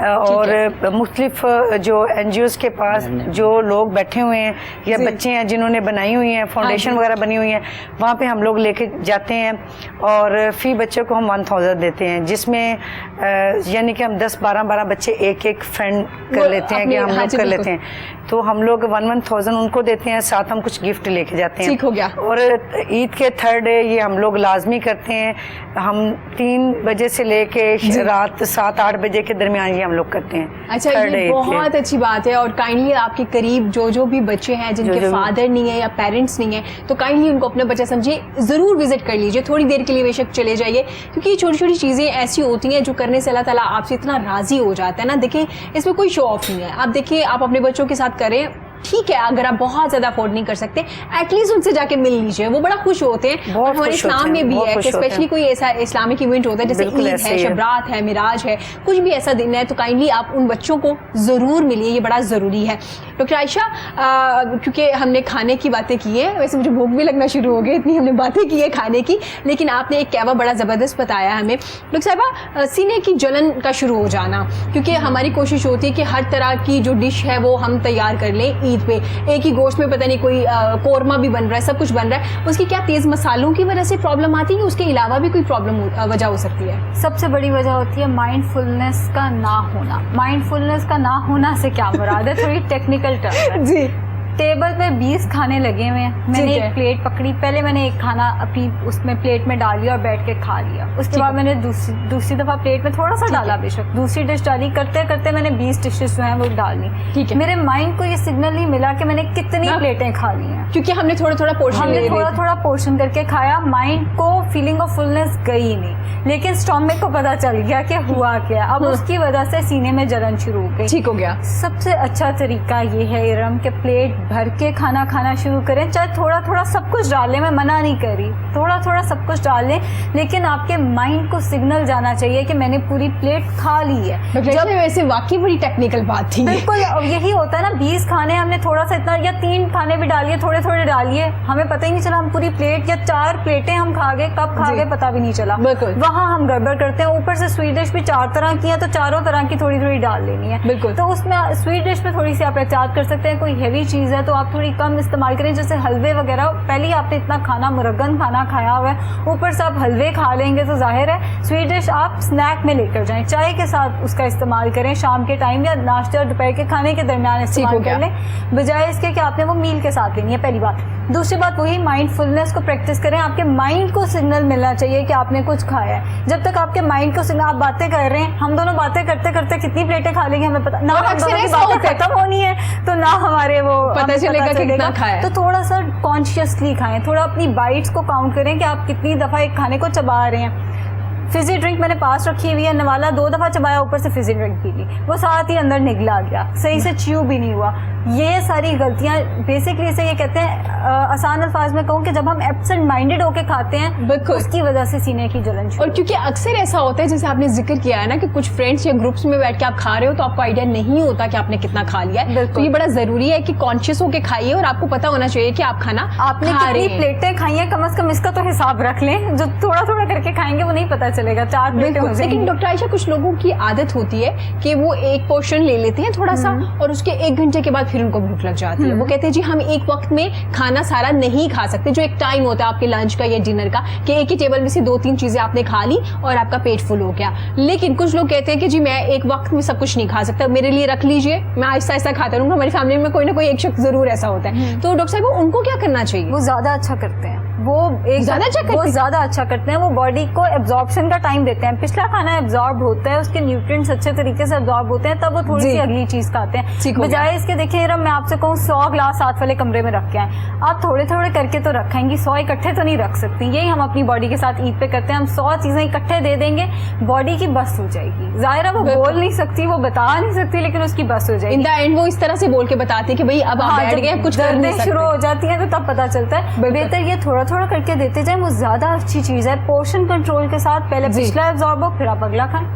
اور مختلف جو NGOs کے پاس جو لوگ بیٹھے ہوئے ہیں یا بچے ہیں جنہوں نے بنائی ہوئی ہیں فاؤنڈیشن وغیرہ بنی ہوئی ہیں, وہاں پہ ہم لوگ لے کے جاتے ہیں اور فی بچے کو ہم 1000 دیتے ہیں, جس میں یعنی کہ ہم 10-12 بچے ایک فرینڈ کر لیتے ہیں کہ ہم لوگ کر لیتے ہیں, تو ہم لوگ 1000 ان کو دیتے ہیں, ساتھ ہم کچھ گفٹ لے کے جاتے ہیں. اور عید کے 3rd ڈے یہ ہم لوگ لازمی کرتے ہیں, ہم 3 بجے سے لے کے رات 7-8 بجے کے درمیان یہ ہم لوگ کرتے ہیں. اچھا, یہ بہت اچھی بات ہے. اور کائنڈلی آپ کے قریب جو بھی بچے ہیں جن کے فادر نہیں ہے یا پیرنٹس نہیں ہیں, تو کائنڈلی ان کو اپنا بچہ سمجھے, ضرور وزٹ کر لیجیے, تھوڑی دیر کے لیے بے شک چلے جائیے, کیونکہ یہ چھوٹی چھوٹی چیزیں ایسی ہوتی ہیں جو کرنے سے اللہ تعالیٰ آپ سے اتنا راضی ہو جاتا ہے نا. دیکھیں اس میں کوئی شو آف نہیں ہے, آپ دیکھیے آپ اپنے بچوں کے ساتھ کریں, ٹھیک ہے اگر آپ بہت زیادہ افورڈ نہیں کر سکتے ایٹ لیسٹ ان سے جا کے مل لیجیے, وہ بڑا خوش ہوتے ہیں. اور ہمارے اسلام میں بھی ہے کہ اسپیشلی کوئی ایسا اسلامک ایونٹ ہوتا ہے جیسے عید ہے, شب رات ہے, معراج ہے, کچھ بھی ایسا دن ہے, تو کائنڈلی آپ ان بچوں کو ضرور ملیے, یہ بڑا ضروری ہے. ڈاکٹر عائشہ, کیونکہ ہم نے کھانے کی باتیں کی ہیں, ویسے مجھے بھوک بھی لگنا شروع ہو گئی, اتنی ہم نے باتیں کی ہے کھانے کی, لیکن آپ نے ایک کہوا بڑا زبردست بتایا ہمیں. ڈاکٹر صاحبہ, سینے کی جلن کا شروع ہو جانا, کیونکہ ہماری کوشش ہوتی ہے کہ ہر طرح کی جو ڈش ہے وہ ہم تیار کر لیں عید پہ. ایک گوشت میں پتہ نہیں کوئی قورمہ بھی بن رہا ہے, سب کچھ بن رہا ہے, اس کی کیا تیز مسالوں کی وجہ سے پرابلم آتی ہے, اس کے علاوہ بھی کوئی پرابلم وجہ ہو سکتی ہے؟ سب سے بڑی وجہ ہوتی ہے مائنڈ فلنس کا نہ ہونا. مائنڈ فلنس کا نہ ہونا سے کیا مراد ہے, تھوڑی ٹیکنیکل ٹرم ہے. جی, ٹیبل پہ 20 کھانے لگے ہوئے ہیں, میں نے ایک پلیٹ پکڑی, پہلے میں نے ایک کھانا اپنی اس میں پلیٹ میں ڈال لیا اور بیٹھ کے کھا لیا, اس کے بعد میں نے دوسری دفعہ پلیٹ میں تھوڑا سا ڈالا, بے شک دوسری ڈش ڈالی, کرتے کرتے میں نے 20 ڈشز جو ہیں وہ ڈال لی. میرے مائنڈ کو یہ سگنل نہیں ملا کہ میں نے کتنی پلیٹیں کھا لی ہیں, کیونکہ ہم نے تھوڑا پورشن کر کے کھایا. مائنڈ کو فیلنگ آف فلنس گئی نہیں, لیکن اسٹامک کو پتا چل گیا کہ ہوا کیا, اب اس کی وجہ سے سینے میں جلن شروع ہو گئی. ٹھیک ہو گیا. سب سے اچھا طریقہ یہ ہے ارم کہ پلیٹ بھر کے کھانا شروع کریں, چاہے تھوڑا تھوڑا سب کچھ ڈال لیں, میں منع نہیں کر رہی, تھوڑا تھوڑا سب کچھ ڈال لیں, لیکن آپ کے مائنڈ کو سگنل جانا چاہیے کہ میں نے پوری پلیٹ کھا لی ہے. جب ویسے واقعی بڑی ٹیکنیکل بات تھی. بالکل یہی ہوتا ہے نا, 20 کھانے ہم نے تھوڑا سا اتنا یا 3 کھانے بھی ڈالیے, تھوڑے تھوڑے ڈالیے, ہمیں پتہ ہی نہیں چلا, ہم پوری پلیٹ یا 4 پلیٹیں ہم کھا گئے, کب کھا گئے پتہ بھی نہیں چلا. وہاں ہم گڑبڑ کرتے ہیں. اوپر سے سویٹ ڈش بھی 4 طرح کی ہے, تو چاروں طرح کی تھوڑی تھوڑی ڈال لینی ہے. بالکل, تو اس میں سویٹ ڈش میں تھوڑی سی آپ احتیاط کر سکتے ہیں. کوئی ہیوی چیز ہے تو آپ تھوڑی کم استعمال کریں, جیسے حلوے وغیرہ. پہلے ہی آپ نے اتنا کھانا مرغن کھانا کھایا ہوا ہے, اوپر سے آپ حلوے کھا لیں گے, تو ظاہر ہے سویٹ ڈش آپ اسنیک میں لے کر جائیں, چائے کے ساتھ اس کا استعمال کریں, شام کے ٹائم یا ناشتے اور دوپہر کے کھانے کے درمیان استعمال کر لیں, بجائے اس کے کہ آپ نے وہ میل کے ساتھ لینی ہے. پہلی بات. دوسری بات وہی مائنڈ فلنس کو پریکٹس کریں. آپ کے مائنڈ کو سگنل ملنا چاہیے کہ آپ نے کچھ کھایا ہے. جب تک آپ کے مائنڈ کو سگنل, آپ باتیں کر رہے ہیں, ہم دونوں باتیں کرتے کرتے کتنی پلیٹیں کھا لیں گے ہمیں پتا نہ, ہم دونوں کی باتیں ختم ہونی ہے تو نہ ہمارے وہ پتہ چلے گا کتنا کھایا. تو تھوڑا سا کانشیسلی کھائیں, تھوڑا اپنی بائٹس کو کاؤنٹ کریں کہ آپ کتنی دفعہ ایک کھانے کو چبا رہے ہیں. فزی ڈرنک میں نے پاس رکھی ہوئی ہے, نوالا 2 دفعہ چبایا, اوپر سے فزی ڈرنک پی لی, وہ ساتھ ہی اندر نگلا گیا, صحیح سے چیو بھی نہیں ہوا. یہ ساری غلطیاں بیسکلی سے یہ کہتے ہیں, آسان الفاظ میں کہوں کہ جب ہم ایبسنٹ مائنڈیڈ ہو کے کھاتے ہیں, اس کی وجہ سے سینے کی جلن. اور کیونکہ اکثر ایسا ہوتا ہے جیسے آپ نے ذکر کیا ہے نا کہ کچھ فرینڈس یا گروپس میں بیٹھ کے آپ کھا رہے ہو تو آپ کو آئیڈیا نہیں ہوتا کہ آپ نے کتنا کھا لیا ہے. تو یہ بڑا ضروری ہے کہ کانشیس ہو کے کھائیے, اور آپ کو پتا ہونا چاہیے کہ آپ کھانا آپ نے کتنی پلیٹیں کھائی ہیں, کم از کم اس کا تو حساب رکھ لیں. جو تھوڑا تھوڑا کر کے کھائیں گے وہ نہیں پتا چلے گا 4 پلیٹیں. لیکن ڈاکٹر عائشہ, کچھ لوگوں کی عادت ہوتی ہے کہ وہ ایک پورشن لے لیتے ہیں تھوڑا سا, اور اس کے 1 گھنٹے کے بعد پھر ان کو بھوک لگ جاتی ہے. وہ کہتے ہیں جی ہم ایک وقت میں کھانا سارا نہیں کھا سکتے, جو ایک ٹائم ہوتا ہے آپ کے لنچ کا یا ڈنر کا, کہ ایک ہی ٹیبل میں سے 2-3 چیزیں آپ نے کھا لی اور آپ کا پیٹ فل ہو گیا. لیکن کچھ لوگ کہتے ہیں کہ جی میں ایک وقت میں سب کچھ نہیں کھا سکتا, میرے لیے رکھ لیجیے, میں آہستہ آہستہ کھاتا رہوں گا. ہماری فیملی میں کوئی نہ کوئی ایک شخص ضرور ایسا ہوتا ہے. تو ڈاکٹر صاحب ان کو کیا کرنا چاہیے؟ وہ زیادہ اچھا کرتے ہیں, وہ زیادہ اچھا کرتے ہیں. وہ باڈی کو ایبزاربشن کا ٹائم دیتے ہیں. پچھلا کھانا ایبزارب ہوتا ہے, اس کے نیوٹرینٹس اچھے طریقے سے ایبزارب ہوتے ہیں, تب وہ تھوڑی سی اگلی چیز کھاتے ہیں. بجائے اس کے دیکھیں ارم, میں آپ سے کہوں 100 گلاس ساتھ والے کمرے میں رکھ کے آئیں, آپ تھوڑے تھوڑے کر کے تو رکھیں گی, 100 اکٹھے تو نہیں رکھ سکتی. یہی ہم اپنی باڈی کے ساتھ عید پہ کرتے ہیں, ہم 100 چیزیں اکٹھے دے دیں گے, باڈی کی بس ہو جائے گی. ظاہر وہ بول نہیں سکتی, وہ بتا نہیں سکتی, لیکن اس کی بس ہو جائے گی. ان دا اینڈ وہ اس طرح سے بول کے بتاتی ہے کہ بھائی اب آپ بیٹھ گئے, کچھ کرنے شروع ہو جاتی ہیں, تو تب پتا چلتا ہے. بہتر یہ تھوڑا تھوڑا کر کے دیتے جائیں, وہ زیادہ اچھی چیز ہے. پورشن کنٹرول کے ساتھ پہلے پچھلا ایبزارب ہو, پھر آپ اگلا کھائیں.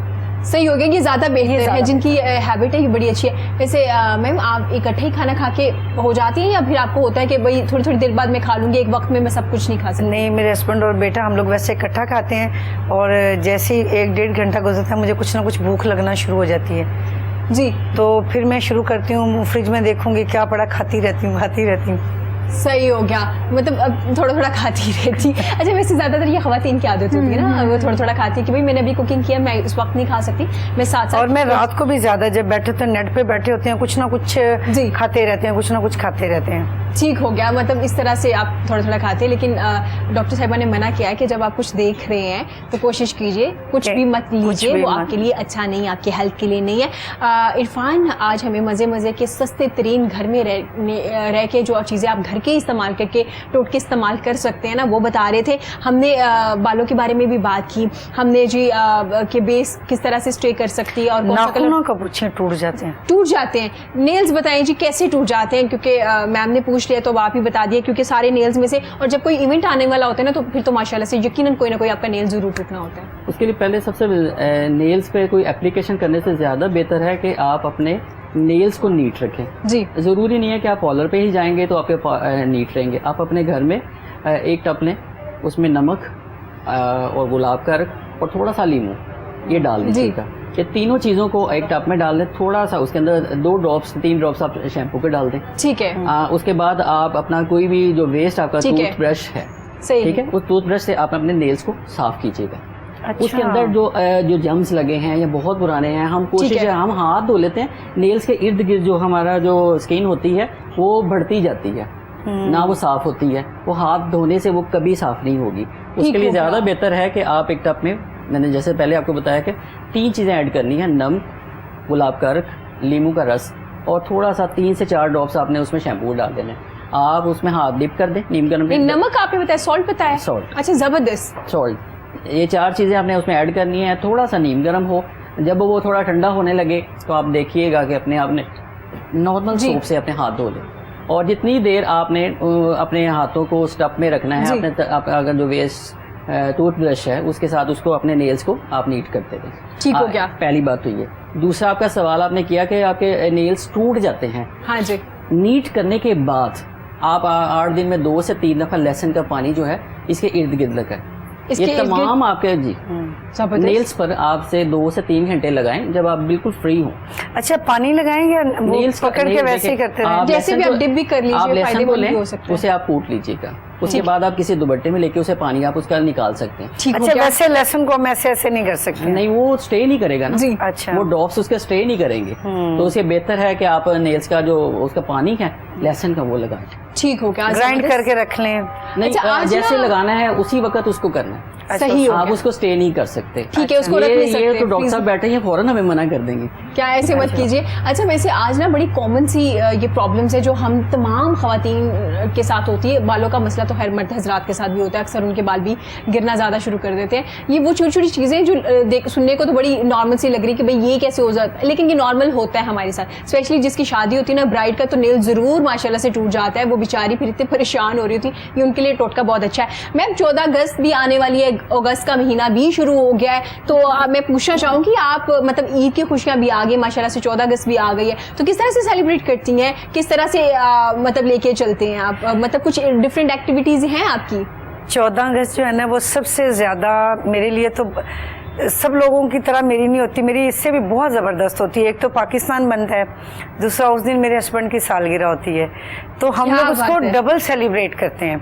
صحیح ہو گیا, یہ زیادہ بہتر ہے. جن کی ہیبٹ ہے یہ بڑی اچھی ہے. ویسے میم آپ اکٹھے ہی کھانا کھا کے ہو جاتی ہیں یا پھر آپ کو ہوتا ہے کہ بھائی تھوڑی تھوڑی دیر بعد میں کھا لوں گی, ایک وقت میں سب کچھ نہیں کھا سکتی؟ نہیں, میرے ہسبینڈ اور بیٹا ہم لوگ ویسے اکٹھا کھاتے ہیں, اور جیسے ہی 1-1.5 گھنٹہ گزرتا ہے مجھے کچھ نہ کچھ بھوک لگنا شروع ہو جاتی ہے جی, تو پھر میں شروع کرتی ہوں فریج میں دیکھوں گی کیا پڑا, کھاتی رہتی ہوں. صحیح ہو گیا, مطلب اب تھوڑا تھوڑا کھاتی رہتی. اچھا, ویسے زیادہ تر یہ خواتین کی عادت ہوتی ہے نا, وہ تھوڑا تھوڑا کھاتی ہے کہ بھائی میں نے ابھی کوکنگ کیا, میں اس وقت نہیں کھا سکتی, میں ساتھ. اور میں رات کو بھی زیادہ جب بیٹھے تو نیٹ پہ بیٹھے ہوتے ہیں, کچھ نہ کچھ کھاتے رہتے ہیں, کچھ نہ کچھ کھاتے رہتے ہیں. ٹھیک ہو گیا, مطلب اس طرح سے آپ تھوڑا تھوڑا کھاتے ہیں. لیکن ڈاکٹر صاحبہ نے منع کیا ہے کہ جب آپ کچھ دیکھ رہے ہیں تو کوشش کیجیے کچھ بھی مت لیجیے, وہ آپ کے لیے اچھا نہیں, آپ کی ہیلتھ کے لیے نہیں ہے. عرفان آج ہمیں مزے مزے کے سستے ترین گھر میں رہ کے جو چیزیں آپ گھر کے استعمال کر کے ٹوٹکے استعمال کر سکتے ہیں نا, وہ بتا رہے تھے. ہم نے بالوں کے بارے میں بھی بات کی, ہم نے جی کہ بیس کس طرح سے اسٹے کر سکتی ہے, اور ناخنوں کا پوچھیں ٹوٹ جاتے ہیں. نیلز بتائیں جی کیسے ٹوٹ جاتے ہیں, کیونکہ میم نے پوچھ لیا تو آپ ہی بتا دیے, کیونکہ سارے نیلز میں سے, اور جب کوئی ایونٹ آنے والا ہوتا ہے نا تو پھر تو ماشاءاللہ سے یقیناً کوئی نہ کوئی آپ کا نیل ضرور ٹوٹنا ہوتا ہے. اس کے لیے پہلے سب سے نیلز پہ کوئی اپلیکیشن کرنے سے زیادہ بہتر ہے کہ آپ اپنے نیلز کو نیٹ رکھیں. جی, ضروری نہیں ہے کہ آپ پارلر پہ ہی جائیں گے تو آپ کے نیٹ رہیں گے. آپ اپنے گھر میں ایک ٹپ لیں, اس میں نمک اور گلاب کا رکھ اور تھوڑا سا لیمو یہ ڈال دیجیے گا. یہ تینوں چیزوں کو ایک ٹپ میں ڈال دیں, تھوڑا سا اس کے اندر 2-3 ڈراپس آپ شیمپو کے ڈال دیں. ٹھیک ہے. اس کے بعد آپ اپنا کوئی بھی جو ویسٹ آپ کا ٹوتھ برش ہے, ٹھیک ہے, اس ٹوتھ برش سے آپ اپنے نیلز کو صاف کیجیے گا. اس کے اندر جو جمز لگے ہیں یا بہت پرانے ہیں, ہم کوشش ہے ہم ہاتھ دھو لیتے ہیں, نیلز کے ارد گرد جو ہمارا جو اسکن ہوتی ہے وہ بڑھتی جاتی ہے, نہ وہ صاف ہوتی ہے. وہ ہاتھ دھونے سے وہ کبھی صاف نہیں ہوگی. اس کے لیے زیادہ بہتر ہے کہ آپ ایک ٹپ میں نے جیسے پہلے آپ کو بتایا کہ 3 چیزیں ایڈ کرنی ہیں, نمک, گلاب کا رکھ, لیمو کا رس, اور تھوڑا سا 3 سے 4 ڈراپس آپ نے اس میں شیمپو ڈال دینا. آپ اس میں ہاتھ ڈپ کر دیں نیم گرم. نمک آپ نے بتایا, سالٹ بتایا, سالٹ. اچھا زبردست. سالٹ, یہ 4 چیزیں آپ نے اس میں ایڈ کرنی ہے. تھوڑا سا نیم گرم ہو, جب وہ تھوڑا ٹھنڈا ہونے لگے تو آپ دیکھیے گا کہ اپنے آپ نے نارمل سوپ سے اپنے ہاتھ دھو لیں. اور جتنی دیر آپ نے اپنے ہاتھوں کو اسٹپ میں رکھنا ہے, اپنے اگر جو ویسٹ ٹوتھ برش ہے اس کے ساتھ اس کو اپنے نیلز کو آپ نیٹ کرتے رہیں. ٹھیک ہو گیا. پہلی بات تو یہ. دوسرا آپ کا سوال آپ نے کیا کہ آپ کے نیلز ٹوٹ جاتے ہیں. ہاں جی. نیٹ کرنے کے بعد آپ 8 دن میں 2 سے 3 دفعہ لہسن کا پانی جو ہے اس کے ارد گرد لگائیں. یہ تمام آپ کے نیلز پر آپ سے 2 سے 3 گھنٹے لگائیں جب آپ بالکل فری ہوں. اچھا, پانی لگائیں یا نیلز پکڑ کے ویسے ہی کرتے ہیں؟ جیسے بھی آپ ڈپ بھی کر لیجیے, آپ لہسن کو لیں, ہو سکتا ہے اسے آپ کوٹ لیجیے گا. اس کے بعد آپ کسی دوپٹے میں لے کے اسے پانی آپ اس کا نکال سکتے ہیں. اچھا, ویسے لہسن کو ہم ایسے نہیں کر سکتے؟ نہیں, وہ اسٹے نہیں کرے گا نا. اچھا, وہ ڈراپس اس کا اسٹے نہیں کریں گے, تو اسے بہتر ہے کہ آپ نیلز کا جو اس کا پانی ہے لہسن کا وہ لگائیں. ٹھیک ہو گیا. گرائنڈ کر کے رکھ لیں. نہیں, جیسے لگانا ہے اسی وقت اس کو کرنا ہے. صحیح, آپ اس کو اسٹے نہیں کر سکتے. ٹھیک ہے, اس کو رکھ نہیں سکتے. یہ تو ڈاکٹر صاحب بیٹھے ہیں, فوراً ہمیں منع کر دیں گے. کیا ایسے مت کیجیے. اچھا, ویسے آج نا بڑی کامن سی یہ پرابلمس ہے جو ہم تمام خواتین کے ساتھ ہوتی ہے. بالوں کا مسئلہ تو خیر مرد حضرات کے ساتھ بھی ہوتا ہے, اکثر ان کے بال بھی گرنا زیادہ شروع کر دیتے ہیں. یہ وہ چھوٹی چھوٹی چیزیں جو سننے کو تو بڑی نارمل سی لگ رہی کہ بھائی یہ کیسے ہو جاتا ہے, لیکن یہ نارمل ہوتا ہے ہمارے ساتھ. اسپیشلی جس کی شادی ہوتی ہے نا برائڈ کا, تو نیل ضرور ماشاءاللہ سے ٹوٹ جاتا ہے. وہ بیچاری پھر اتنے پریشان ہو رہی ہوتی, یہ ان کے لیے ٹوٹکا بہت اچھا ہے. میم 14 اگست بھی آنے والی ہے, اگست کا مہینہ بھی شروع ہو گیا ہے, تو میں پوچھنا چاہوں گی آپ مطلب عید کی خوشیاں بھی آ گئی ماشاءاللہ سے, 14 اگست بھی آ گئی ہے, تو کس طرح سے سیلیبریٹ کرتی ہیں, کس طرح سے مطلب لے کے چلتے ہیں آپ, مطلب کچھ ڈفرینٹ ایکٹیویٹیز ہیں آپ کی؟ 14 اگست جو ہے نا وہ سب سے زیادہ میرے لیے تو سب لوگوں کی طرح میری نہیں ہوتی, میری اس سے بھی بہت زبردست ہوتی ہے. ایک تو پاکستان بنتا ہے, دوسرا اس دن میرے ہسبینڈ کی سالگرہ ہوتی ہے, تو ہم لوگ اس کو ڈبل سیلیبریٹ کرتے ہیں.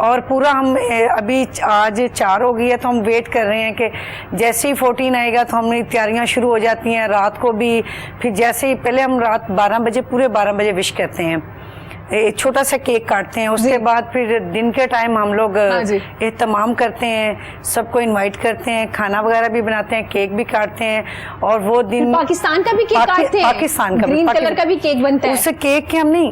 اور پورا ہم ابھی آج 4 ہو گئی ہے تو ہم ویٹ کر رہے ہیں کہ جیسے ہی 14 آئے گا تو ہم تیاریاں شروع ہو جاتی ہیں. رات کو بھی پھر جیسے ہی پہلے ہم رات 12 بجے پورے 12 بجے وش کرتے ہیں, ایک چھوٹا سا کیک کاٹتے ہیں. اس کے بعد پھر دن کے ٹائم ہم لوگ اہتمام کرتے ہیں, سب کو انوائٹ کرتے ہیں, کھانا وغیرہ بھی بناتے ہیں, کیک بھی کاٹتے ہیں. اور وہ دن پاکستان کا بھی کیک کاٹتے ہیں, پاکستان کا گرین کلر کا بھی کیک بنتا ہے. اس سے کیک کے ہم نہیں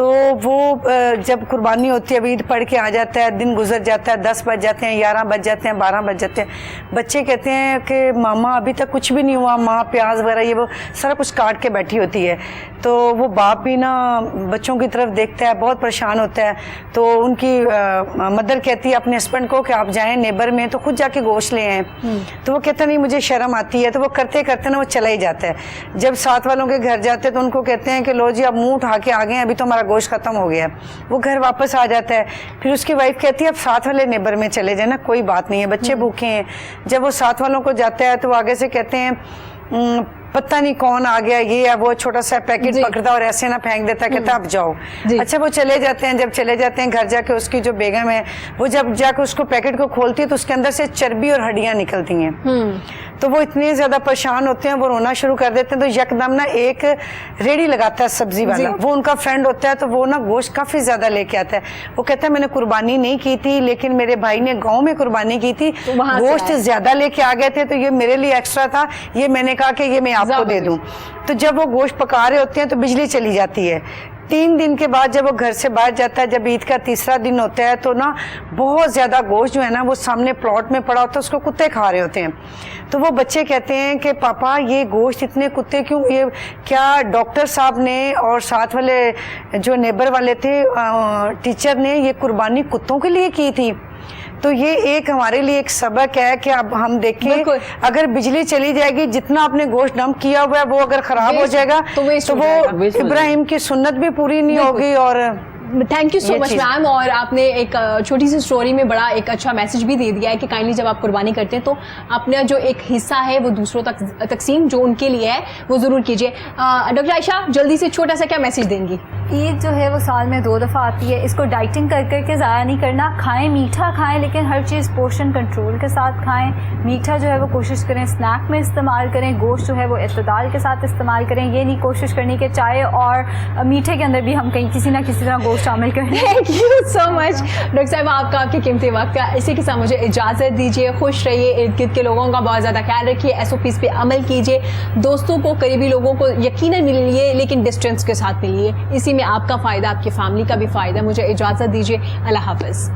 تو وہ جب قربانی ہوتی ہے عید پڑھ کے آ جاتا ہے, دن گزر جاتا ہے, 10 بج جاتے ہیں, 11 بج جاتے ہیں, 12 بج جاتے ہیں. بچے کہتے ہیں کہ ماما ابھی تک کچھ بھی نہیں ہوا, ماں پیاز وغیرہ یہ وہ سارا کچھ کاٹ کے بیٹھی ہوتی ہے. تو وہ باپ بھی نا بچوں کی طرف دیکھتا ہے, بہت پریشان ہوتا ہے. تو ان کی مدر کہتی ہے اپنے ہسبینڈ کو کہ آپ جائیں نیبر میں تو خود جا کے گوشت لے آئیں. تو وہ کہتا نہیں مجھے شرم آتی ہے. تو وہ کرتے کرتے نا وہ چلا ہی جاتا ہے. جب ساتھ والوں کے گھر جاتے ہیں تو ان کو کہتے ہیں کہ لو جی اب منہ اٹھا کے آ گئے ہیں, ابھی تو ہمارا گوشت ختم ہو گیا ہے. وہ گھر واپس آ جاتا ہے. پھر اس کی وائف کہتی ہے اب ساتھ والے نیبر میں چلے جائیں نا, کوئی بات نہیں ہے, بچے بھوکے ہیں. جب وہ ساتھ والوں کو جاتا ہے تو وہ آگے سے کہتے ہیں پتہ نہیں کون آ گیا, یہ ہے وہ, چھوٹا سا پیکٹ پکڑتا اور ایسے نہ پھینک دیتا, کہتا اب جاؤ. اچھا وہ چلے جاتے ہیں. جب چلے جاتے ہیں گھر جا کے اس کی جو بیگم ہے وہ جب جا کے اس کو پیکٹ کو کھولتی ہے تو اس کے اندر سے چربی اور ہڈیاں نکلتی ہیں. تو وہ اتنے زیادہ پریشان ہوتے ہیں, وہ رونا شروع کر دیتے ہیں. تو یکدم نا ایک ریڑھی لگاتا ہے سبزی والا, وہ ان کا فرینڈ ہوتا ہے. تو وہ نا گوشت کافی زیادہ لے کے آتا ہے. وہ کہتا ہے میں نے قربانی نہیں کی تھی لیکن میرے بھائی نے گاؤں میں قربانی کی تھی, گوشت زیادہ لے کے آ گئے تھے تو یہ میرے لیے ایکسٹرا تھا, یہ میں نے کہا کہ یہ میں آپ کو دے دوں. تو جب وہ گوشت پکا رہے ہوتے ہیں تو بجلی چلی جاتی ہے. 3 دن کے بعد جب وہ گھر سے باہر جاتا ہے, جب عید کا تیسرا دن ہوتا ہے تو نا بہت زیادہ گوشت جو ہے نا وہ سامنے پلاٹ میں پڑا ہوتا ہے, اس کو کتے کھا رہے ہوتے ہیں. تو وہ بچے کہتے ہیں کہ پاپا یہ گوشت اتنے کتے کیوں, یہ کیا ڈاکٹر صاحب نے اور ساتھ والے جو نیبر والے تھے ٹیچر نے یہ قربانی کتوں کے لیے کی تھی. تو یہ ایک ہمارے لیے ایک سبق ہے کہ اب ہم دیکھیں اگر بجلی چلی جائے گی, جتنا آپ نے گوشت ڈمپ کیا ہوا ہے وہ اگر خراب ہو جائے گا تو وہ ابراہیم کی سنت بھی پوری نہیں ہوگی. اور تھینک یو سو مچ میم. اور آپ نے ایک چھوٹی سی اسٹوری میں بڑا ایک اچھا میسج بھی دے دیا ہے کہ کائنڈلی جب آپ قربانی کرتے ہیں تو اپنا جو ایک حصہ ہے وہ دوسروں تک تقسیم جو ان کے لیے ہے وہ ضرور کیجیے. ڈاکٹر عائشہ جلدی سے چھوٹا سا کیا میسج دیں گی؟ عید جو ہے وہ سال میں 2 دفعہ آتی ہے, اس کو ڈائٹنگ کر کر کے ضائع نہیں کرنا. کھائیں, میٹھا کھائیں, لیکن ہر چیز پورشن کنٹرول کے ساتھ کھائیں. میٹھا جو ہے وہ کوشش کریں اسنیک میں استعمال کریں, گوشت جو ہے وہ اعتدال کے ساتھ استعمال کریں. یہ نہیں کوشش کرنی کہ چائے اور میٹھے کے اندر بھی ہم کہیں کسی نہ کسی طرح گوشت شامل کریں. Thank you so much doctor صاحب, آپ کا آپ کے قیمتی وقت کا. اسی کے ساتھ مجھے اجازت دیجیے. خوش رہیے, ارد گرد کے لوگوں کا بہت زیادہ خیال رکھیے, SOPs پہ عمل کیجیے, دوستوں کو قریبی لوگوں کو یقیناً ملیے لیکن ڈسٹینس کے ساتھ ملیے. اسی میں آپ کا فائدہ, آپ کی فیملی کا بھی فائدہ. مجھے اجازت دیجیے. اللہ حافظ.